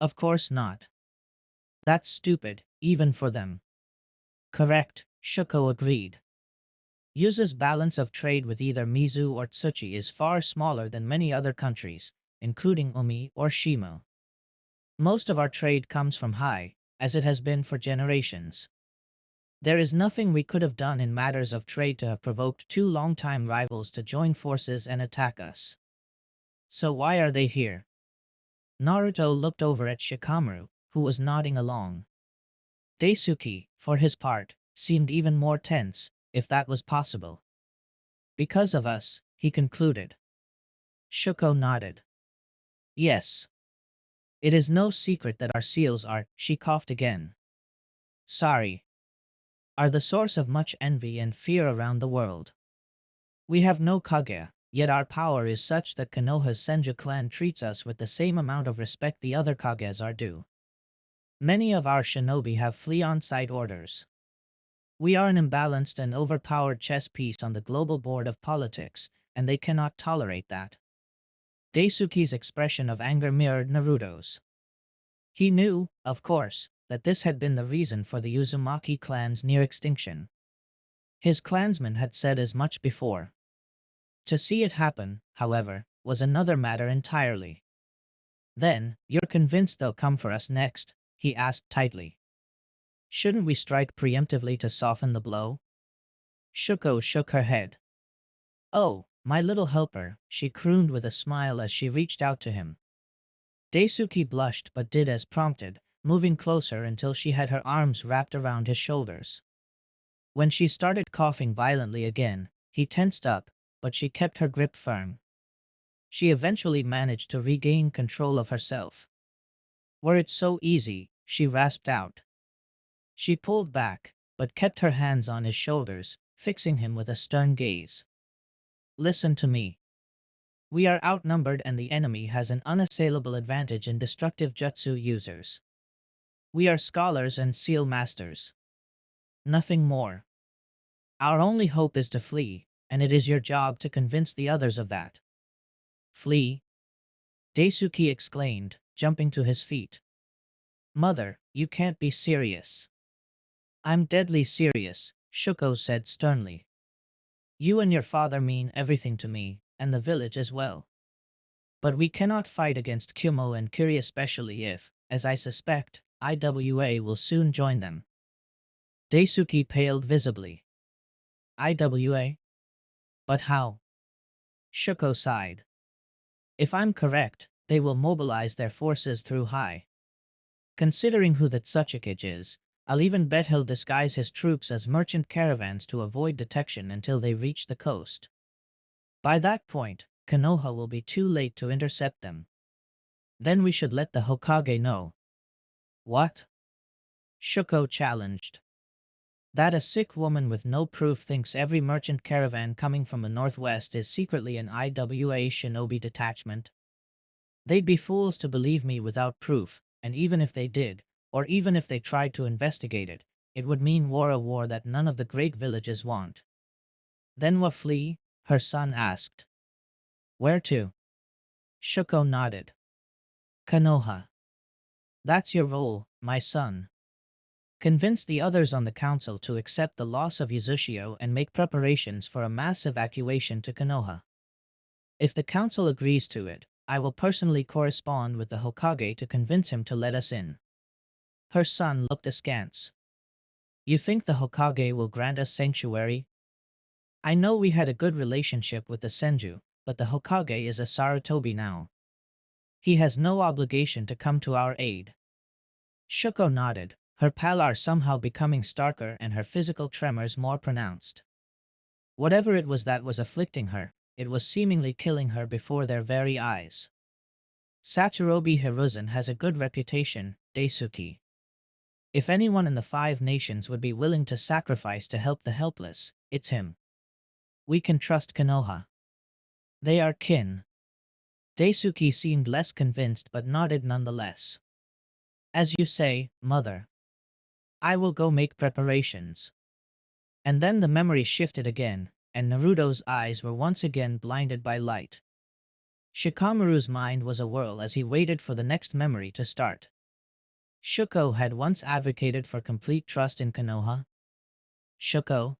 Of course not. That's stupid, even for them. Correct, Shuko agreed. Yuzu's balance of trade with either Mizu or Tsuchi is far smaller than many other countries, including Umi or Shimo. Most of our trade comes from Hai, as it has been for generations. There is nothing we could have done in matters of trade to have provoked two longtime rivals to join forces and attack us. So why are they here? Naruto looked over at Shikamaru, who was nodding along. Daisuke, for his part, seemed even more tense, if that was possible. Because of us, he concluded. Shuko nodded. Yes. It is no secret that our seals are, she coughed again. Sorry. Are the source of much envy and fear around the world. We have no Kage, yet our power is such that Konoha's Senju clan treats us with the same amount of respect the other Kages are due. Many of our shinobi have flee on-site orders. We are an imbalanced and overpowered chess piece on the global board of politics, and they cannot tolerate that. Daisuke's expression of anger mirrored Naruto's. He knew, of course, that this had been the reason for the Uzumaki clan's near extinction. His clansmen had said as much before. To see it happen, however, was another matter entirely. Then, you're convinced they'll come for us next? He asked tightly. Shouldn't we strike preemptively to soften the blow? Shuko shook her head. Oh, my little helper, she crooned with a smile as she reached out to him. Daisuke blushed but did as prompted, moving closer until she had her arms wrapped around his shoulders. When she started coughing violently again, he tensed up, but she kept her grip firm. She eventually managed to regain control of herself. Were it so easy, she rasped out. She pulled back, but kept her hands on his shoulders, fixing him with a stern gaze. Listen to me. We are outnumbered and the enemy has an unassailable advantage in destructive jutsu users. We are scholars and seal masters. Nothing more. Our only hope is to flee, and it is your job to convince the others of that. Flee? Daisuke exclaimed, jumping to his feet. Mother, you can't be serious. I'm deadly serious, Shuko said sternly. You and your father mean everything to me, and the village as well. But we cannot fight against Kumo and Kiri, especially if, as I suspect, IWA will soon join them. Daisuke paled visibly. IWA? But how? Shuko sighed. If I'm correct, they will mobilize their forces through High. Considering who the Tsuchikage is, I'll even bet he'll disguise his troops as merchant caravans to avoid detection until they reach the coast. By that point, Konoha will be too late to intercept them. Then we should let the Hokage know. What? Shuko challenged. That a sick woman with no proof thinks every merchant caravan coming from the northwest is secretly an IWA shinobi detachment? They'd be fools to believe me without proof, and even if they did, or even if they tried to investigate it, it would mean war, a war that none of the great villages want. Then what, flee? Her son asked. Where to? Shuko nodded. Konoha. That's your role, my son. Convince the others on the council to accept the loss of Uzushio and make preparations for a mass evacuation to Konoha. If the council agrees to it, I will personally correspond with the Hokage to convince him to let us in. Her son looked askance. You think the Hokage will grant us sanctuary? I know we had a good relationship with the Senju, but the Hokage is a Sarutobi now. He has no obligation to come to our aid. Shuko nodded, her pallor somehow becoming starker and her physical tremors more pronounced. Whatever it was that was afflicting her, it was seemingly killing her before their very eyes. Sachirobi Hiruzen has a good reputation, Daisuke. If anyone in the 5 nations would be willing to sacrifice to help the helpless, it's him. We can trust Konoha. They are kin. Daisuke seemed less convinced but nodded nonetheless. As you say, mother. I will go make preparations. And then the memory shifted again, and Naruto's eyes were once again blinded by light. Shikamaru's mind was awhirl as he waited for the next memory to start. Shuko had once advocated for complete trust in Konoha. Shuko?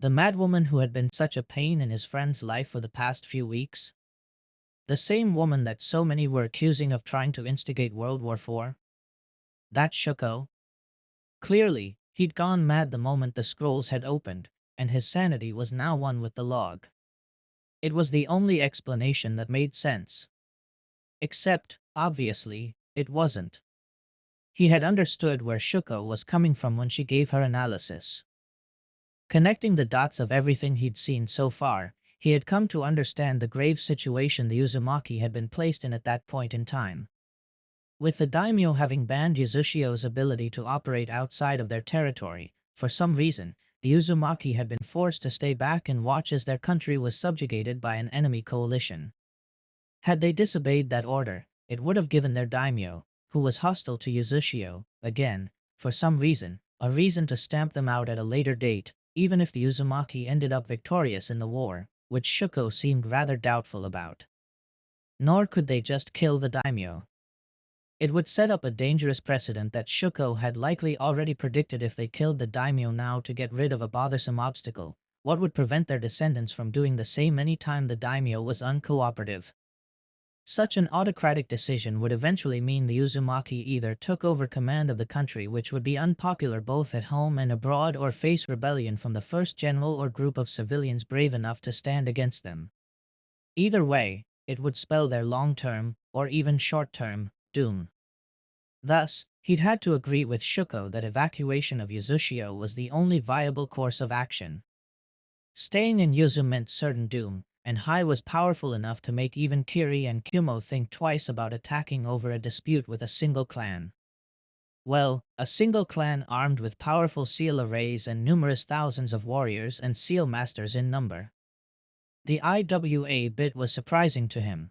The madwoman who had been such a pain in his friend's life for the past few weeks? The same woman that so many were accusing of trying to instigate World War IV? That Shuko? Clearly, he'd gone mad the moment the scrolls had opened, and his sanity was now one with the log. It was the only explanation that made sense. Except, obviously, it wasn't. He had understood where Shuko was coming from when she gave her analysis. Connecting the dots of everything he'd seen so far, he had come to understand the grave situation the Uzumaki had been placed in at that point in time. With the daimyo having banned Uzushio's ability to operate outside of their territory, for some reason, the Uzumaki had been forced to stay back and watch as their country was subjugated by an enemy coalition. Had they disobeyed that order, it would have given their daimyo, who was hostile to Uzushio, again, for some reason, a reason to stamp them out at a later date, even if the Uzumaki ended up victorious in the war, which Shuko seemed rather doubtful about. Nor could they just kill the daimyo. It would set up a dangerous precedent that Shuko had likely already predicted. If they killed the daimyo now to get rid of a bothersome obstacle, what would prevent their descendants from doing the same anytime the daimyo was uncooperative? Such an autocratic decision would eventually mean the Uzumaki either took over command of the country, which would be unpopular both at home and abroad, or face rebellion from the first general or group of civilians brave enough to stand against them. Either way, it would spell their long-term, or even short-term, doom. Thus, he'd had to agree with Shuko that evacuation of Uzushio was the only viable course of action. Staying in Yuzu meant certain doom, and Hai was powerful enough to make even Kiri and Kumo think twice about attacking over a dispute with a single clan. Well, a single clan armed with powerful seal arrays and numerous thousands of warriors and seal masters in number. The IWA bit was surprising to him.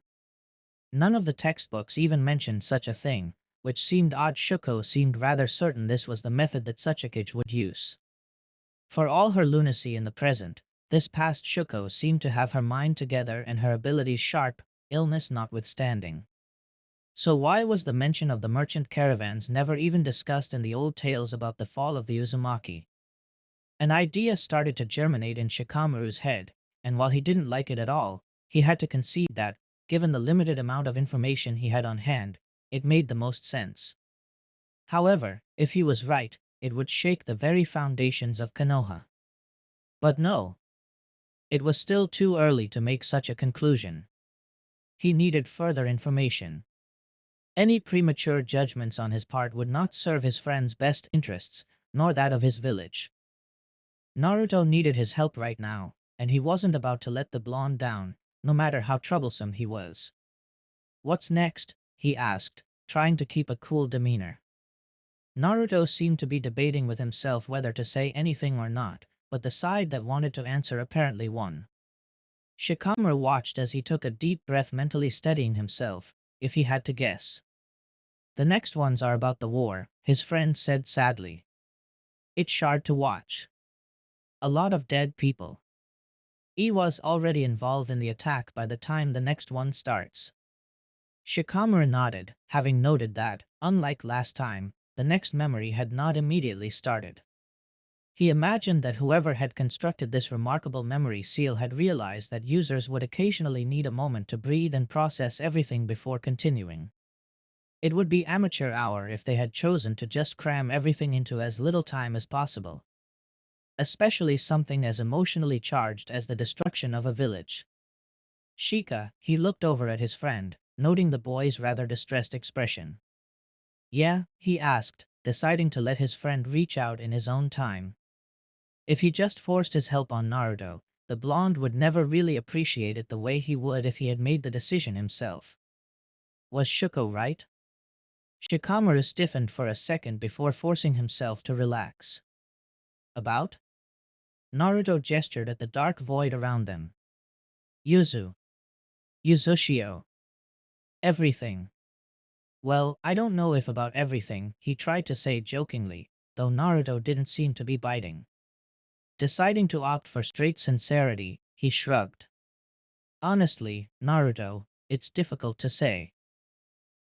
None of the textbooks even mentioned such a thing, which seemed odd. Shuko seemed rather certain this was the method that Tsuchikage would use. For all her lunacy in the present, this past Shuko seemed to have her mind together and her abilities sharp, illness notwithstanding. So why was the mention of the merchant caravans never even discussed in the old tales about the fall of the Uzumaki? An idea started to germinate in Shikamaru's head, and while he didn't like it at all, he had to concede that, given the limited amount of information he had on hand, it made the most sense. However, if he was right, it would shake the very foundations of Konoha. But no. It was still too early to make such a conclusion. He needed further information. Any premature judgments on his part would not serve his friend's best interests, nor that of his village. Naruto needed his help right now, and he wasn't about to let the blonde down, no matter how troublesome he was. "What's next?" he asked, trying to keep a cool demeanor. Naruto seemed to be debating with himself whether to say anything or not, but the side that wanted to answer apparently won. Shikamaru watched as he took a deep breath, mentally steadying himself, if he had to guess. "The next ones are about the war," his friend said sadly. "It's hard to watch. A lot of dead people. He was already involved in the attack by the time the next one starts." Shikamaru nodded, having noted that, unlike last time, the next memory had not immediately started. He imagined that whoever had constructed this remarkable memory seal had realized that users would occasionally need a moment to breathe and process everything before continuing. It would be amateur hour if they had chosen to just cram everything into as little time as possible. Especially something as emotionally charged as the destruction of a village. Shika, he looked over at his friend, noting the boy's rather distressed expression. "Yeah?" he asked, deciding to let his friend reach out in his own time. If he just forced his help on Naruto, the blonde would never really appreciate it the way he would if he had made the decision himself. Was Shuko right? Shikamaru stiffened for a second before forcing himself to relax. "About?" Naruto gestured at the dark void around them. Uzushio. Everything." "Well, I don't know if about everything," he tried to say jokingly, though Naruto didn't seem to be biting. Deciding to opt for straight sincerity, he shrugged. "Honestly, Naruto, it's difficult to say.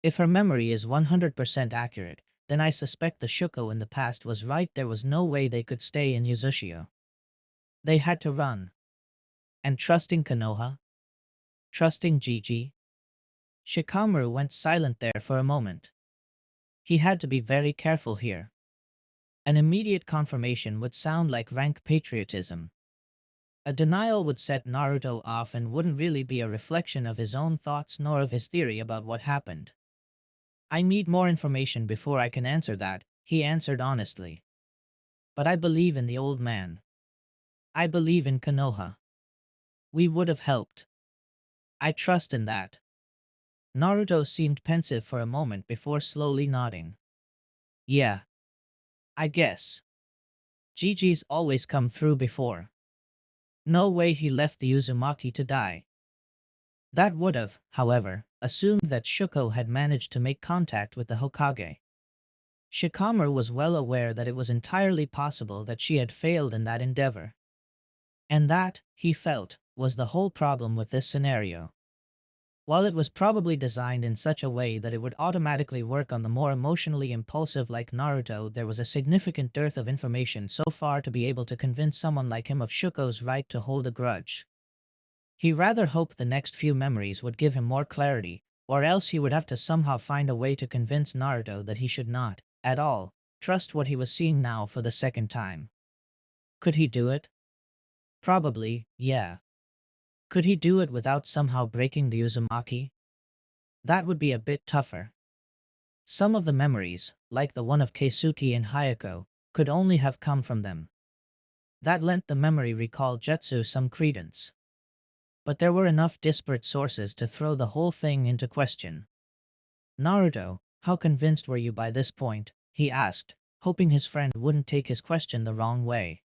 If her memory is 100% accurate, then I suspect the Shuko in the past was right. There was no way they could stay in Uzushio. They had to run. And trusting Konoha? Trusting Gigi?" Shikamaru went silent there for a moment. He had to be very careful here. An immediate confirmation would sound like rank patriotism. A denial would set Naruto off and wouldn't really be a reflection of his own thoughts nor of his theory about what happened. "I need more information before I can answer that," he answered honestly. "But I believe in the old man. I believe in Konoha. We would have helped. I trust in that." Naruto seemed pensive for a moment before slowly nodding. "Yeah. I guess. Gigi's always come through before. No way he left the Uzumaki to die." That would have, however, assumed that Shuko had managed to make contact with the Hokage. Shikamaru was well aware that it was entirely possible that she had failed in that endeavor. And that, he felt, was the whole problem with this scenario. While it was probably designed in such a way that it would automatically work on the more emotionally impulsive like Naruto, there was a significant dearth of information so far to be able to convince someone like him of Shuko's right to hold a grudge. He rather hoped the next few memories would give him more clarity, Or else he would have to somehow find a way to convince Naruto that he should not, at all, trust what he was seeing now for the second time. Could he do it? Probably, yeah. Could he do it without somehow breaking the Uzumaki? That would be a bit tougher. Some of the memories, like the one of Keisuke and Hayako, could only have come from them. That lent the memory recall jutsu some credence. But there were enough disparate sources to throw the whole thing into question. Naruto, how convinced were you by this point? He asked, hoping his friend wouldn't take his question the wrong way.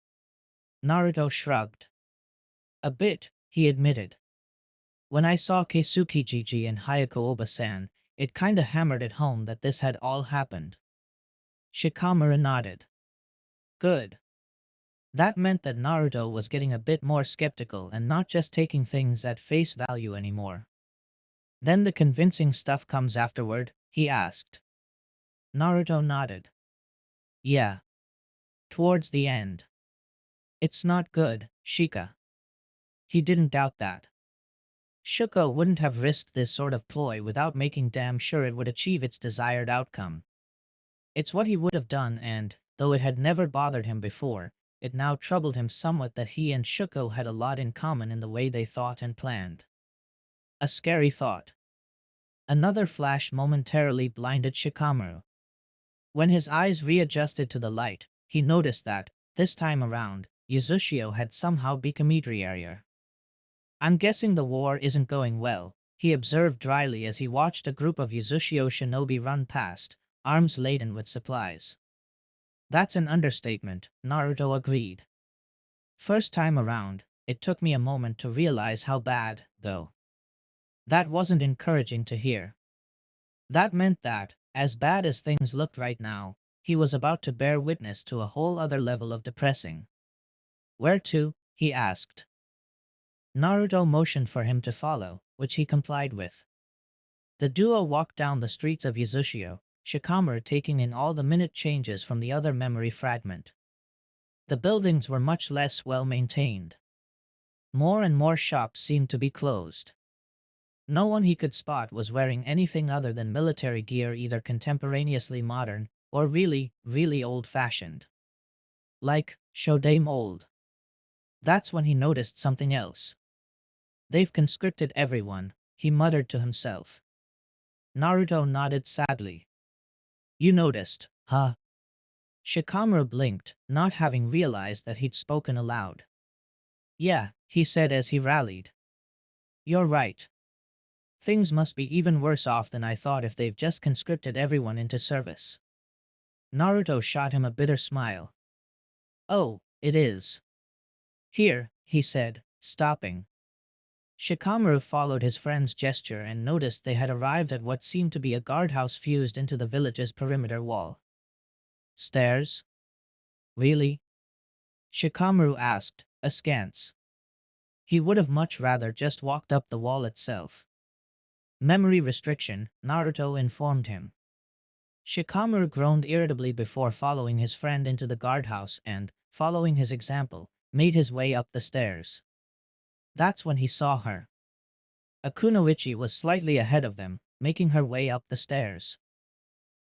Naruto shrugged. A bit, he admitted. When I saw Keisuke Jiji and Hayako Oba-san, it kinda hammered it home that this had all happened. Shikamaru nodded. Good. That meant that Naruto was getting a bit more skeptical and not just taking things at face value anymore. Then the convincing stuff comes afterward, he asked. Naruto nodded. Yeah. Towards the end. It's not good, Shika. He didn't doubt that. Shuko wouldn't have risked this sort of ploy without making damn sure it would achieve its desired outcome. It's what he would have done and, though it had never bothered him before, it now troubled him somewhat that he and Shuko had a lot in common in the way they thought and planned. A scary thought. Another flash momentarily blinded Shikamaru. When his eyes readjusted to the light, he noticed that, this time around, Yuzushio had somehow become meteorier. I'm guessing the war isn't going well, he observed dryly as he watched a group of Yuzushio shinobi run past, arms laden with supplies. That's an understatement, Naruto agreed. First time around, it took me a moment to realize how bad, though. That wasn't encouraging to hear. That meant that, as bad as things looked right now, he was about to bear witness to a whole other level of depressing. Where to? He asked. Naruto motioned for him to follow, which he complied with. The duo walked down the streets of Yuzushio, Shikamaru taking in all the minute changes from the other memory fragment. The buildings were much less well maintained. More and more shops seemed to be closed. No one he could spot was wearing anything other than military gear, either contemporaneously modern or really, really old-fashioned. Like, Shodame old. That's when he noticed something else. They've conscripted everyone, he muttered to himself. Naruto nodded sadly. You noticed, huh? Shikamaru blinked, not having realized that he'd spoken aloud. Yeah, he said as he rallied. You're right. Things must be even worse off than I thought if they've just conscripted everyone into service. Naruto shot him a bitter smile. Oh, it is. Here, he said, stopping. Shikamaru followed his friend's gesture and noticed they had arrived at what seemed to be a guardhouse fused into the village's perimeter wall. Stairs? Really? Shikamaru asked, askance. He would have much rather just walked up the wall itself. Memory restriction, Naruto informed him. Shikamaru groaned irritably before following his friend into the guardhouse and, following his example, made his way up the stairs. That's when he saw her. A kunoichi was slightly ahead of them, making her way up the stairs.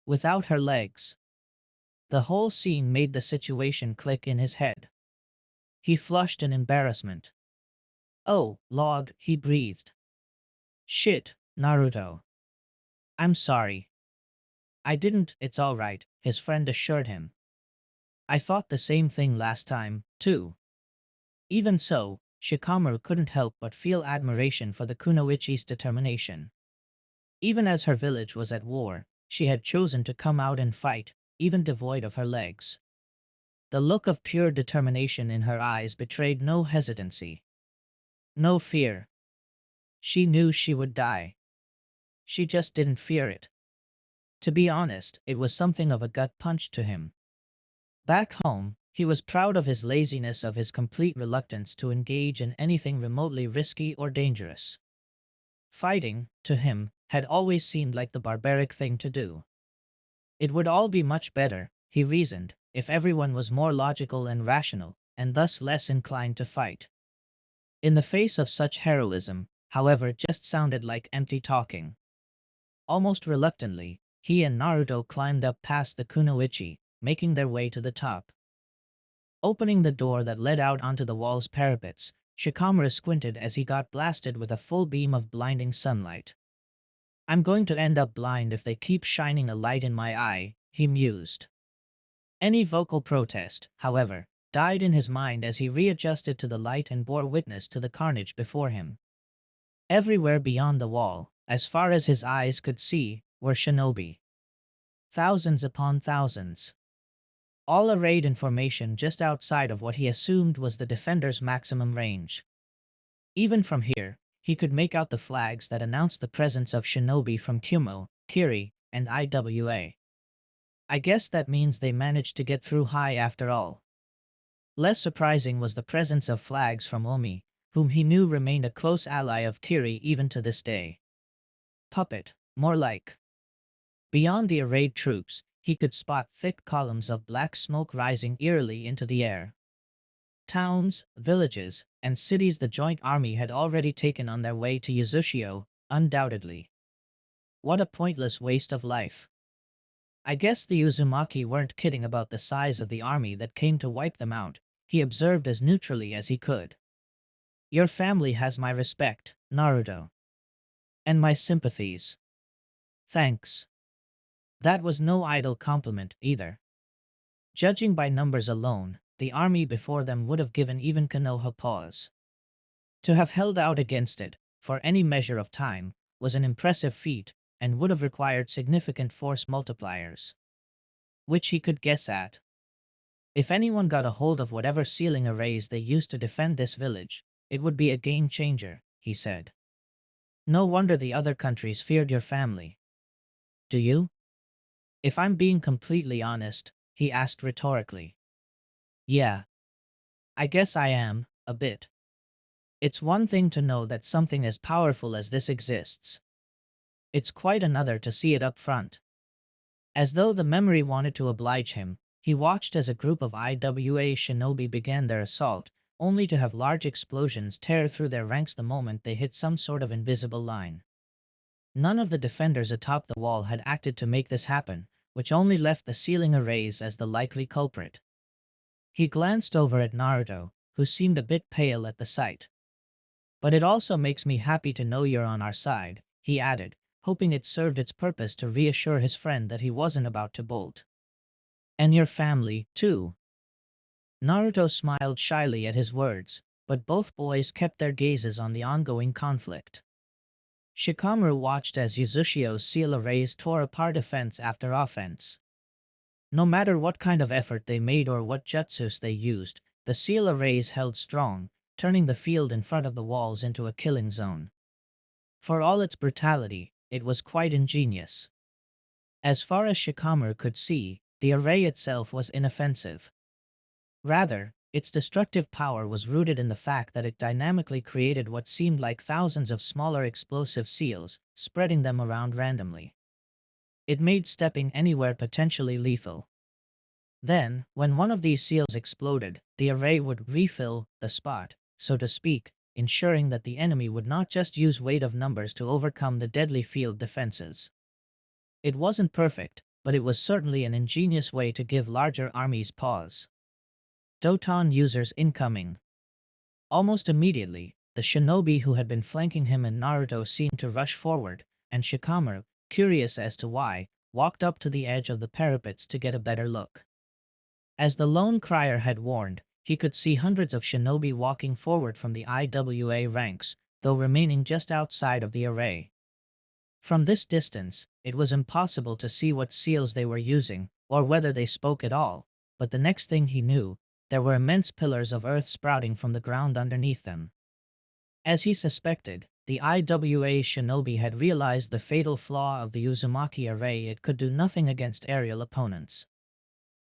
Without her legs. The whole scene made the situation click in his head. He flushed in embarrassment. Oh, Lord, he breathed. Shit, Naruto. I'm sorry. I didn't, it's alright, his friend assured him. I thought the same thing last time, too. Even so, Shikamaru couldn't help but feel admiration for the kunoichi's determination. Even as her village was at war, she had chosen to come out and fight, even devoid of her legs. The look of pure determination in her eyes betrayed no hesitancy. No fear. She knew she would die. She just didn't fear it. To be honest, it was something of a gut punch to him. Back home, he was proud of his laziness, of his complete reluctance to engage in anything remotely risky or dangerous. Fighting, to him, had always seemed like the barbaric thing to do. It would all be much better, he reasoned, if everyone was more logical and rational, and thus less inclined to fight. In the face of such heroism, however, just sounded like empty talking. Almost reluctantly, he and Naruto climbed up past the kunoichi, making their way to the top. Opening the door that led out onto the wall's parapets, Shikamaru squinted as he got blasted with a full beam of blinding sunlight. I'm going to end up blind if they keep shining a light in my eye, he mused. Any vocal protest, however, died in his mind as he readjusted to the light and bore witness to the carnage before him. Everywhere beyond the wall, as far as his eyes could see, were shinobi. Thousands upon thousands. All arrayed in formation just outside of what he assumed was the defender's maximum range. Even from here, he could make out the flags that announced the presence of shinobi from Kumo, Kiri, and IWA. I guess that means they managed to get through high after all. Less surprising was the presence of flags from Omi, whom he knew remained a close ally of Kiri even to this day. Puppet, more like. Beyond the arrayed troops, he could spot thick columns of black smoke rising eerily into the air. Towns, villages, and cities the joint army had already taken on their way to Uzushio, undoubtedly. What a pointless waste of life. I guess the Uzumaki weren't kidding about the size of the army that came to wipe them out, he observed as neutrally as he could. Your family has my respect, Naruto. And my sympathies. Thanks. That was no idle compliment, either. Judging by numbers alone, the army before them would have given even Konoha pause. To have held out against it, for any measure of time, was an impressive feat, and would have required significant force multipliers. Which he could guess at. If anyone got a hold of whatever sealing arrays they used to defend this village, it would be a game changer, he said. No wonder the other countries feared your family. Do you? If I'm being completely honest, he asked rhetorically. Yeah. I guess I am, a bit. It's one thing to know that something as powerful as this exists. It's quite another to see it up front. As though the memory wanted to oblige him, he watched as a group of IWA shinobi began their assault, only to have large explosions tear through their ranks the moment they hit some sort of invisible line. None of the defenders atop the wall had acted to make this happen, which only left the sealing arrays as the likely culprit. He glanced over at Naruto, who seemed a bit pale at the sight. But it also makes me happy to know you're on our side, he added, hoping it served its purpose to reassure his friend that he wasn't about to bolt. And your family, too. Naruto smiled shyly at his words, but both boys kept their gazes on the ongoing conflict. Shikamaru watched as Uzushio's seal arrays tore apart offense after offense. No matter what kind of effort they made or what jutsus they used, the seal arrays held strong, turning the field in front of the walls into a killing zone. For all its brutality, it was quite ingenious. As far as Shikamaru could see, the array itself was inoffensive. Rather, its destructive power was rooted in the fact that it dynamically created what seemed like thousands of smaller explosive seals, spreading them around randomly. It made stepping anywhere potentially lethal. Then, when one of these seals exploded, the array would refill the spot, so to speak, ensuring that the enemy would not just use weight of numbers to overcome the deadly field defenses. It wasn't perfect, but it was certainly an ingenious way to give larger armies pause. Doton users incoming. Almost immediately, the shinobi who had been flanking him and Naruto seemed to rush forward, and Shikamaru, curious as to why, walked up to the edge of the parapets to get a better look. As the lone crier had warned, he could see hundreds of shinobi walking forward from the IWA ranks, though remaining just outside of the array. From this distance, it was impossible to see what seals they were using, or whether they spoke at all, but the next thing he knew, there were immense pillars of earth sprouting from the ground underneath them. As he suspected, the IWA shinobi had realized the fatal flaw of the Uzumaki array: it could do nothing against aerial opponents.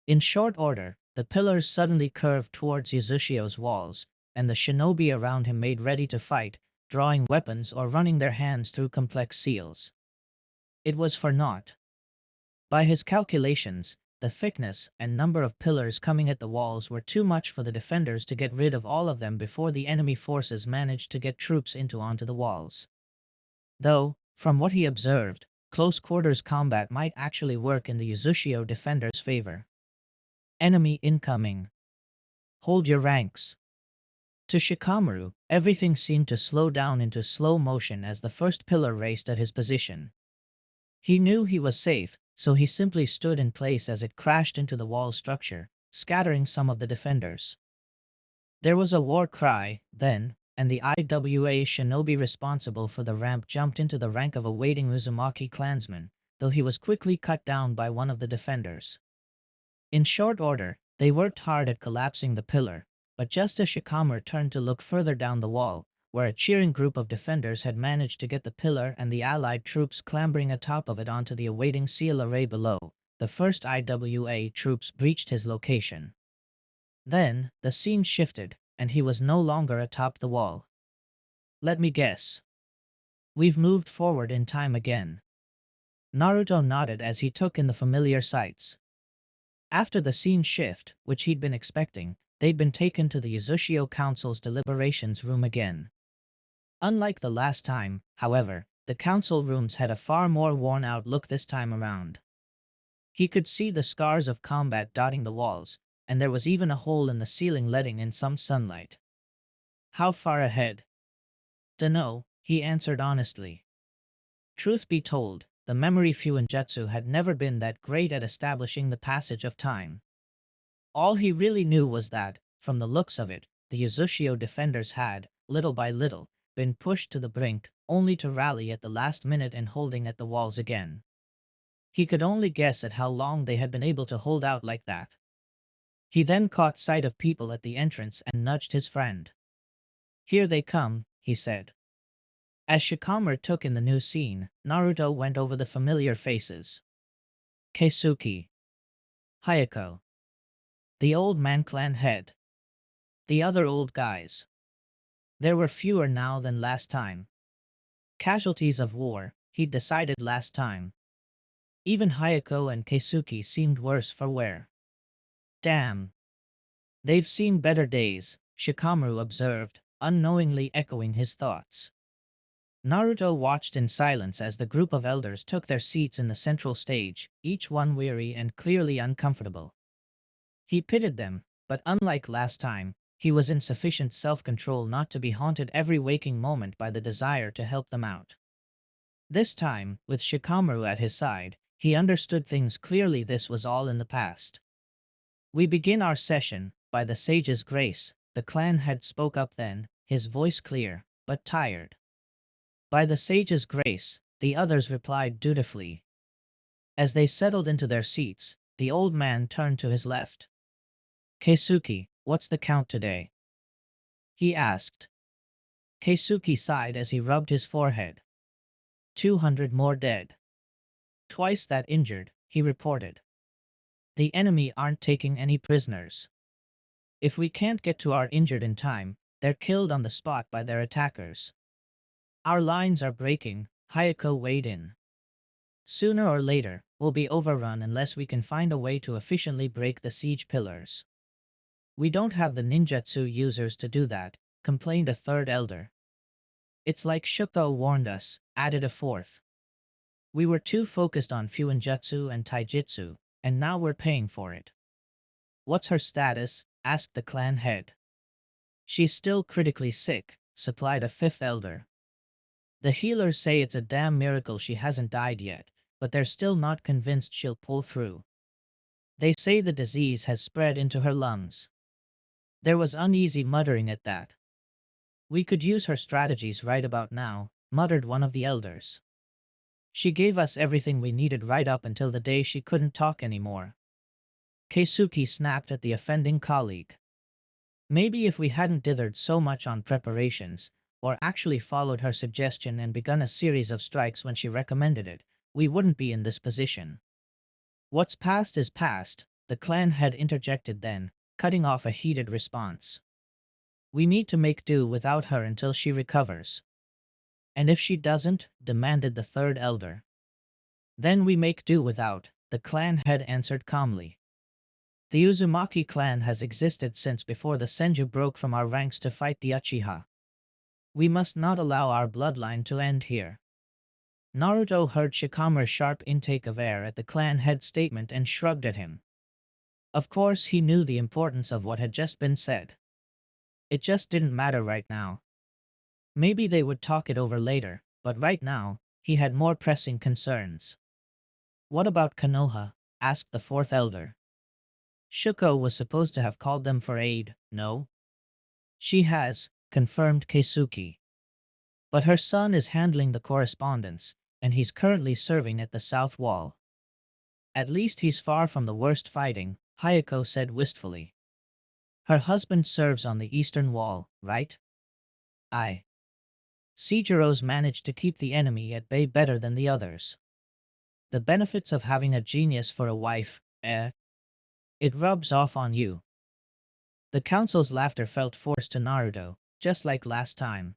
In short order, the pillars suddenly curved towards Uzushio's walls, and the shinobi around him made ready to fight, drawing weapons or running their hands through complex seals. It was for naught. By his calculations, the thickness and number of pillars coming at the walls were too much for the defenders to get rid of all of them before the enemy forces managed to get troops onto the walls. Though, from what he observed, Close quarters combat might actually work in the Uzushio defender's favor. Enemy incoming. Hold your ranks. To Shikamaru, everything seemed to slow down into slow motion as the first pillar raced at his position. He knew he was safe, so he simply stood in place as it crashed into the wall structure, scattering some of the defenders. There was a war cry, then, and the IWA shinobi responsible for the ramp jumped into the rank of a waiting Uzumaki clansman, though he was quickly cut down by one of the defenders. In short order, they worked hard at collapsing the pillar, but just as Shikamaru turned to look further down the wall, where a cheering group of defenders had managed to get the pillar and the allied troops clambering atop of it onto the awaiting seal array below, the first IWA troops breached his location. Then, the scene shifted, and he was no longer atop the wall. Let me guess. We've moved forward in time again. Naruto nodded as he took in the familiar sights. After the scene shift, which he'd been expecting, they'd been taken to the Uzushio Council's deliberations room again. Unlike the last time, however, the council rooms had a far more worn-out look this time around. He could see the scars of combat dotting the walls, and there was even a hole in the ceiling letting in some sunlight. How far ahead? Dunno, he answered honestly. Truth be told, the memory Fuinjutsu had never been that great at establishing the passage of time. All he really knew was that, from the looks of it, the Uzushio defenders had, little by little, been pushed to the brink, only to rally at the last minute and holding at the walls again. He could only guess at how long they had been able to hold out like that. He then caught sight of people at the entrance and nudged his friend. Here they come, he said. As Shikamaru took in the new scene, Naruto went over the familiar faces. Keisuke. Hayako. The old man clan head. The other old guys. There were fewer now than last time. Casualties of war, he'd decided last time. Even Hayako and Keisuke seemed worse for wear. Damn. They've seen better days, Shikamaru observed, unknowingly echoing his thoughts. Naruto watched in silence as the group of elders took their seats in the central stage, each one weary and clearly uncomfortable. He pitied them, but unlike last time, he was in sufficient self-control not to be haunted every waking moment by the desire to help them out. This time, with Shikamaru at his side, he understood things clearly. This was all in the past. We begin our session, by the sage's grace, the clan head spoke up then, his voice clear, but tired. By the sage's grace, the others replied dutifully. As they settled into their seats, the old man turned to his left. Keisuke, what's the count today? He asked. Keisuke sighed as he rubbed his forehead. 200 more dead. Twice that injured, he reported. The enemy aren't taking any prisoners. If we can't get to our injured in time, they're killed on the spot by their attackers. Our lines are breaking, Hayako weighed in. Sooner or later, we'll be overrun unless we can find a way to efficiently break the siege pillars. We don't have the ninjutsu users to do that, complained a third elder. It's like Shuko warned us, added a fourth. We were too focused on Fuinjutsu and Taijutsu, and now we're paying for it. What's her status? Asked the clan head. She's still critically sick, supplied a fifth elder. The healers say it's a damn miracle she hasn't died yet, but they're still not convinced she'll pull through. They say the disease has spread into her lungs. There was uneasy muttering at that. We could use her strategies right about now, muttered one of the elders. She gave us everything we needed right up until the day she couldn't talk anymore. Keisuke snapped at the offending colleague. Maybe if we hadn't dithered so much on preparations, or actually followed her suggestion and begun a series of strikes when she recommended it, we wouldn't be in this position. What's past is past, the clan had interjected then, cutting off a heated response. We need to make do without her until she recovers. And if she doesn't, demanded the third elder. Then we make do without, the clan head answered calmly. The Uzumaki clan has existed since before the Senju broke from our ranks to fight the Uchiha. We must not allow our bloodline to end here. Naruto heard Shikamaru's sharp intake of air at the clan head's statement and shrugged at him. Of course he knew the importance of what had just been said. It just didn't matter right now. Maybe they would talk it over later, but right now, he had more pressing concerns. What about Konoha? Asked the fourth elder. Shuko was supposed to have called them for aid, no? She has, confirmed Keisuke. But her son is handling the correspondence, and he's currently serving at the South Wall. At least he's far from the worst fighting, Hayako said wistfully. Her husband serves on the Eastern Wall, right? Aye. Seijiro's managed to keep the enemy at bay better than the others. The benefits of having a genius for a wife, eh? It rubs off on you. The council's laughter felt forced to Naruto, just like last time.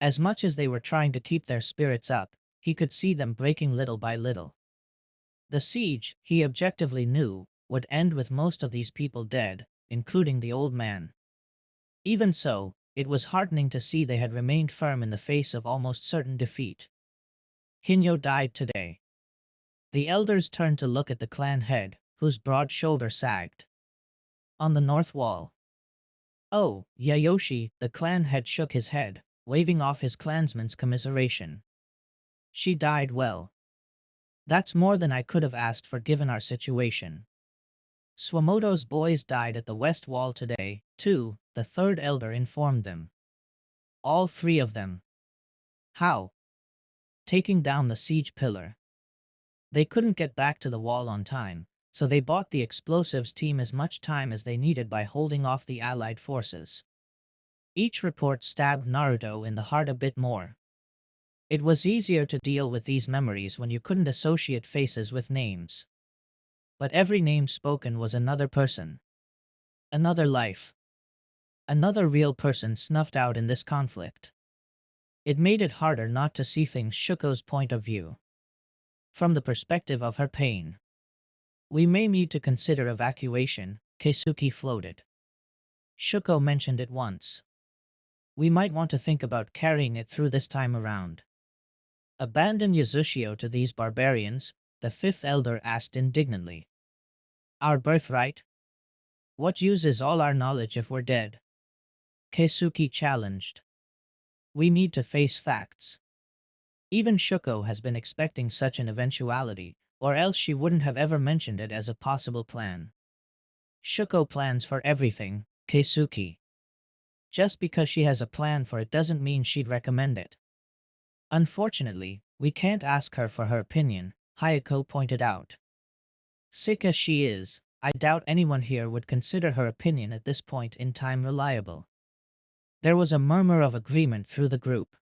As much as they were trying to keep their spirits up, he could see them breaking little by little. The siege, he objectively knew, would end with most of these people dead, including the old man. Even so, it was heartening to see they had remained firm in the face of almost certain defeat. Hinyo died today. The elders turned to look at the clan head, whose broad shoulder sagged. On the north wall. Oh, Yayoshi, the clan head shook his head, waving off his clansman's commiseration. She died well. That's more than I could have asked for given our situation. Swamoto's boys died at the west wall today, too, the third elder informed them. All three of them. How? Taking down the siege pillar. They couldn't get back to the wall on time, so they bought the explosives team as much time as they needed by holding off the allied forces. Each report stabbed Naruto in the heart a bit more. It was easier to deal with these memories when you couldn't associate faces with names. But every name spoken was another person. Another life. Another real person snuffed out in this conflict. It made it harder not to see things Shuko's point of view. From the perspective of her pain. We may need to consider evacuation, Keisuke floated. Shuko mentioned it once. We might want to think about carrying it through this time around. Abandon Yazushio to these barbarians, the fifth elder asked indignantly. Our birthright? What use is all our knowledge if we're dead? Keisuke challenged. We need to face facts. Even Shuko has been expecting such an eventuality, or else she wouldn't have ever mentioned it as a possible plan. Shuko plans for everything, Keisuke. Just because she has a plan for it doesn't mean she'd recommend it. Unfortunately, we can't ask her for her opinion, Hayako pointed out. Sick as she is, I doubt anyone here would consider her opinion at this point in time reliable. There was a murmur of agreement through the group.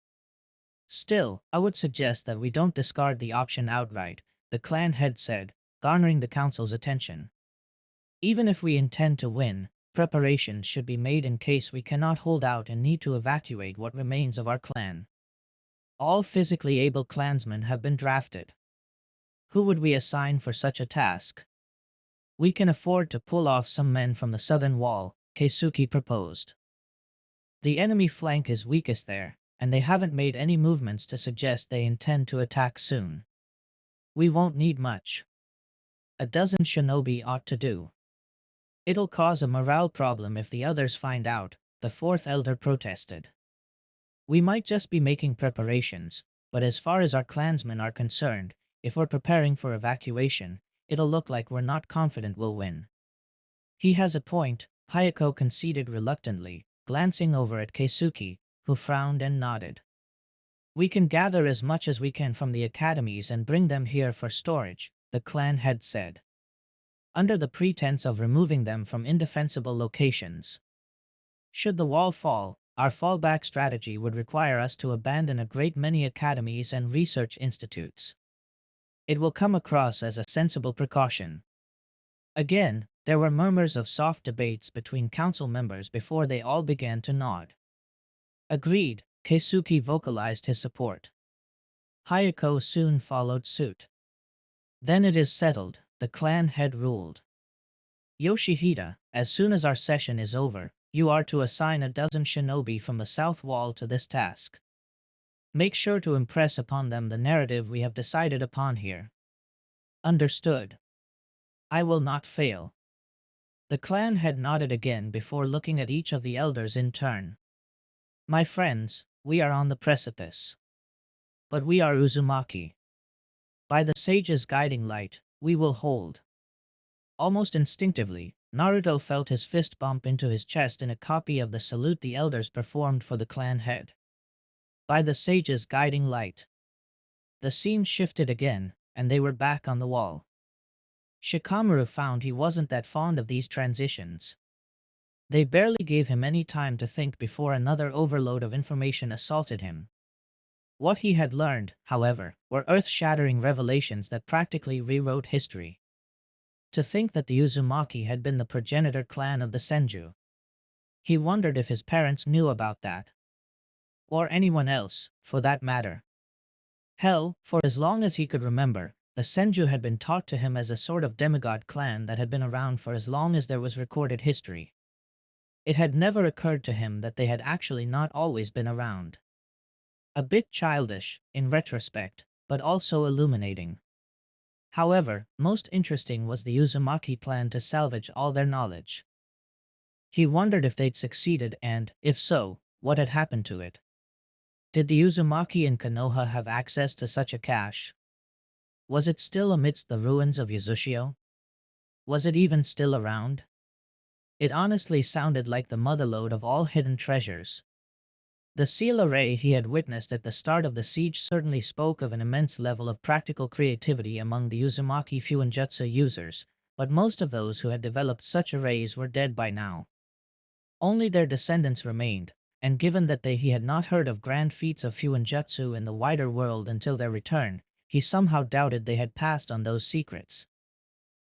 Still, I would suggest that we don't discard the option outright, the clan head said, garnering the council's attention. Even if we intend to win, preparations should be made in case we cannot hold out and need to evacuate what remains of our clan. All physically able clansmen have been drafted. Who would we assign for such a task? We can afford to pull off some men from the southern wall, Keisuke proposed. The enemy flank is weakest there, and they haven't made any movements to suggest they intend to attack soon. We won't need much. A dozen shinobi ought to do. It'll cause a morale problem if the others find out, the fourth elder protested. We might just be making preparations, but as far as our clansmen are concerned, if we're preparing for evacuation, it'll look like we're not confident we'll win. He has a point, Hayako conceded reluctantly, glancing over at Keisuke, who frowned and nodded. We can gather as much as we can from the academies and bring them here for storage, the clan head said. Under the pretense of removing them from indefensible locations. Should the wall fall, our fallback strategy would require us to abandon a great many academies and research institutes. It will come across as a sensible precaution. Again, there were murmurs of soft debates between council members before they all began to nod. Agreed, Keisuke vocalized his support. Hayako soon followed suit. Then it is settled, the clan head ruled. Yoshihide, as soon as our session is over, you are to assign a dozen shinobi from the south wall to this task. Make sure to impress upon them the narrative we have decided upon here. Understood. I will not fail. The clan head nodded again before looking at each of the elders in turn. My friends, we are on the precipice. But we are Uzumaki. By the sage's guiding light, we will hold. Almost instinctively, Naruto felt his fist bump into his chest in a copy of the salute the elders performed for the clan head. By the sage's guiding light. The scene shifted again, and they were back on the wall. Shikamaru found he wasn't that fond of these transitions. They barely gave him any time to think before another overload of information assaulted him. What he had learned, however, were earth-shattering revelations that practically rewrote history. To think that the Uzumaki had been the progenitor clan of the Senju. He wondered if his parents knew about that. Or anyone else, for that matter. Hell, for as long as he could remember, the Senju had been taught to him as a sort of demigod clan that had been around for as long as there was recorded history. It had never occurred to him that they had actually not always been around. A bit childish, in retrospect, but also illuminating. However, most interesting was the Uzumaki plan to salvage all their knowledge. He wondered if they'd succeeded and, if so, what had happened to it. Did the Uzumaki in Konoha have access to such a cache? Was it still amidst the ruins of Uzushio? Was it even still around? It honestly sounded like the motherlode of all hidden treasures. The seal array he had witnessed at the start of the siege certainly spoke of an immense level of practical creativity among the Uzumaki Fuinjutsu users, but most of those who had developed such arrays were dead by now. Only their descendants remained, and given that he had not heard of grand feats of Fuinjutsu in the wider world until their return, he somehow doubted they had passed on those secrets.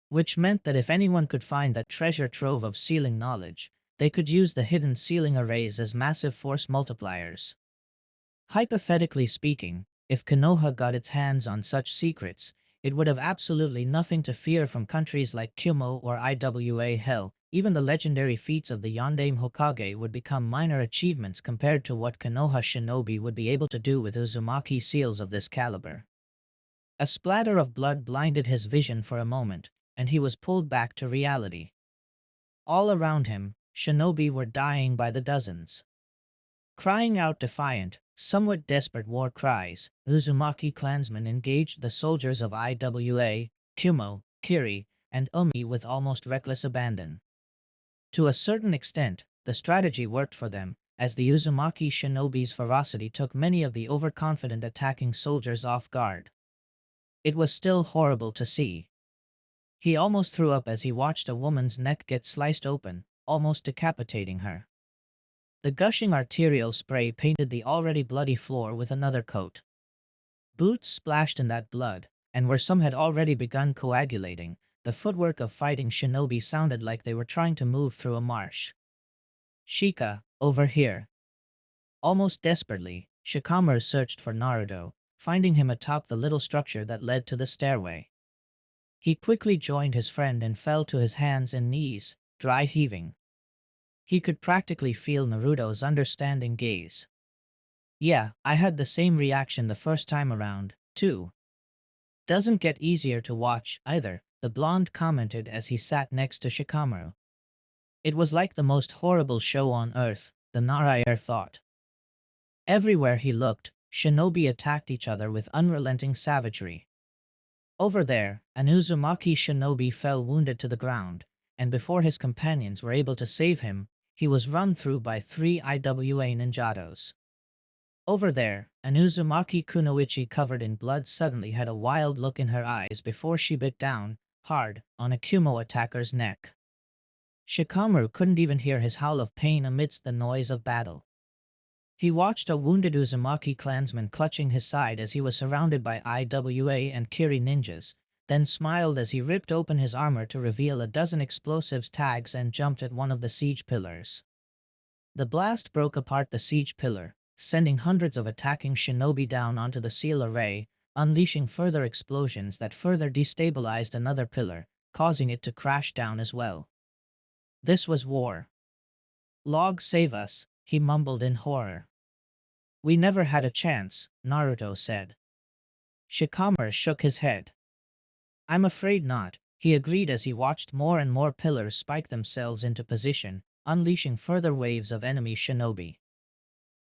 Which meant that if anyone could find that treasure trove of sealing knowledge, they could use the hidden sealing arrays as massive force multipliers. Hypothetically speaking, if Konoha got its hands on such secrets, it would have absolutely nothing to fear from countries like Kumo or Iwa. Hell, even the legendary feats of the Yondaime Hokage would become minor achievements compared to what Konoha Shinobi would be able to do with Uzumaki seals of this caliber. A splatter of blood blinded his vision for a moment, and he was pulled back to reality. All around him, shinobi were dying by the dozens. Crying out defiant, somewhat desperate war cries, Uzumaki clansmen engaged the soldiers of Iwa, Kumo, Kiri, and Umi with almost reckless abandon. To a certain extent, the strategy worked for them, as the Uzumaki shinobi's ferocity took many of the overconfident attacking soldiers off guard. It was still horrible to see. He almost threw up as he watched a woman's neck get sliced open, almost decapitating her. The gushing arterial spray painted the already bloody floor with another coat. Boots splashed in that blood, and where some had already begun coagulating, the footwork of fighting shinobi sounded like they were trying to move through a marsh. Shika, over here. Almost desperately, Shikamaru searched for Naruto, finding him atop the little structure that led to the stairway. He quickly joined his friend and fell to his hands and knees, dry heaving. He could practically feel Naruto's understanding gaze. Yeah, I had the same reaction the first time around, too. Doesn't get easier to watch, either, the blonde commented as he sat next to Shikamaru. It was like the most horrible show on earth, the Narayer thought. Everywhere he looked, shinobi attacked each other with unrelenting savagery. Over there, an Uzumaki shinobi fell wounded to the ground, and before his companions were able to save him, he was run through by 3 Iwa ninjados. Over there, an Uzumaki kunoichi covered in blood suddenly had a wild look in her eyes before she bit down, hard, on a Kumo attacker's neck. Shikamaru couldn't even hear his howl of pain amidst the noise of battle. He watched a wounded Uzumaki clansman clutching his side as he was surrounded by Iwa and Kiri ninjas, then smiled as he ripped open his armor to reveal a dozen explosives tags and jumped at one of the siege pillars. The blast broke apart the siege pillar, sending hundreds of attacking shinobi down onto the seal array, unleashing further explosions that further destabilized another pillar, causing it to crash down as well. This was war. Log save us, he mumbled in horror. We never had a chance, Naruto said. Shikamaru shook his head. I'm afraid not, he agreed as he watched more and more pillars spike themselves into position, unleashing further waves of enemy shinobi.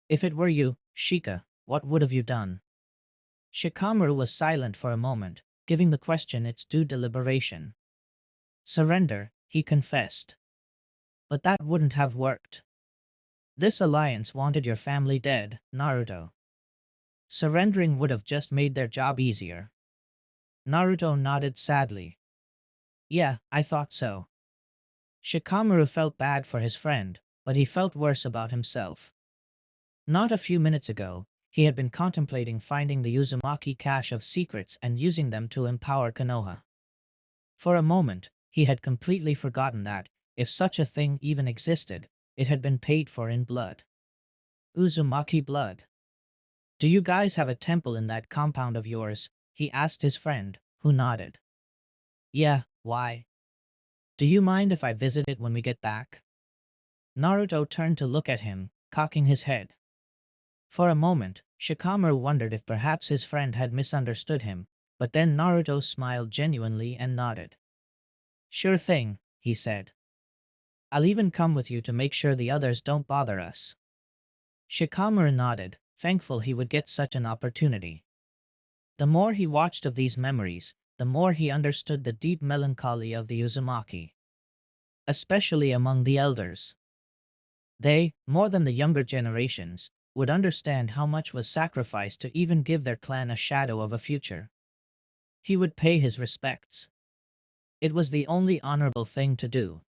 If it were you, Shika, what would have you done? Shikamaru was silent for a moment, giving the question its due deliberation. Surrender, he confessed. But that wouldn't have worked. This alliance wanted your family dead, Naruto. Surrendering would have just made their job easier. Naruto nodded sadly. Yeah, I thought so. Shikamaru felt bad for his friend, but he felt worse about himself. Not a few minutes ago, he had been contemplating finding the Uzumaki cache of secrets and using them to empower Konoha. For a moment, he had completely forgotten that, if such a thing even existed, it had been paid for in blood. Uzumaki blood. Do you guys have a temple in that compound of yours? He asked his friend, who nodded. Yeah, why? Do you mind if I visit it when we get back? Naruto turned to look at him, cocking his head. For a moment, Shikamaru wondered if perhaps his friend had misunderstood him, but then Naruto smiled genuinely and nodded. Sure thing, he said. I'll even come with you to make sure the others don't bother us. Shikamaru nodded, thankful he would get such an opportunity. The more he watched of these memories, the more he understood the deep melancholy of the Uzumaki. Especially among the elders. They, more than the younger generations, would understand how much was sacrificed to even give their clan a shadow of a future. He would pay his respects. It was the only honorable thing to do.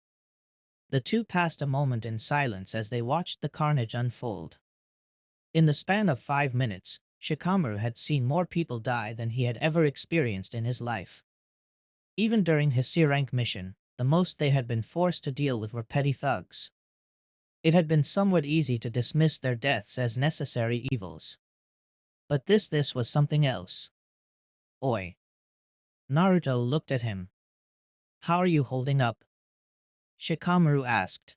The two passed a moment in silence as they watched the carnage unfold. In the span of 5 minutes, Shikamaru had seen more people die than he had ever experienced in his life. Even during his C-rank mission, the most they had been forced to deal with were petty thugs. It had been somewhat easy to dismiss their deaths as necessary evils. But this was something else. Oi. Naruto looked at him. How are you holding up? Shikamaru asked.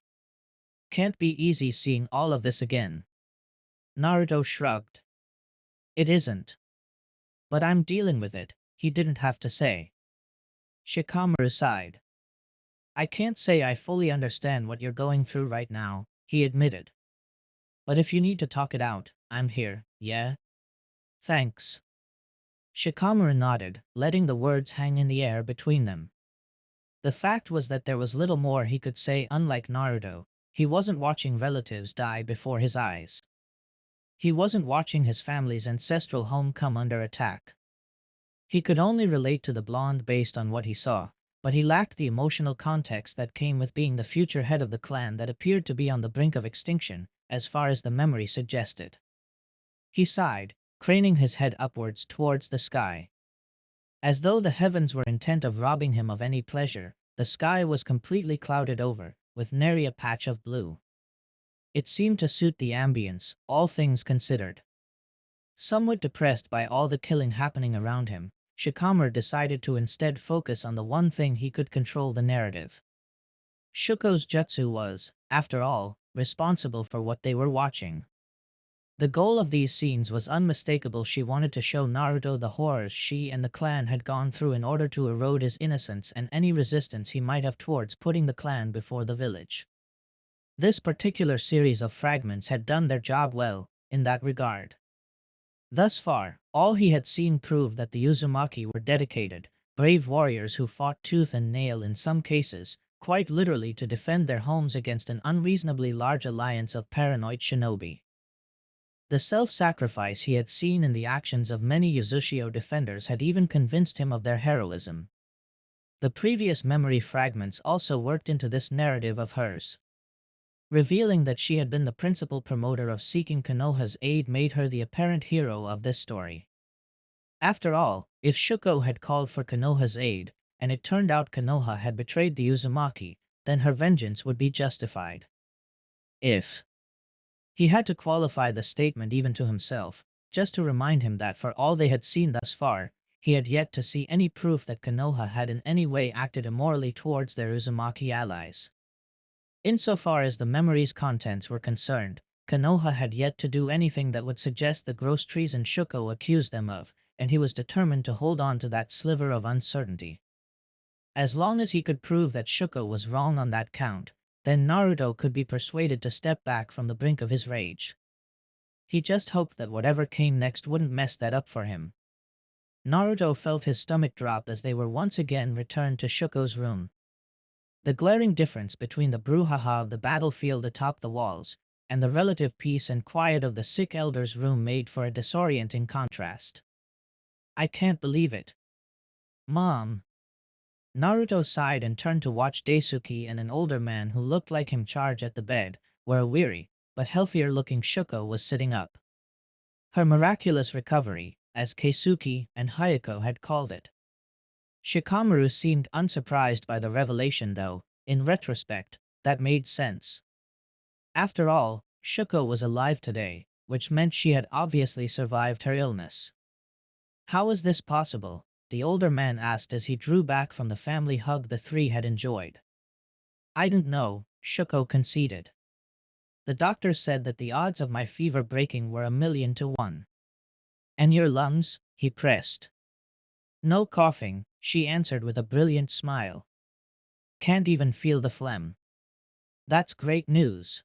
Can't be easy seeing all of this again. Naruto shrugged. It isn't. But I'm dealing with it, he didn't have to say. Shikamaru sighed. I can't say I fully understand what you're going through right now, he admitted. But if you need to talk it out, I'm here, yeah? Thanks. Shikamaru nodded, letting the words hang in the air between them. The fact was that there was little more he could say. Unlike Naruto, he wasn't watching relatives die before his eyes. He wasn't watching his family's ancestral home come under attack. He could only relate to the blonde based on what he saw, but he lacked the emotional context that came with being the future head of the clan that appeared to be on the brink of extinction, as far as the memory suggested. He sighed, craning his head upwards towards the sky. As though the heavens were intent of robbing him of any pleasure, the sky was completely clouded over, with nary a patch of blue. It seemed to suit the ambience, all things considered. Somewhat depressed by all the killing happening around him, Shikamaru decided to instead focus on the one thing he could control: the narrative. Shuko's jutsu was, after all, responsible for what they were watching. The goal of these scenes was unmistakable. She wanted to show Naruto the horrors she and the clan had gone through in order to erode his innocence and any resistance he might have towards putting the clan before the village. This particular series of fragments had done their job well, in that regard. Thus far, all he had seen proved that the Uzumaki were dedicated, brave warriors who fought tooth and nail in some cases, quite literally to defend their homes against an unreasonably large alliance of paranoid shinobi. The self-sacrifice he had seen in the actions of many Uzushio defenders had even convinced him of their heroism. The previous memory fragments also worked into this narrative of hers. Revealing that she had been the principal promoter of seeking Konoha's aid made her the apparent hero of this story. After all, if Shuko had called for Konoha's aid, and it turned out Konoha had betrayed the Uzumaki, then her vengeance would be justified. If he had to qualify the statement even to himself, just to remind him that for all they had seen thus far, he had yet to see any proof that Konoha had in any way acted immorally towards their Uzumaki allies. Insofar as the memory's contents were concerned, Konoha had yet to do anything that would suggest the gross treason Shuko accused them of, and he was determined to hold on to that sliver of uncertainty. As long as he could prove that Shuko was wrong on that count, then Naruto could be persuaded to step back from the brink of his rage. He just hoped that whatever came next wouldn't mess that up for him. Naruto felt his stomach drop as they were once again returned to Shuko's room. The glaring difference between the brouhaha of the battlefield atop the walls and the relative peace and quiet of the sick elder's room made for a disorienting contrast. I can't believe it. Mom. Naruto sighed and turned to watch Daisuke and an older man who looked like him charge at the bed, where a weary, but healthier-looking Shuko was sitting up. Her miraculous recovery, as Keisuke and Hayako had called it. Shikamaru seemed unsurprised by the revelation though, in retrospect, that made sense. After all, Shuko was alive today, which meant she had obviously survived her illness. How is this possible? The older man asked as he drew back from the family hug the three had enjoyed. I don't know, Shuko conceded. The doctor said that the odds of my fever breaking were 1,000,000 to 1. And your lungs? He pressed. No coughing, she answered with a brilliant smile. Can't even feel the phlegm. That's great news.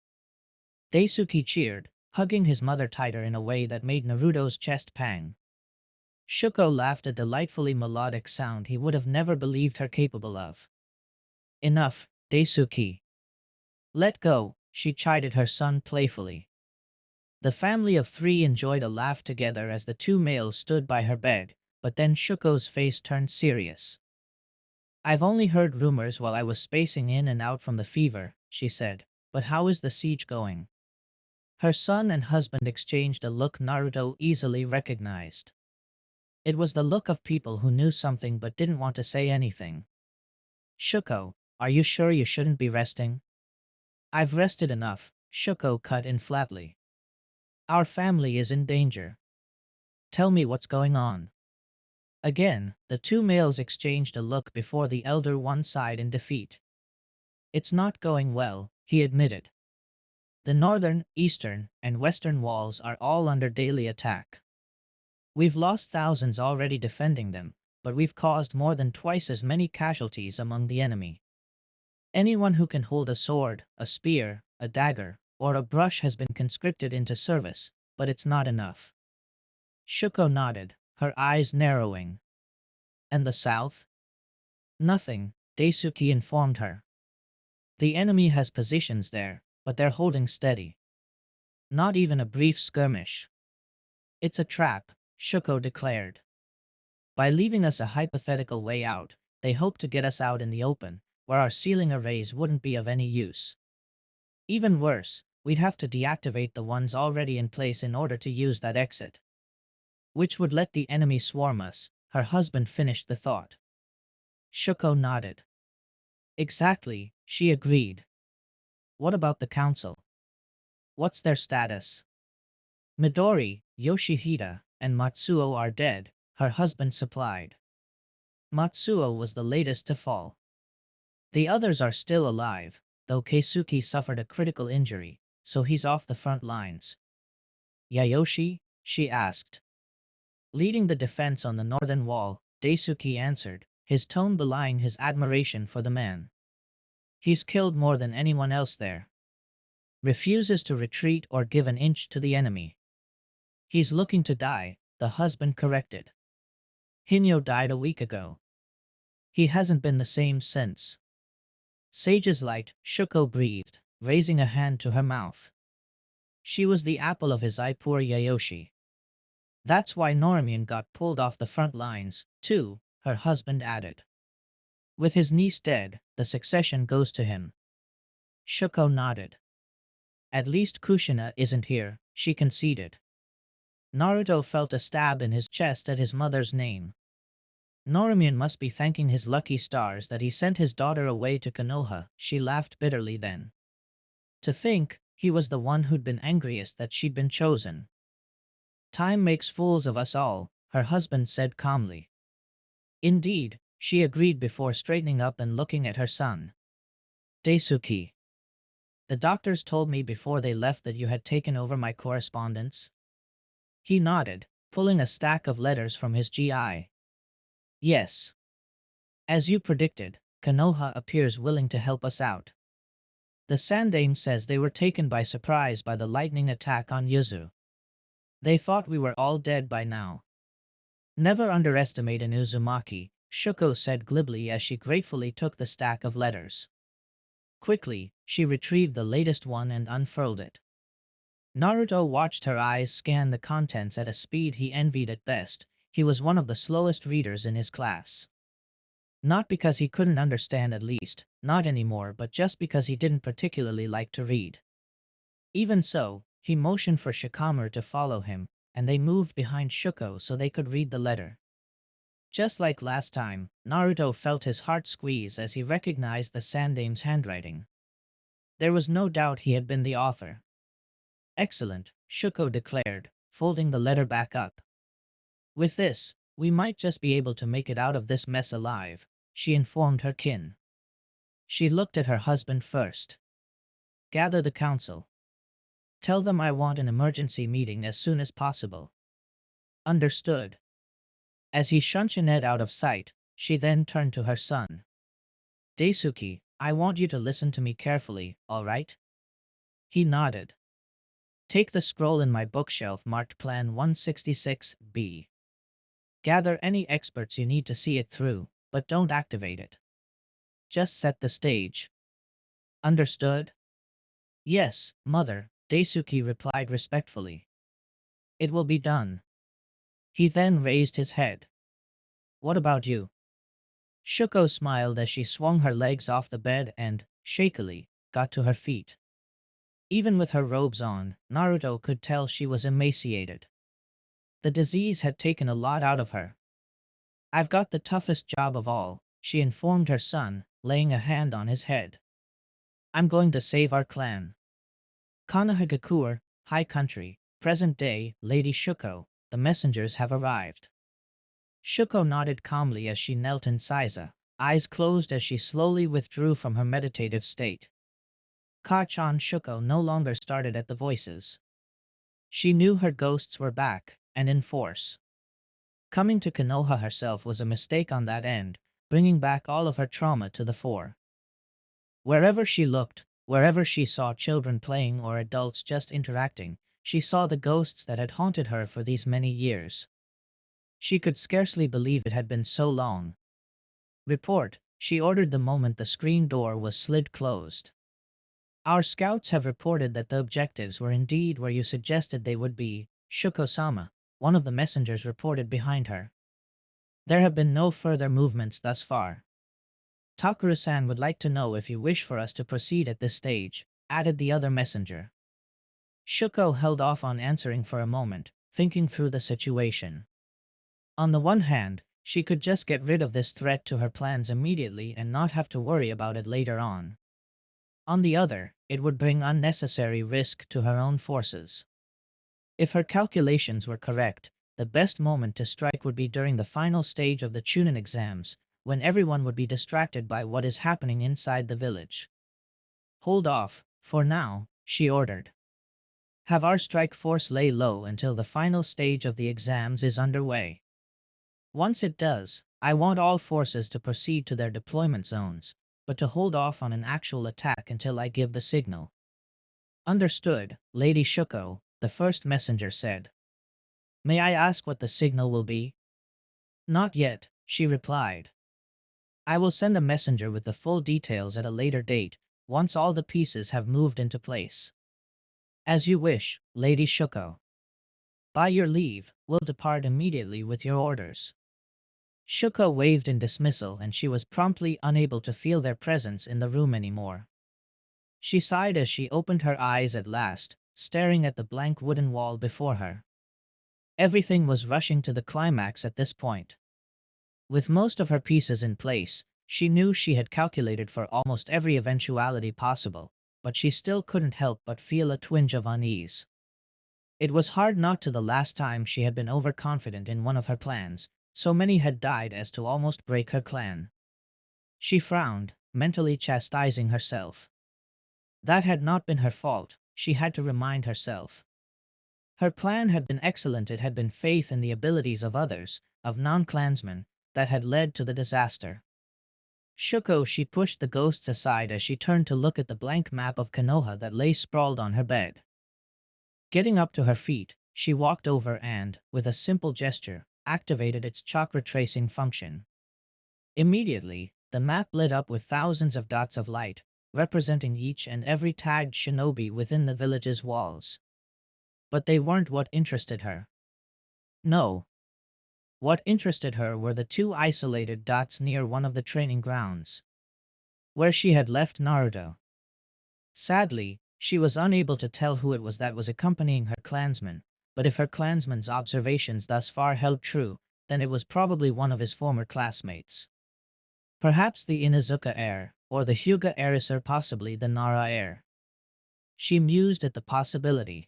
Daisuke cheered, hugging his mother tighter in a way that made Naruto's chest pang. Shuko laughed a delightfully melodic sound he would have never believed her capable of. Enough, Daisuke. Let go, she chided her son playfully. The family of three enjoyed a laugh together as the two males stood by her bed, but then Shuko's face turned serious. I've only heard rumors while I was spacing in and out from the fever, she said, but how is the siege going? Her son and husband exchanged a look Naruto easily recognized. It was the look of people who knew something but didn't want to say anything. Shuko, are you sure you shouldn't be resting? I've rested enough, Shuko cut in flatly. Our family is in danger. Tell me what's going on. Again, the two males exchanged a look before the elder one sighed in defeat. It's not going well, he admitted. The northern, eastern, and western walls are all under daily attack. We've lost thousands already defending them, but we've caused more than twice as many casualties among the enemy. Anyone who can hold a sword, a spear, a dagger, or a brush has been conscripted into service, but it's not enough. Shuko nodded, her eyes narrowing. And the south? Nothing, Daisuke informed her. The enemy has positions there, but they're holding steady. Not even a brief skirmish. It's a trap, Shuko declared. By leaving us a hypothetical way out, they hope to get us out in the open, where our sealing arrays wouldn't be of any use. Even worse, we'd have to deactivate the ones already in place in order to use that exit. Which would let the enemy swarm us, her husband finished the thought. Shuko nodded. Exactly, she agreed. What about the council? What's their status? Midori, Yoshihide, and Matsuo are dead, her husband supplied. Matsuo was the latest to fall. The others are still alive, though Keisuke suffered a critical injury, so he's off the front lines. Yayoshi? She asked. Leading the defense on the northern wall, Daisuke answered, his tone belying his admiration for the man. He's killed more than anyone else there. Refuses to retreat or give an inch to the enemy. He's looking to die, the husband corrected. Hinyo died a week ago. He hasn't been the same since. Sage's light, Shuko breathed, raising a hand to her mouth. She was the apple of his eye, poor Yayoshi. That's why Norimian got pulled off the front lines, too, her husband added. With his niece dead, the succession goes to him. Shuko nodded. At least Kushina isn't here, she conceded. Naruto felt a stab in his chest at his mother's name. Norimian must be thanking his lucky stars that he sent his daughter away to Konoha, she laughed bitterly then. To think, he was the one who'd been angriest that she'd been chosen. Time makes fools of us all, her husband said calmly. Indeed, she agreed before straightening up and looking at her son. Daisuke. The doctors told me before they left that you had taken over my correspondence. He nodded, pulling a stack of letters from his GI. Yes. As you predicted, Konoha appears willing to help us out. The Sandaime says they were taken by surprise by the lightning attack on Yuzu. They thought we were all dead by now. Never underestimate an Uzumaki, Shuko said glibly as she gratefully took the stack of letters. Quickly, she retrieved the latest one and unfurled it. Naruto watched her eyes scan the contents at a speed he envied at best. He was one of the slowest readers in his class. Not because he couldn't understand, at least, not anymore, but just because he didn't particularly like to read. Even so, he motioned for Shikamaru to follow him, and they moved behind Shuko so they could read the letter. Just like last time, Naruto felt his heart squeeze as he recognized the Sandaime's handwriting. There was no doubt he had been the author. Excellent, Shuko declared, folding the letter back up. With this, we might just be able to make it out of this mess alive, she informed her kin. She looked at her husband first. Gather the council. Tell them I want an emergency meeting as soon as possible. Understood. As he shunned Ned out of sight, she then turned to her son. Daisuke, I want you to listen to me carefully, all right? He nodded. Take the scroll in my bookshelf marked Plan 166B. Gather any experts you need to see it through, but don't activate it. Just set the stage. Understood? Yes, mother, Daisuke replied respectfully. It will be done. He then raised his head. What about you? Shuko smiled as she swung her legs off the bed and, shakily, got to her feet. Even with her robes on, Naruto could tell she was emaciated. The disease had taken a lot out of her. I've got the toughest job of all, she informed her son, laying a hand on his head. I'm going to save our clan. Konohagakure, High Country, present day, Lady Shuko, the messengers have arrived. Shuko nodded calmly as she knelt in Saiza, eyes closed as she slowly withdrew from her meditative state. Ka-chan Shuko no longer started at the voices. She knew her ghosts were back, and in force. Coming to Konoha herself was a mistake on that end, bringing back all of her trauma to the fore. Wherever she looked, wherever she saw children playing or adults just interacting, she saw the ghosts that had haunted her for these many years. She could scarcely believe it had been so long. Report, she ordered the moment the screen door was slid closed. Our scouts have reported that the objectives were indeed where you suggested they would be, Shuko-sama, one of the messengers reported behind her. There have been no further movements thus far. Takuru-san would like to know if you wish for us to proceed at this stage, added the other messenger. Shuko held off on answering for a moment, thinking through the situation. On the one hand, she could just get rid of this threat to her plans immediately and not have to worry about it later on. On the other, it would bring unnecessary risk to her own forces. If her calculations were correct, the best moment to strike would be during the final stage of the Chunin exams, when everyone would be distracted by what is happening inside the village. Hold off, for now, she ordered. Have our strike force lay low until the final stage of the exams is underway. Once it does, I want all forces to proceed to their deployment zones, but to hold off on an actual attack until I give the signal. Understood, Lady Shuko, the first messenger said. May I ask what the signal will be? Not yet, she replied. I will send a messenger with the full details at a later date, once all the pieces have moved into place. As you wish, Lady Shuko. By your leave, we'll depart immediately with your orders. Shuko waved in dismissal and she was promptly unable to feel their presence in the room anymore. She sighed as she opened her eyes at last, staring at the blank wooden wall before her. Everything was rushing to the climax at this point. With most of her pieces in place, she knew she had calculated for almost every eventuality possible, but she still couldn't help but feel a twinge of unease. It was hard not to the last time she had been overconfident in one of her plans. So many had died as to almost break her clan. She frowned, mentally chastising herself. That had not been her fault, she had to remind herself. Her plan had been excellent, it had been faith in the abilities of others, of non-clansmen, that had led to the disaster. Shuko, she pushed the ghosts aside as she turned to look at the blank map of Konoha that lay sprawled on her bed. Getting up to her feet, she walked over and, with a simple gesture, activated its chakra tracing function. Immediately, the map lit up with thousands of dots of light, representing each and every tagged shinobi within the village's walls. But they weren't what interested her. No. What interested her were the two isolated dots near one of the training grounds, where she had left Naruto. Sadly, she was unable to tell who it was that was accompanying her clansman, but if her clansman's observations thus far held true, then it was probably one of his former classmates. Perhaps the Inuzuka heir, or the Hyuga heiress, or possibly the Nara heir. She mused at the possibility.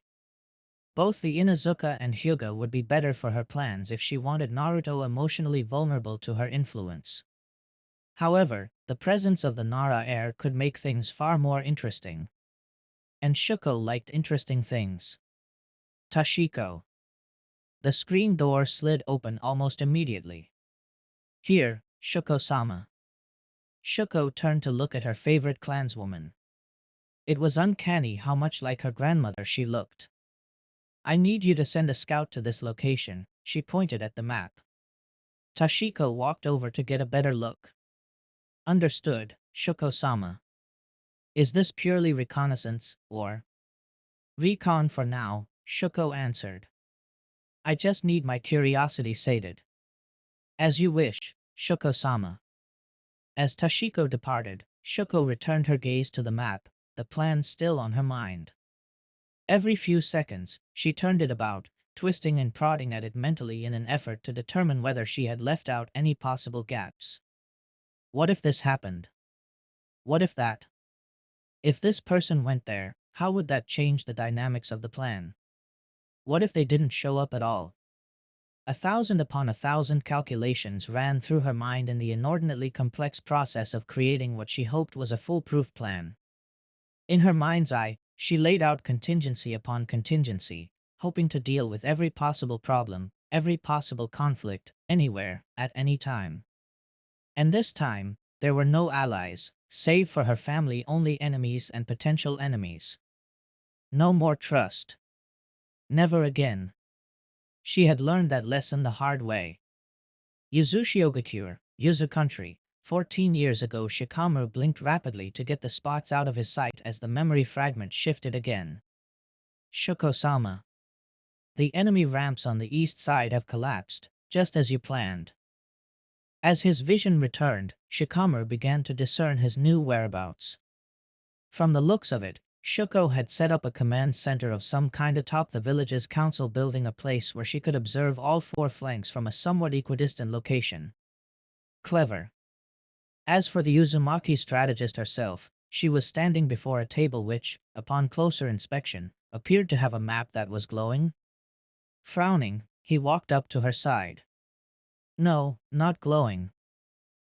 Both the Inuzuka and Hyuga would be better for her plans if she wanted Naruto emotionally vulnerable to her influence. However, the presence of the Nara heir could make things far more interesting. And Shuko liked interesting things. Tashiko. The screen door slid open almost immediately. Here, Shuko-sama. Shuko turned to look at her favorite clanswoman. It was uncanny how much like her grandmother she looked. I need you to send a scout to this location, she pointed at the map. Tashiko walked over to get a better look. Understood, Shuko-sama. Is this purely reconnaissance, or? Recon for now, Shuko answered. I just need my curiosity sated. As you wish, Shuko-sama. As Tashiko departed, Shuko returned her gaze to the map, the plan still on her mind. Every few seconds, she turned it about, twisting and prodding at it mentally in an effort to determine whether she had left out any possible gaps. What if this happened? What if that? If this person went there, how would that change the dynamics of the plan? What if they didn't show up at all? 1,000 upon 1,000 calculations ran through her mind in the inordinately complex process of creating what she hoped was a foolproof plan. In her mind's eye, she laid out contingency upon contingency, hoping to deal with every possible problem, every possible conflict, anywhere, at any time. And this time, there were no allies, save for her family, only enemies and potential enemies. No more trust. Never again. She had learned that lesson the hard way. Yuzushiogakyur, Yuzu country. 14 years ago, Shikamaru blinked rapidly to get the spots out of his sight as the memory fragment shifted again. Shuko-sama. The enemy ramps on the east side have collapsed, just as you planned. As his vision returned, Shikamaru began to discern his new whereabouts. From the looks of it, Shuko had set up a command center of some kind atop the village's council building, a place where she could observe all four flanks from a somewhat equidistant location. Clever. As for the Uzumaki strategist herself, she was standing before a table which, upon closer inspection, appeared to have a map that was glowing. Frowning, he walked up to her side. No, not glowing.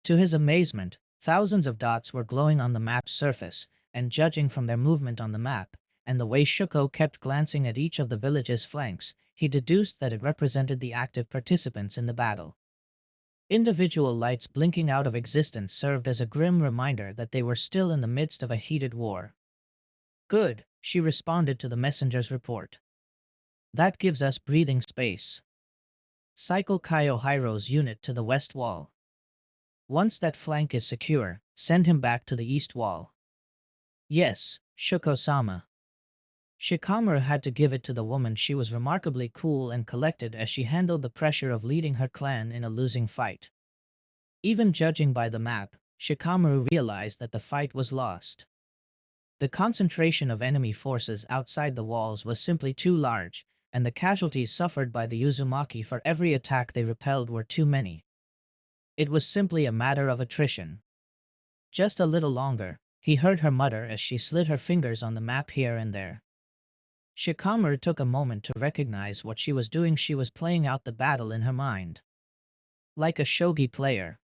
To his amazement, thousands of dots were glowing on the map's surface, and judging from their movement on the map, and the way Shuko kept glancing at each of the village's flanks, he deduced that it represented the active participants in the battle. Individual lights blinking out of existence served as a grim reminder that they were still in the midst of a heated war. Good, she responded to the messenger's report. That gives us breathing space. Cycle Kaiohiro's unit to the west wall. Once that flank is secure, send him back to the east wall. Yes, Shuko-sama. Shikamaru had to give it to the woman. She was remarkably cool and collected as she handled the pressure of leading her clan in a losing fight. Even judging by the map, Shikamaru realized that the fight was lost. The concentration of enemy forces outside the walls was simply too large, and the casualties suffered by the Uzumaki for every attack they repelled were too many. It was simply a matter of attrition. Just a little longer, he heard her mutter as she slid her fingers on the map here and there. Shikamaru took a moment to recognize what she was doing. She was playing out the battle in her mind. Like a shogi player.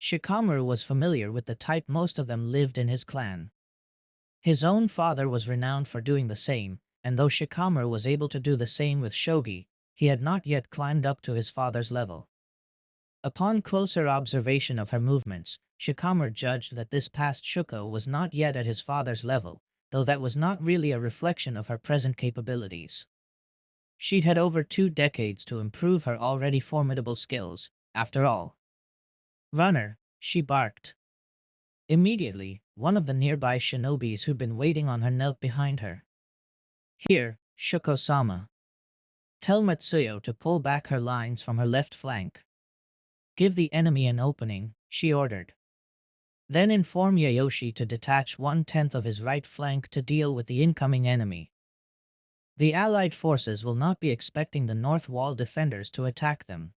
Shikamaru was familiar with the type. Most of them lived in his clan. His own father was renowned for doing the same, and though Shikamaru was able to do the same with shogi, he had not yet climbed up to his father's level. Upon closer observation of her movements, Shikamaru judged that this past Shuko was not yet at his father's level, though that was not really a reflection of her present capabilities. She'd had over 2 decades to improve her already formidable skills, after all. "Runner," she barked. Immediately, one of the nearby shinobis who'd been waiting on her knelt behind her. "Here, Shuko-sama. Tell Matsuyo to pull back her lines from her left flank. Give the enemy an opening," she ordered. "Then inform Yayoshi to detach 1/10 of his right flank to deal with the incoming enemy. The Allied forces will not be expecting the North Wall defenders to attack them.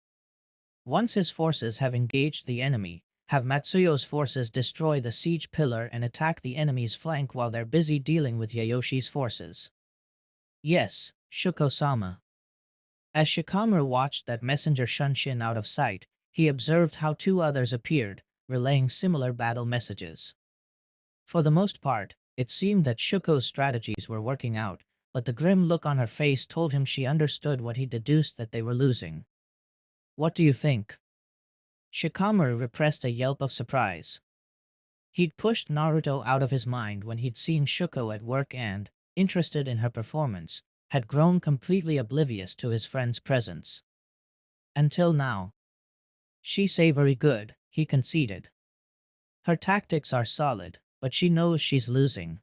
Once his forces have engaged the enemy, have Matsuyo's forces destroy the siege pillar and attack the enemy's flank while they're busy dealing with Yayoshi's forces." "Yes, Shuko-sama." As Shikamaru watched that messenger Shunshin out of sight, he observed how 2 others appeared, relaying similar battle messages. For the most part, it seemed that Shuko's strategies were working out, but the grim look on her face told him she understood what he deduced, that they were losing. "What do you think?" Shikamaru repressed a yelp of surprise. He'd pushed Naruto out of his mind when he'd seen Shuko at work and, interested in her performance, had grown completely oblivious to his friend's presence. Until now. "She say very good," he conceded. "Her tactics are solid, but she knows she's losing."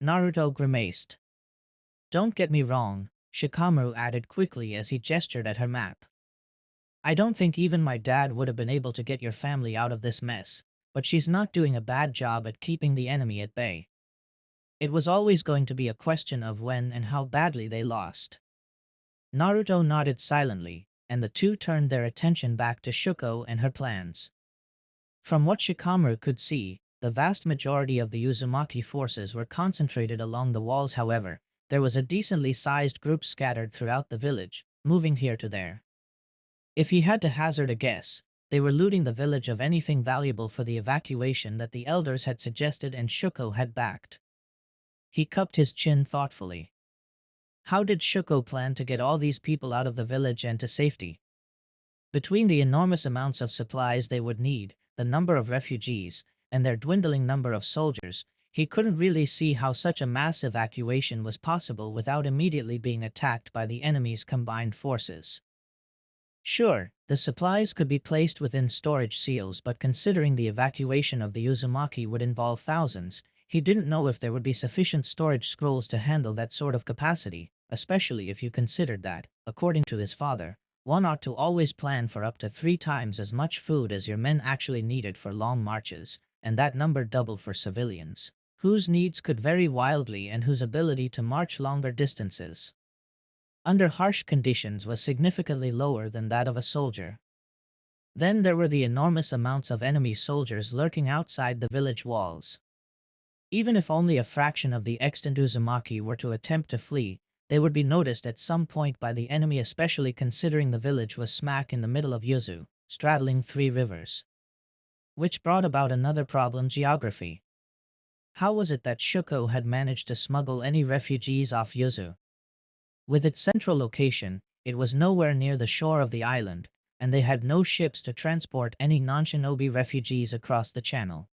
Naruto grimaced. "Don't get me wrong," Shikamaru added quickly as he gestured at her map. "I don't think even my dad would have been able to get your family out of this mess, but she's not doing a bad job at keeping the enemy at bay. It was always going to be a question of when and how badly they lost." Naruto nodded silently, and the 2 turned their attention back to Shuko and her plans. From what Shikamaru could see, the vast majority of the Uzumaki forces were concentrated along the walls. However, there was a decently sized group scattered throughout the village, moving here to there. If he had to hazard a guess, they were looting the village of anything valuable for the evacuation that the elders had suggested and Shuko had backed. He cupped his chin thoughtfully. How did Shuko plan to get all these people out of the village and to safety? Between the enormous amounts of supplies they would need, the number of refugees, and their dwindling number of soldiers, he couldn't really see how such a mass evacuation was possible without immediately being attacked by the enemy's combined forces. Sure, the supplies could be placed within storage seals, but considering the evacuation of the Uzumaki would involve thousands, he didn't know if there would be sufficient storage scrolls to handle that sort of capacity, especially if you considered that, according to his father, one ought to always plan for up to 3 times as much food as your men actually needed for long marches, and that number double for civilians, whose needs could vary wildly and whose ability to march longer distances under harsh conditions was significantly lower than that of a soldier. Then there were the enormous amounts of enemy soldiers lurking outside the village walls. Even if only a fraction of the extant Uzumaki were to attempt to flee, they would be noticed at some point by the enemy, especially considering the village was smack in the middle of Yuzu, straddling 3 rivers. Which brought about another problem: geography. How was it that Shuko had managed to smuggle any refugees off Yuzu? With its central location, it was nowhere near the shore of the island, and they had no ships to transport any non-shinobi refugees across the channel.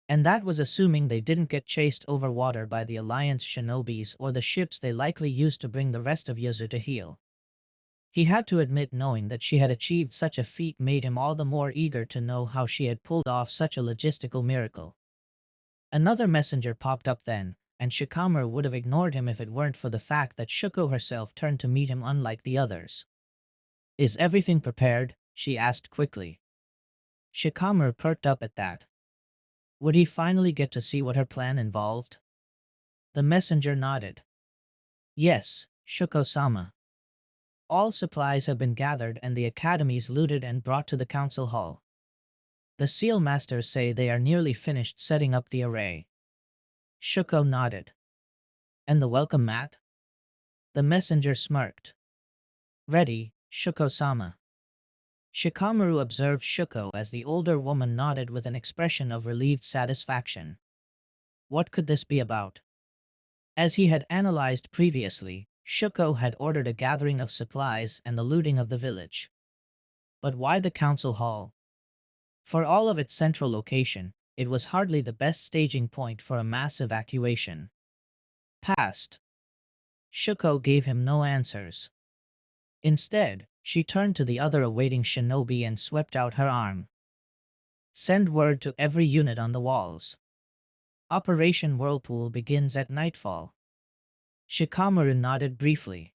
And that was assuming they didn't get chased over water by the Alliance shinobis or the ships they likely used to bring the rest of Yuzu to heal. He had to admit knowing that she had achieved such a feat made him all the more eager to know how she had pulled off such a logistical miracle. Another messenger popped up then, and Shikamaru would have ignored him if it weren't for the fact that Shuko herself turned to meet him unlike the others. "Is everything prepared?" she asked quickly. Shikamaru perked up at that. Would he finally get to see what her plan involved? The messenger nodded. "Yes, Shuko-sama. All supplies have been gathered and the academies looted and brought to the council hall. The seal masters say they are nearly finished setting up the array." Shuko nodded. "And the welcome mat?" The messenger smirked. "Ready, Shuko-sama." Shikamaru observed Shuko as the older woman nodded with an expression of relieved satisfaction. What could this be about? As he had analyzed previously, Shuko had ordered a gathering of supplies and the looting of the village. But why the council hall? For all of its central location, it was hardly the best staging point for a mass evacuation. Past. Shuko gave him no answers. Instead, she turned to the other awaiting shinobi and swept out her arm. Send word to every unit on the walls. Operation Whirlpool begins at nightfall. Shikamaru nodded briefly.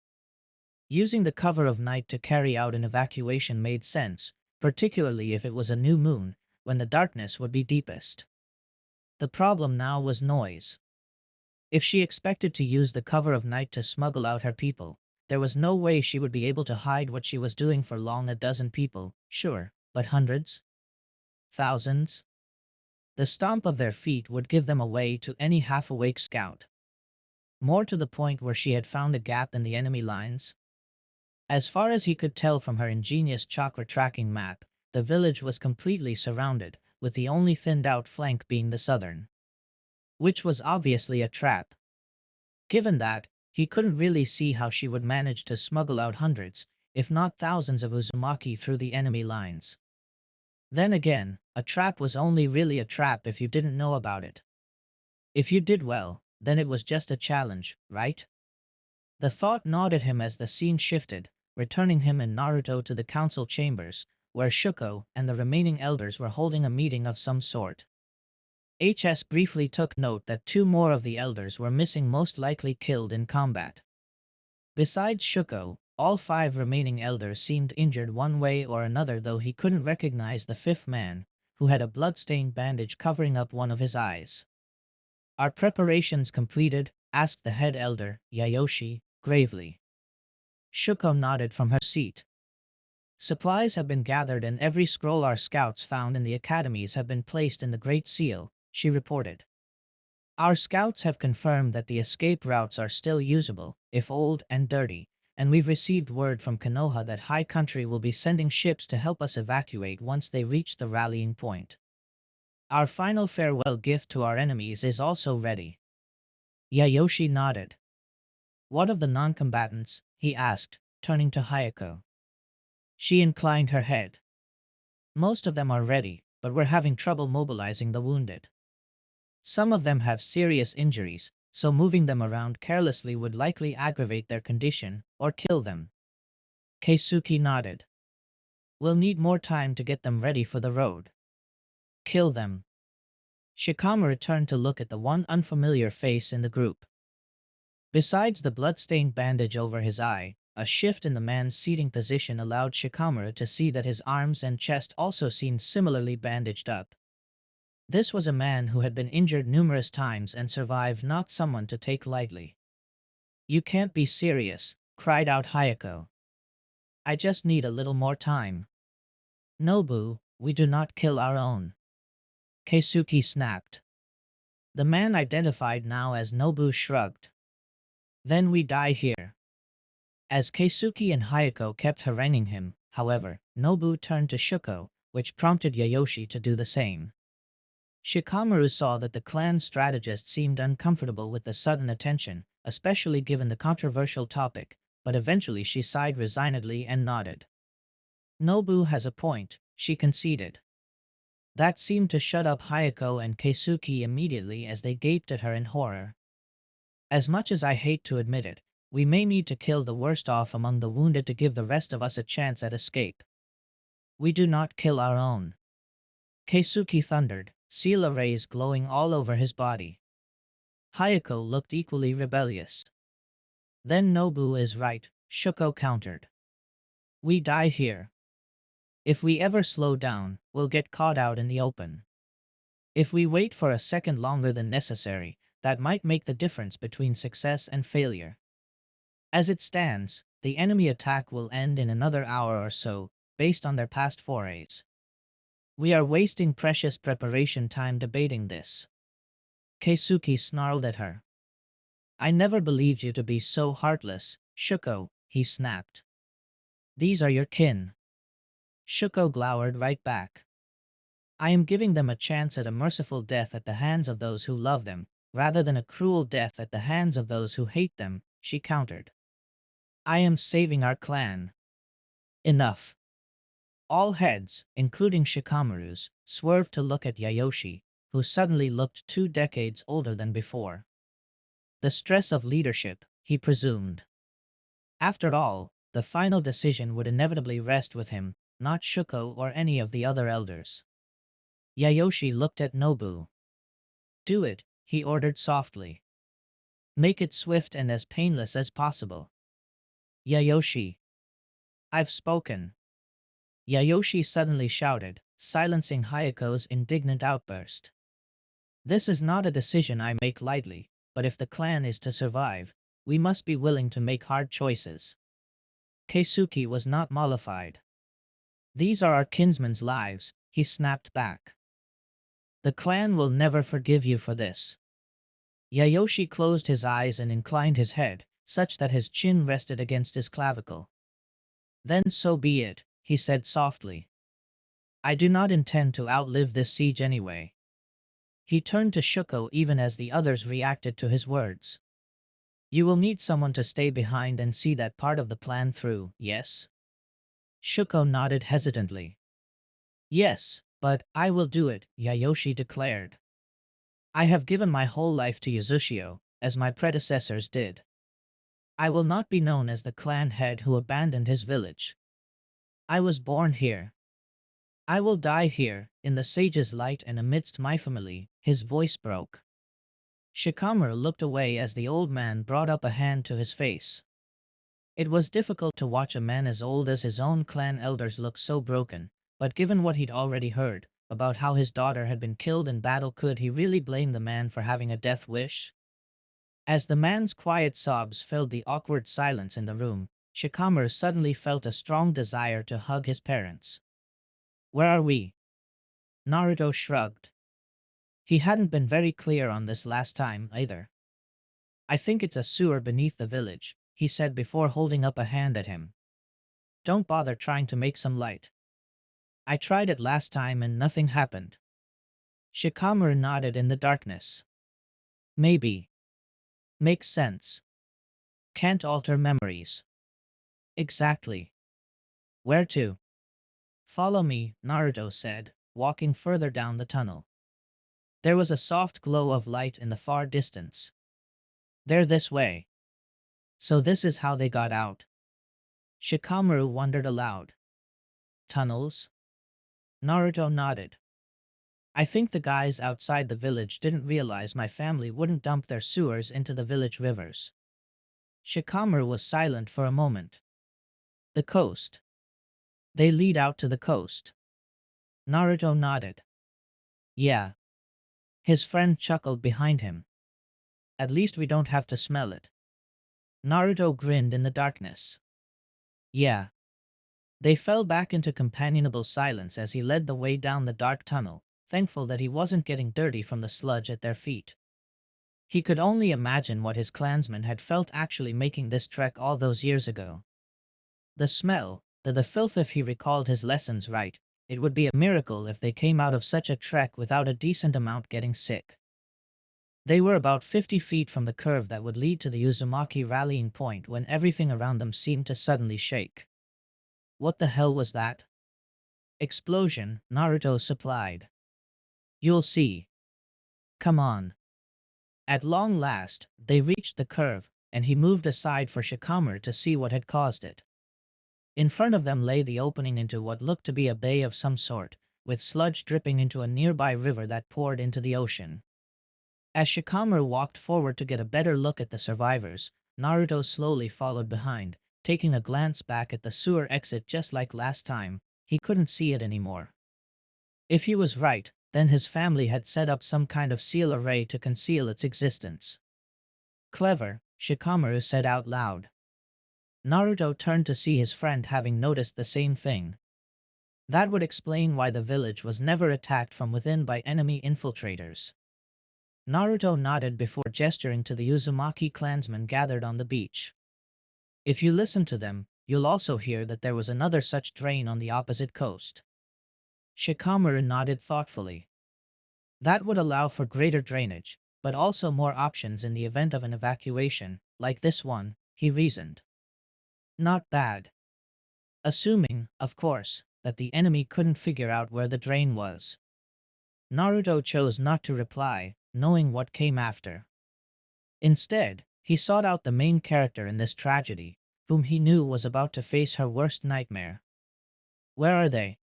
Using the cover of night to carry out an evacuation made sense, particularly if it was a new moon, when the darkness would be deepest. The problem now was noise. If she expected to use the cover of night to smuggle out her people, there was no way she would be able to hide what she was doing for long. A dozen people, sure, but hundreds? Thousands? The stomp of their feet would give them away to any half-awake scout. More to the point where she had found a gap in the enemy lines. As far as he could tell from her ingenious chakra tracking map, the village was completely surrounded, with the only thinned-out flank being the southern. Which was obviously a trap. Given that, he couldn't really see how she would manage to smuggle out hundreds, if not thousands of Uzumaki through the enemy lines. Then again, a trap was only really a trap if you didn't know about it. If you did well, then it was just a challenge, right? The thought gnawed at him as the scene shifted, returning him and Naruto to the council chambers, where Shuko and the remaining elders were holding a meeting of some sort. HS briefly took note that 2 more of the elders were missing, most likely killed in combat. Besides Shuko, all 5 remaining elders seemed injured one way or another, though he couldn't recognize the 5th man, who had a blood-stained bandage covering up one of his eyes. Are preparations completed? Asked the head elder, Yayoshi, gravely. Shuko nodded from her seat. Supplies have been gathered and every scroll our scouts found in the academies have been placed in the Great Seal, she reported. Our scouts have confirmed that the escape routes are still usable, if old and dirty, and we've received word from Konoha that High Country will be sending ships to help us evacuate once they reach the rallying point. Our final farewell gift to our enemies is also ready. Yayoshi nodded. What of the non-combatants? He asked, turning to Hayako. She inclined her head. Most of them are ready, but we're having trouble mobilizing the wounded. Some of them have serious injuries, so moving them around carelessly would likely aggravate their condition, or kill them. Keisuke nodded. We'll need more time to get them ready for the road. Kill them. Shikamaru turned to look at the one unfamiliar face in the group. Besides the blood-stained bandage over his eye, a shift in the man's seating position allowed Shikamaru to see that his arms and chest also seemed similarly bandaged up. This was a man who had been injured numerous times and survived, not someone to take lightly. You can't be serious, cried out Hayako. I just need a little more time. Nobu, we do not kill our own. Keisuke snapped. The man identified now as Nobu shrugged. Then we die here. As Keisuke and Hayako kept haranguing him, however, Nobu turned to Shuko, which prompted Yayoshi to do the same. Shikamaru saw that the clan strategist seemed uncomfortable with the sudden attention, especially given the controversial topic, but eventually she sighed resignedly and nodded. Nobu has a point, she conceded. That seemed to shut up Hayako and Keisuke immediately as they gaped at her in horror. As much as I hate to admit it, we may need to kill the worst off among the wounded to give the rest of us a chance at escape. We do not kill our own. Keisuke thundered, Sela rays glowing all over his body. Hayako looked equally rebellious. Then Nobu is right, Shuko countered. We die here. If we ever slow down, we'll get caught out in the open. If we wait for a second longer than necessary, that might make the difference between success and failure. As it stands, the enemy attack will end in another hour or so, based on their past forays. We are wasting precious preparation time debating this. Keisuke snarled at her. I never believed you to be so heartless, Shuko, he snapped. These are your kin. Shuko glowered right back. I am giving them a chance at a merciful death at the hands of those who love them, rather than a cruel death at the hands of those who hate them, she countered. I am saving our clan. Enough. All heads, including Shikamaru's, swerved to look at Yayoshi, who suddenly looked 2 decades older than before. The stress of leadership, he presumed. After all, the final decision would inevitably rest with him, not Shuko or any of the other elders. Yayoshi looked at Nobu. Do it, he ordered softly. Make it swift and as painless as possible. Yayoshi. I've spoken. Yayoshi suddenly shouted, silencing Hayako's indignant outburst. This is not a decision I make lightly, but if the clan is to survive, we must be willing to make hard choices. Keisuke was not mollified. These are our kinsmen's lives, he snapped back. The clan will never forgive you for this. Yayoshi closed his eyes and inclined his head, such that his chin rested against his clavicle. Then so be it, he said softly. I do not intend to outlive this siege anyway. He turned to Shuko even as the others reacted to his words. You will need someone to stay behind and see that part of the plan through, yes? Shuko nodded hesitantly. Yes, but I will do it, Yayoshi declared. I have given my whole life to Yuzashio, as my predecessors did. I will not be known as the clan head who abandoned his village. I was born here. I will die here, in the sage's light and amidst my family, his voice broke. Shikamaru looked away as the old man brought up a hand to his face. It was difficult to watch a man as old as his own clan elders look so broken, but given what he'd already heard, about how his daughter had been killed in battle, could he really blame the man for having a death wish? As the man's quiet sobs filled the awkward silence in the room, Shikamaru suddenly felt a strong desire to hug his parents. Where are we? Naruto shrugged. He hadn't been very clear on this last time, either. I think it's a sewer beneath the village, he said before holding up a hand at him. Don't bother trying to make some light. I tried it last time and nothing happened. Shikamaru nodded in the darkness. Maybe. Makes sense. Can't alter memories. Exactly. Where to? Follow me, Naruto said, walking further down the tunnel. There was a soft glow of light in the far distance. They're this way. So this is how they got out. Shikamaru wondered aloud. Tunnels? Naruto nodded. I think the guys outside the village didn't realize my family wouldn't dump their sewers into the village rivers. Shikamaru was silent for a moment. The coast. They lead out to the coast. Naruto nodded. Yeah. His friend chuckled behind him. At least we don't have to smell it. Naruto grinned in the darkness. Yeah. They fell back into companionable silence as he led the way down the dark tunnel, thankful that he wasn't getting dirty from the sludge at their feet. He could only imagine what his clansmen had felt actually making this trek all those years ago. The smell, the filth. If he recalled his lessons right, it would be a miracle if they came out of such a trek without a decent amount getting sick. They were about 50 feet from the curve that would lead to the Uzumaki rallying point when everything around them seemed to suddenly shake. What the hell was that? Explosion, Naruto supplied. You'll see. Come on. At long last, they reached the curve, and he moved aside for Shikamaru to see what had caused it. In front of them lay the opening into what looked to be a bay of some sort, with sludge dripping into a nearby river that poured into the ocean. As Shikamaru walked forward to get a better look at the survivors, Naruto slowly followed behind, taking a glance back at the sewer exit. Just like last time, he couldn't see it anymore. If he was right, then his family had set up some kind of seal array to conceal its existence. Clever, Shikamaru said out loud. Naruto turned to see his friend having noticed the same thing. That would explain why the village was never attacked from within by enemy infiltrators. Naruto nodded before gesturing to the Uzumaki clansmen gathered on the beach. If you listen to them, you'll also hear that there was another such drain on the opposite coast. Shikamaru nodded thoughtfully. That would allow for greater drainage, but also more options in the event of an evacuation, like this one, he reasoned. Not bad. Assuming, of course, that the enemy couldn't figure out where the drain was. Naruto chose not to reply, knowing what came after. Instead, he sought out the main character in this tragedy, whom he knew was about to face her worst nightmare. Where are they?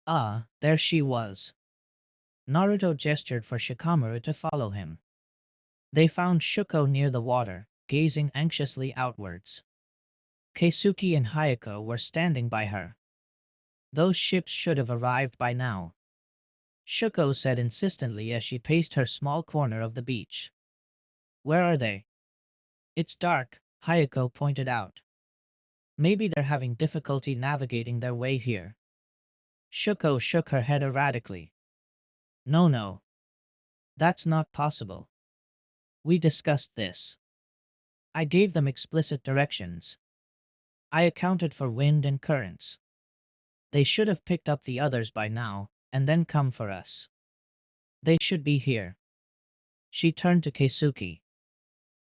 Ah, there she was. Naruto gestured for Shikamaru to follow him. They found Shuko near the water, gazing anxiously outwards. Keisuke and Hayako were standing by her. Those ships should have arrived by now. Shuko said insistently as she paced her small corner of the beach. Where are they? It's dark, Hayako pointed out. Maybe they're having difficulty navigating their way here. Shuko shook her head erratically. No. That's not possible. We discussed this. I gave them explicit directions. I accounted for wind and currents. They should have picked up the others by now, and then come for us. They should be here. She turned to Keisuke.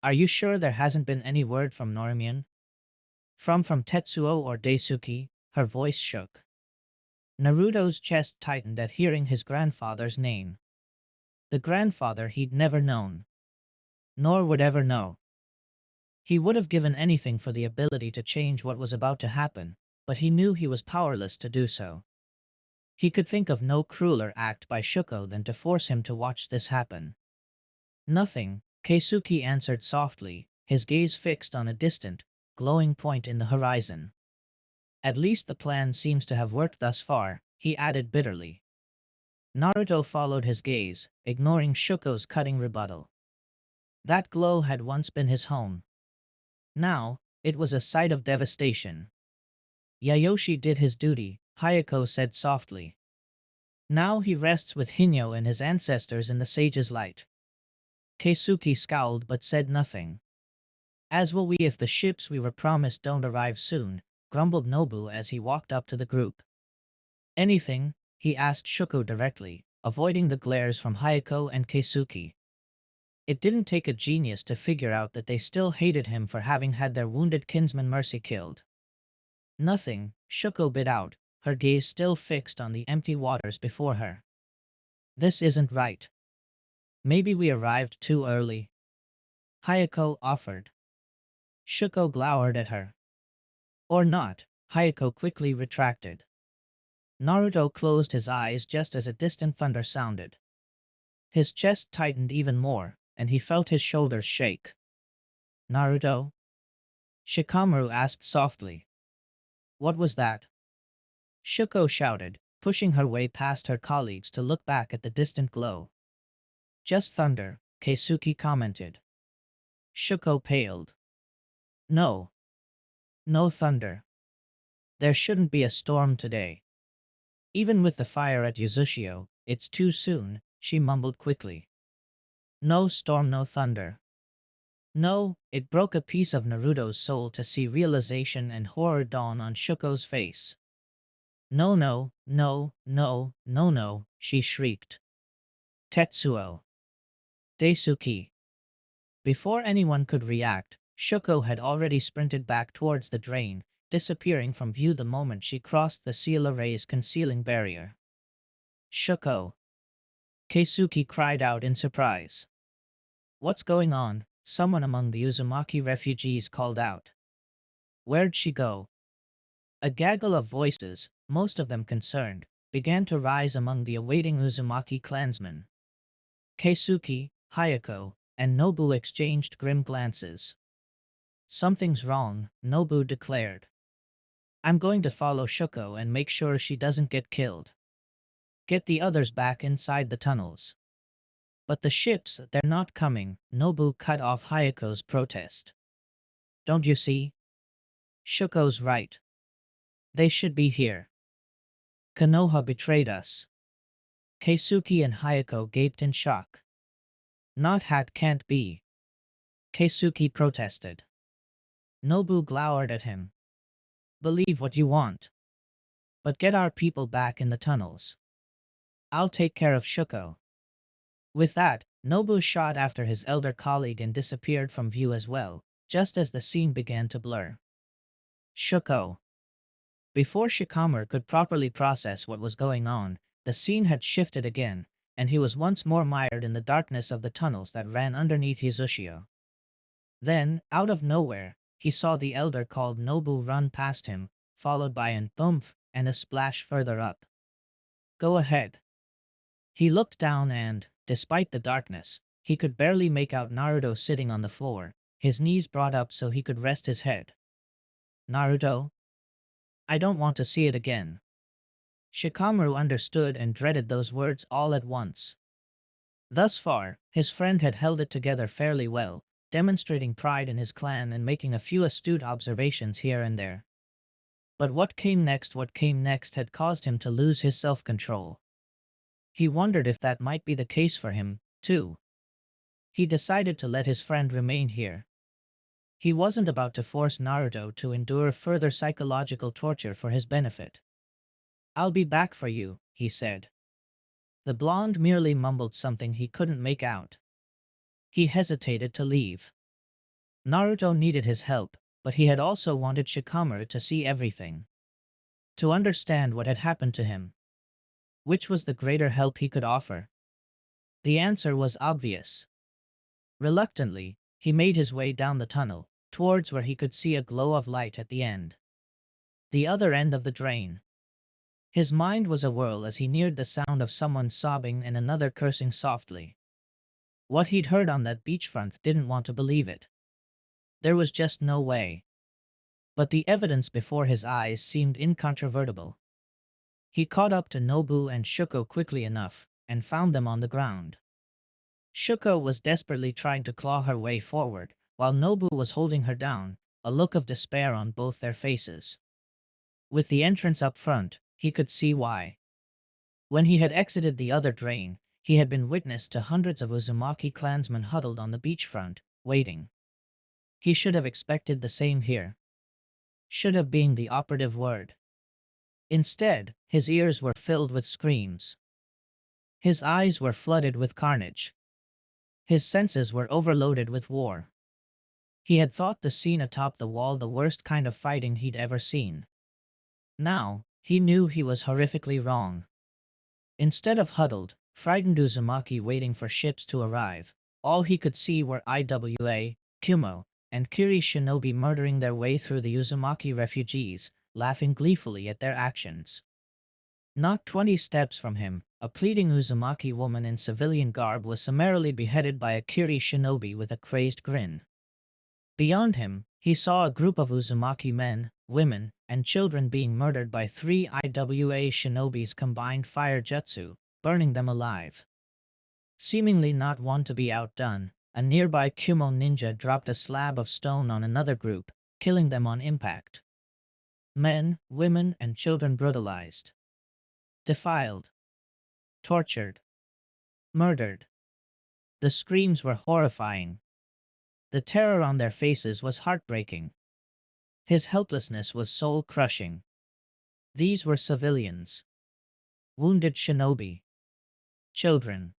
Are you sure there hasn't been any word from Norimian? From Tetsuo or Daisuke? Her voice shook. Naruto's chest tightened at hearing his grandfather's name. The grandfather he'd never known. Nor would ever know. He would have given anything for the ability to change what was about to happen, but he knew he was powerless to do so. He could think of no crueler act by Shuko than to force him to watch this happen. Nothing, Keisuke answered softly, his gaze fixed on a distant, glowing point in the horizon. At least the plan seems to have worked thus far, he added bitterly. Naruto followed his gaze, ignoring Shuko's cutting rebuttal. That glow had once been his home. Now, it was a sight of devastation. Yayoshi did his duty, Hayako said softly. Now he rests with Hinyo and his ancestors in the sage's light. Keisuke scowled but said nothing. As will we if the ships we were promised don't arrive soon, grumbled Nobu as he walked up to the group. Anything? He asked Shuko directly, avoiding the glares from Hayako and Keisuke. It didn't take a genius to figure out that they still hated him for having had their wounded kinsman Mercy killed. Nothing, Shuko bit out, her gaze still fixed on the empty waters before her. This isn't right. Maybe we arrived too early. Hayako offered. Shuko glowered at her. Or not, Hayako quickly retracted. Naruto closed his eyes just as a distant thunder sounded. His chest tightened even more, and he felt his shoulders shake. Naruto? Shikamaru asked softly. What was that? Shuko shouted, pushing her way past her colleagues to look back at the distant glow. Just thunder, Keisuke commented. Shuko paled. No. No thunder. There shouldn't be a storm today. Even with the fire at Uzushio, it's too soon, she mumbled quickly. No storm, no thunder. No, it broke a piece of Naruto's soul to see realization and horror dawn on Shuko's face. No, she shrieked. Tetsuo. Daisuke. Before anyone could react, Shuko had already sprinted back towards the drain, disappearing from view the moment she crossed the seal array's concealing barrier. Shuko. Keisuke cried out in surprise. What's going on? Someone among the Uzumaki refugees called out. Where'd she go? A gaggle of voices, most of them concerned, began to rise among the awaiting Uzumaki clansmen. Keisuke, Hayako, and Nobu exchanged grim glances. Something's wrong, Nobu declared. I'm going to follow Shuko and make sure she doesn't get killed. Get the others back inside the tunnels. But the ships, they're not coming, Nobu cut off Hayako's protest. Don't you see? Shuko's right. They should be here. Konoha betrayed us. Keisuke and Hayako gaped in shock. Not hat can't be. Keisuke protested. Nobu glowered at him. Believe what you want. But get our people back in the tunnels. I'll take care of Shuko. With that, Nobu shot after his elder colleague and disappeared from view as well, just as the scene began to blur. Shuko. Before Shikamaru could properly process what was going on, the scene had shifted again, and he was once more mired in the darkness of the tunnels that ran underneath Hizushio. Then, out of nowhere, he saw the elder called Nobu run past him, followed by an thump and a splash further up. Go ahead. He looked down and, despite the darkness, he could barely make out Naruto sitting on the floor, his knees brought up so he could rest his head. Naruto? I don't want to see it again. Shikamaru understood and dreaded those words all at once. Thus far, his friend had held it together fairly well, demonstrating pride in his clan and making a few astute observations here and there. But what came next had caused him to lose his self-control. He wondered if that might be the case for him, too. He decided to let his friend remain here. He wasn't about to force Naruto to endure further psychological torture for his benefit. I'll be back for you, he said. The blonde merely mumbled something he couldn't make out. He hesitated to leave. Naruto needed his help, but he had also wanted Shikamaru to see everything. To understand what had happened to him. Which was the greater help he could offer? The answer was obvious. Reluctantly, he made his way down the tunnel, towards where he could see a glow of light at the end. The other end of the drain. His mind was awhirl as he neared the sound of someone sobbing and another cursing softly. What he'd heard on that beachfront didn't want to believe it. There was just no way. But the evidence before his eyes seemed incontrovertible. He caught up to Nobu and Shuko quickly enough, and found them on the ground. Shuko was desperately trying to claw her way forward, while Nobu was holding her down, a look of despair on both their faces. With the entrance up front, he could see why. When he had exited the other drain, he had been witness to hundreds of Uzumaki clansmen huddled on the beachfront, waiting. He should have expected the same here. Should have been the operative word. Instead, his ears were filled with screams. His eyes were flooded with carnage. His senses were overloaded with war. He had thought the scene atop the wall the worst kind of fighting he'd ever seen. Now, he knew he was horrifically wrong. Instead of huddled, frightened Uzumaki waiting for ships to arrive, all he could see were Iwa, Kumo, and Kiri Shinobi murdering their way through the Uzumaki refugees, laughing gleefully at their actions. Not 20 steps from him, a pleading Uzumaki woman in civilian garb was summarily beheaded by a Kiri Shinobi with a crazed grin. Beyond him, he saw a group of Uzumaki men, women, and children being murdered by 3 Iwa Shinobi's combined fire jutsu, burning them alive. Seemingly not one to be outdone, a nearby Kumo ninja dropped a slab of stone on another group, killing them on impact. Men, women, and children brutalized. Defiled. Tortured. Murdered. The screams were horrifying. The terror on their faces was heartbreaking. His helplessness was soul-crushing. These were civilians. Wounded shinobi. Children.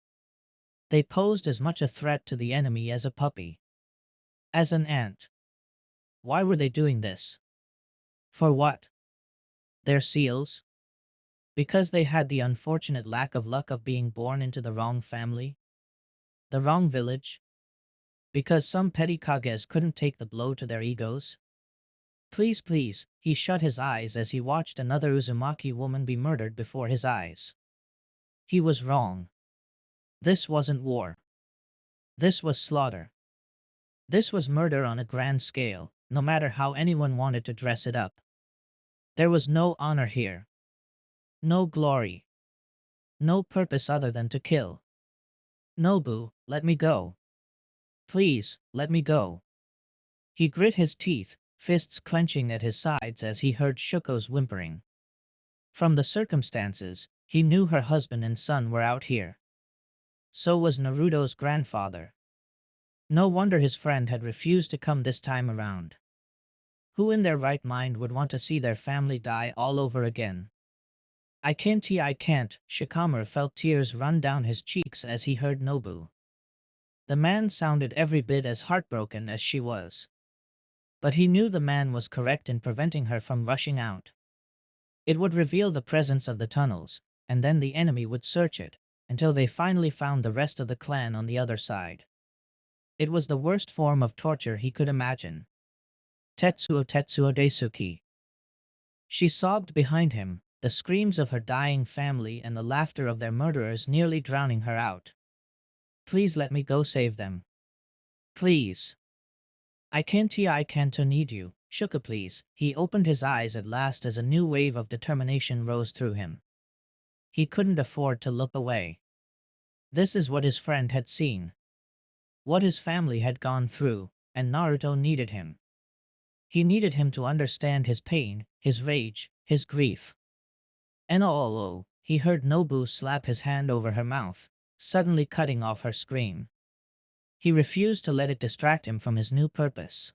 They posed as much a threat to the enemy as a puppy. As an ant. Why were they doing this? For what? Their seals? Because they had the unfortunate lack of luck of being born into the wrong family? The wrong village? Because some petty kages couldn't take the blow to their egos? Please, he shut his eyes as he watched another Uzumaki woman be murdered before his eyes. He was wrong. This wasn't war. This was slaughter. This was murder on a grand scale, no matter how anyone wanted to dress it up. There was no honor here. No glory. No purpose other than to kill. Nobu, let me go. Please, let me go. He grit his teeth, fists clenching at his sides as he heard Shuko's whimpering. From the circumstances, he knew her husband and son were out here. So was Naruto's grandfather. No wonder his friend had refused to come this time around. Who in their right mind would want to see their family die all over again? I can't. Shikamaru felt tears run down his cheeks as he heard Nobu. The man sounded every bit as heartbroken as she was. But he knew the man was correct in preventing her from rushing out. It would reveal the presence of the tunnels, and then the enemy would search it, until they finally found the rest of the clan on the other side. It was the worst form of torture he could imagine. Tetsuo Daisuke. She sobbed behind him, the screams of her dying family and the laughter of their murderers nearly drowning her out. Please let me go save them. Please. I can't need you, Shuka please. He opened his eyes at last as a new wave of determination rose through him. He couldn't afford to look away. This is what his friend had seen. What his family had gone through, and Naruto needed him. He needed him to understand his pain, his rage, his grief. And he heard Nobu slap his hand over her mouth, suddenly cutting off her scream. He refused to let it distract him from his new purpose.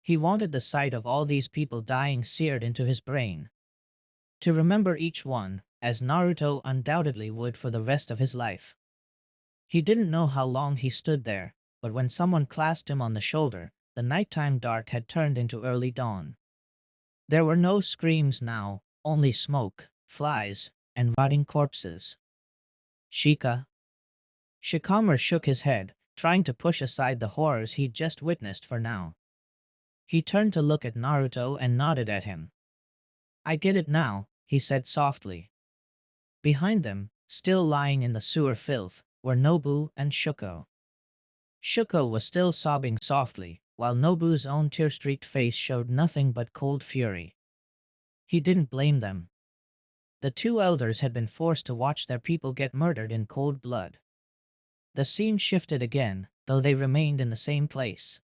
He wanted the sight of all these people dying seared into his brain. To remember each one, as Naruto undoubtedly would for the rest of his life. He didn't know how long he stood there, but when someone clasped him on the shoulder, the nighttime dark had turned into early dawn. There were no screams now, only smoke, flies, and rotting corpses. Shikamaru shook his head, trying to push aside the horrors he'd just witnessed for now. He turned to look at Naruto and nodded at him. I get it now, he said softly. Behind them, still lying in the sewer filth, were Nobu and Shuko. Shuko was still sobbing softly, while Nobu's own tear-streaked face showed nothing but cold fury. He didn't blame them. The two elders had been forced to watch their people get murdered in cold blood. The scene shifted again, though they remained in the same place.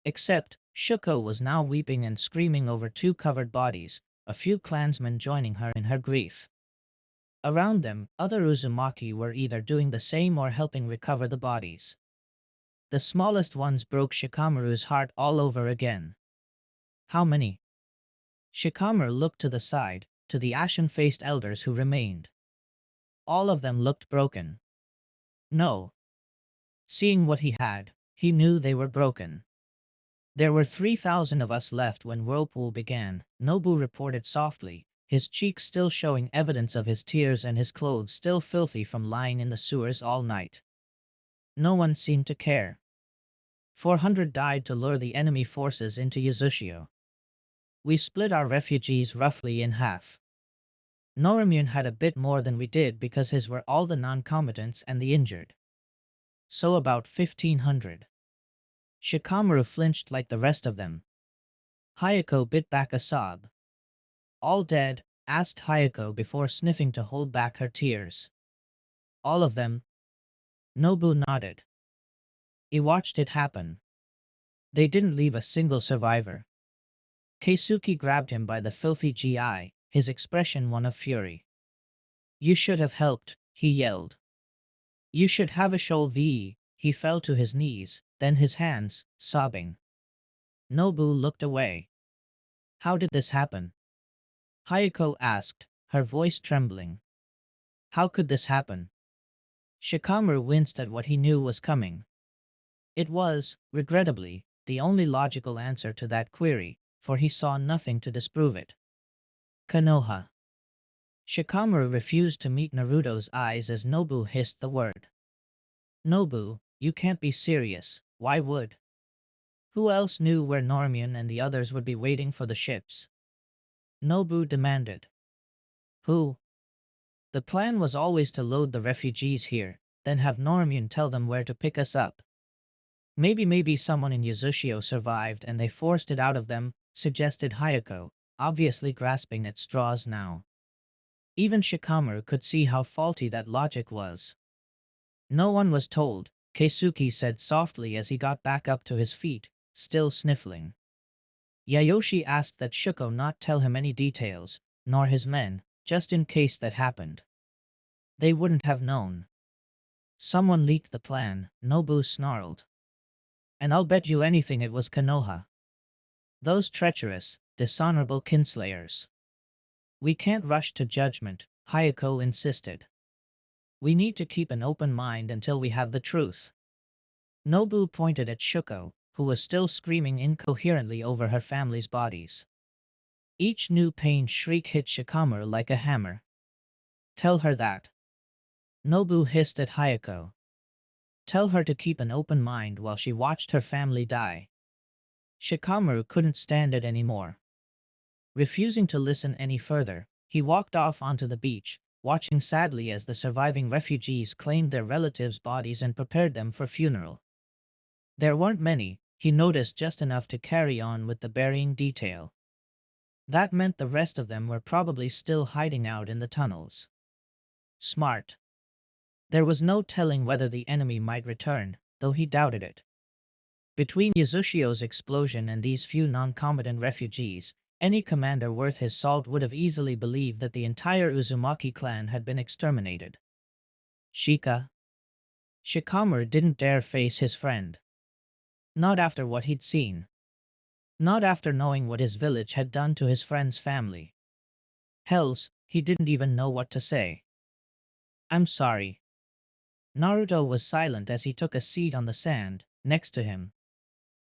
Except, Shuko was now weeping and screaming over two covered bodies, a few clansmen joining her in her grief. Around them, other Uzumaki were either doing the same or helping recover the bodies. The smallest ones broke Shikamaru's heart all over again. How many? Shikamaru looked to the side, to the ashen-faced elders who remained. All of them looked broken. No. Seeing what he had, he knew they were broken. There were 3,000 of us left when Whirlpool began, Nobu reported softly, his cheeks still showing evidence of his tears and his clothes still filthy from lying in the sewers all night. No one seemed to care. 400 died to lure the enemy forces into Yazushio. We split our refugees roughly in half. Norimune had a bit more than we did because his were all the non-combatants and the injured. So about 1,500. Shikamaru flinched like the rest of them. Hayako bit back a sob. All dead? Asked Hayako before sniffing to hold back her tears. All of them? Nobu nodded. He watched it happen. They didn't leave a single survivor. Keisuke grabbed him by the filthy GI, his expression one of fury. You should have helped, he yelled. You should have shown the. He fell to his knees, then his hands, sobbing. Nobu looked away. How did this happen? Hayako asked, her voice trembling. How could this happen? Shikamaru winced at what he knew was coming. It was, regrettably, the only logical answer to that query, for he saw nothing to disprove it. Konoha. Shikamaru refused to meet Naruto's eyes as Nobu hissed the word. Nobu, you can't be serious, why would? Who else knew where Norimune and the others would be waiting for the ships? Nobu demanded. Who? The plan was always to load the refugees here, then have Norimune tell them where to pick us up. Maybe someone in Yazushio survived and they forced it out of them, suggested Hayako, obviously grasping at straws now. Even Shikamaru could see how faulty that logic was. No one was told, Keisuke said softly as he got back up to his feet, still sniffling. Yayoshi asked that Shuko not tell him any details, nor his men, just in case that happened. They wouldn't have known. Someone leaked the plan, Nobu snarled. And I'll bet you anything it was Konoha. Those treacherous, dishonorable kinslayers. We can't rush to judgment, Hayako insisted. We need to keep an open mind until we have the truth. Nobu pointed at Shuko, who was still screaming incoherently over her family's bodies. Each new pain shriek hit Shikamaru like a hammer. Tell her that. Nobu hissed at Hayako. Tell her to keep an open mind while she watched her family die. Shikamaru couldn't stand it anymore. Refusing to listen any further, he walked off onto the beach, watching sadly as the surviving refugees claimed their relatives' bodies and prepared them for funeral. There weren't many, he noticed just enough to carry on with the burying detail. That meant the rest of them were probably still hiding out in the tunnels. Smart. There was no telling whether the enemy might return, though he doubted it. Between Yuzushiyo's explosion and these few non-combatant refugees, any commander worth his salt would have easily believed that the entire Uzumaki clan had been exterminated. Shika. Shikamaru didn't dare face his friend. Not after what he'd seen. Not after knowing what his village had done to his friend's family. Hells, he didn't even know what to say. I'm sorry. Naruto was silent as he took a seat on the sand, next to him.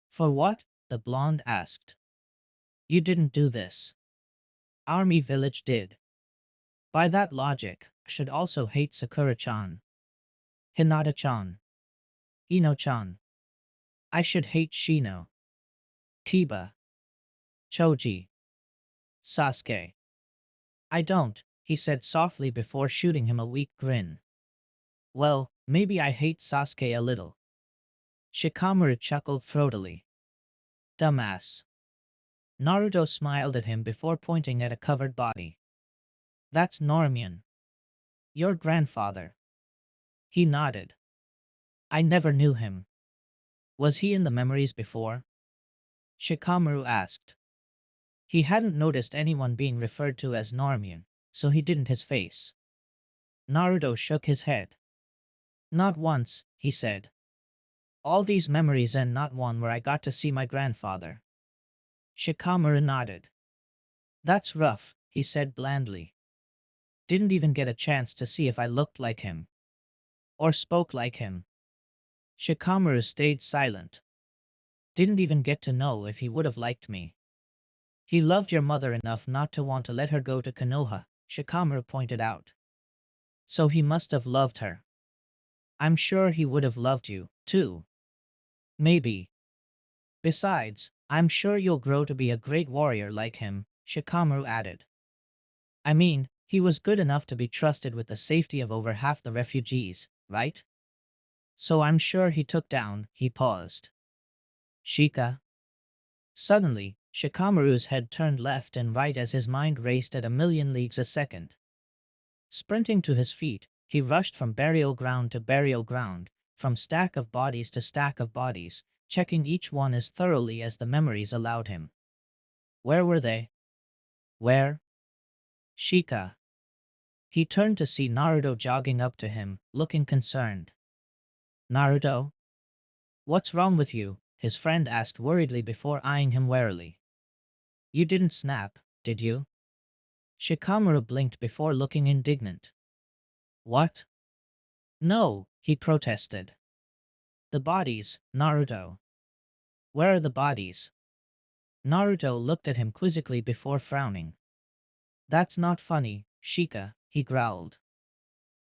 For what? The blonde asked. You didn't do this. Army village did. By that logic, I should also hate Sakura-chan. Hinata-chan. Ino-chan. I should hate Shino. Kiba. Choji. Sasuke. I don't, he said softly before shooting him a weak grin. Well, maybe I hate Sasuke a little. Shikamaru chuckled throatily. Dumbass. Naruto smiled at him before pointing at a covered body. That's Normion. Your grandfather. He nodded. I never knew him. Was he in the memories before? Shikamaru asked. He hadn't noticed anyone being referred to as Normion, so he didn't his face. Naruto shook his head. Not once, he said. All these memories and not one where I got to see my grandfather. Shikamaru nodded. That's rough, he said blandly. Didn't even get a chance to see if I looked like him. Or spoke like him. Shikamaru stayed silent. Didn't even get to know if he would have liked me. He loved your mother enough not to want to let her go to Konoha, Shikamaru pointed out. So he must have loved her. I'm sure he would have loved you, too. Maybe. Besides, I'm sure you'll grow to be a great warrior like him, Shikamaru added. I mean, he was good enough to be trusted with the safety of over half the refugees, right? So I'm sure he paused. Shika. Suddenly, Shikamaru's head turned left and right as his mind raced at 1,000,000 leagues a second. Sprinting to his feet, he rushed from burial ground to burial ground, from stack of bodies to stack of bodies, checking each one as thoroughly as the memories allowed him. Where were they? Where? Shika. He turned to see Naruto jogging up to him, looking concerned. Naruto? What's wrong with you? His friend asked worriedly before eyeing him warily. You didn't snap, did you? Shikamaru blinked before looking indignant. What? No, he protested. The bodies, Naruto. Where are the bodies? Naruto looked at him quizzically before frowning. That's not funny, Shika, he growled.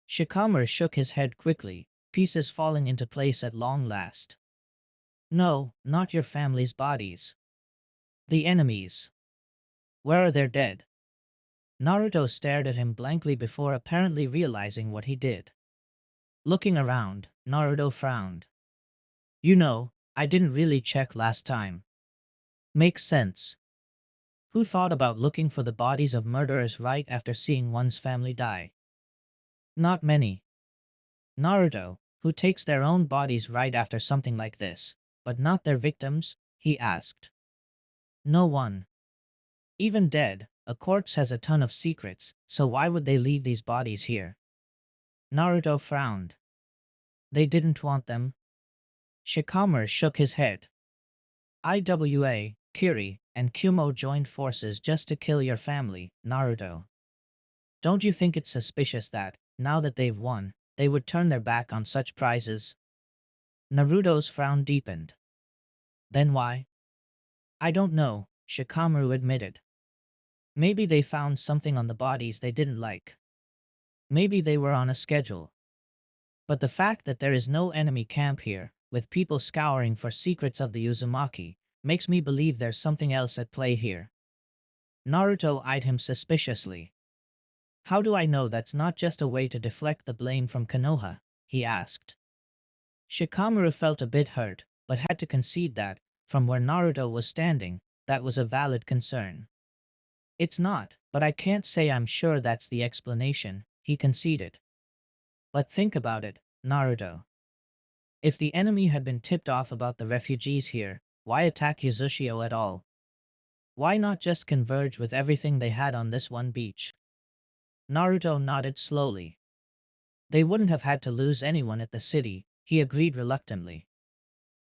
Shikamaru shook his head quickly, pieces falling into place at long last. No, not your family's bodies. The enemies. Where are their dead? Naruto stared at him blankly before apparently realizing what he did. Looking around, Naruto frowned. You know, I didn't really check last time. Makes sense. Who thought about looking for the bodies of murderers right after seeing one's family die? Not many. Naruto, who takes their own bodies right after something like this, but not their victims, he asked. No one. Even dead, a corpse has a ton of secrets, so why would they leave these bodies here? Naruto frowned. They didn't want them. Shikamaru shook his head. IWA, Kiri, and Kumo joined forces just to kill your family, Naruto. Don't you think it's suspicious that, now that they've won, they would turn their back on such prizes? Naruto's frown deepened. Then why? I don't know, Shikamaru admitted. Maybe they found something on the bodies they didn't like. Maybe they were on a schedule. But the fact that there is no enemy camp here, with people scouring for secrets of the Uzumaki, makes me believe there's something else at play here. Naruto eyed him suspiciously. How do I know that's not just a way to deflect the blame from Konoha? He asked. Shikamaru felt a bit hurt, but had to concede that, from where Naruto was standing, that was a valid concern. It's not, but I can't say I'm sure that's the explanation, he conceded. But think about it, Naruto. If the enemy had been tipped off about the refugees here, why attack Uzushio at all? Why not just converge with everything they had on this one beach? Naruto nodded slowly. They wouldn't have had to lose anyone at the city, he agreed reluctantly.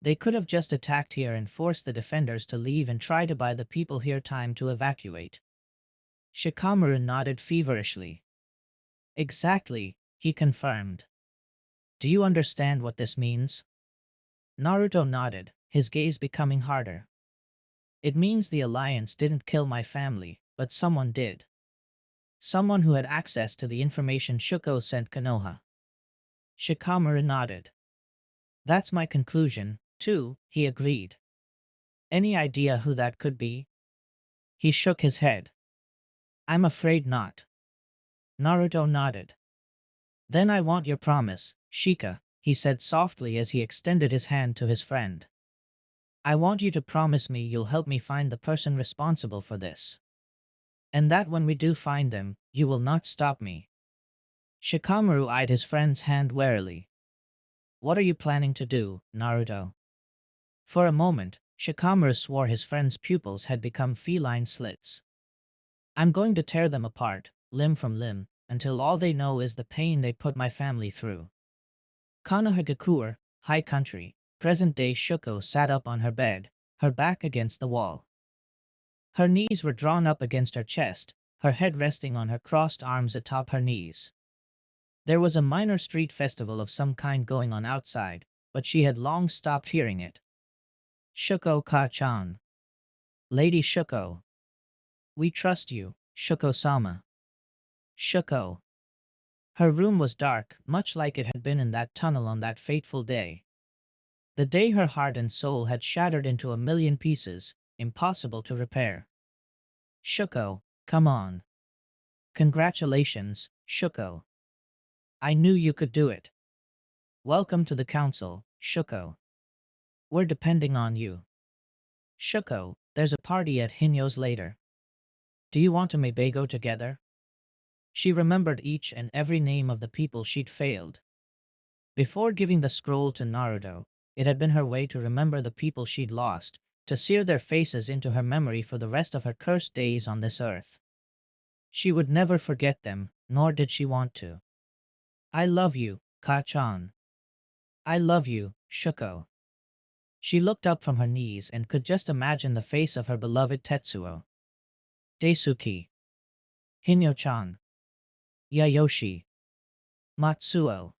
They could have just attacked here and forced the defenders to leave and try to buy the people here time to evacuate. Shikamaru nodded feverishly. Exactly, he confirmed. Do you understand what this means? Naruto nodded, his gaze becoming harder. It means the alliance didn't kill my family, but someone did. Someone who had access to the information Shuko sent Konoha. Shikamaru nodded. That's my conclusion, too, he agreed. Any idea who that could be? He shook his head. I'm afraid not. Naruto nodded. Then I want your promise, Shika, he said softly as he extended his hand to his friend. I want you to promise me you'll help me find the person responsible for this. And that when we do find them, you will not stop me. Shikamaru eyed his friend's hand warily. What are you planning to do, Naruto? For a moment, Shikamaru swore his friend's pupils had become feline slits. I'm going to tear them apart, limb from limb, until all they know is the pain they put my family through. Konohagakure, high country, present-day Shuko sat up on her bed, her back against the wall. Her knees were drawn up against her chest, her head resting on her crossed arms atop her knees. There was a minor street festival of some kind going on outside, but she had long stopped hearing it. Shuko Ka-chan. Lady Shuko. We trust you, Shuko-sama. Shuko. Her room was dark, much like it had been in that tunnel on that fateful day. The day her heart and soul had shattered into a million pieces, impossible to repair. Shuko, come on. Congratulations, Shuko. I knew you could do it. Welcome to the council, Shuko. We're depending on you. Shuko, there's a party at Hinyo's later. Do you want to maybe go together? She remembered each and every name of the people she'd failed. Before giving the scroll to Naruto, it had been her way to remember the people she'd lost, to sear their faces into her memory for the rest of her cursed days on this earth. She would never forget them, nor did she want to. I love you, Ka-chan. I love you, Shuko. She looked up from her knees and could just imagine the face of her beloved Tetsuo. Daisuke. Hinyo-chan. Yayoshi. Matsuo.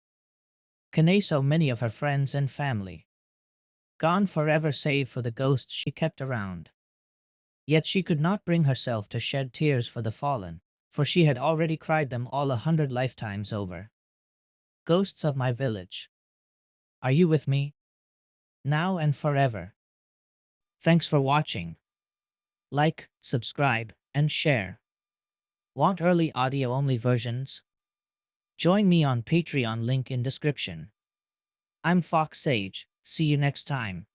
Kane, so many of her friends and family. Gone forever save for the ghosts she kept around. Yet she could not bring herself to shed tears for the fallen, for she had already cried them all 100 lifetimes over. Ghosts of my village. Are you with me? Now and forever. Thanks for watching. Like, subscribe, and share. Want early audio-only versions? Join me on Patreon, link in description. I'm Fox Sage, see you next time.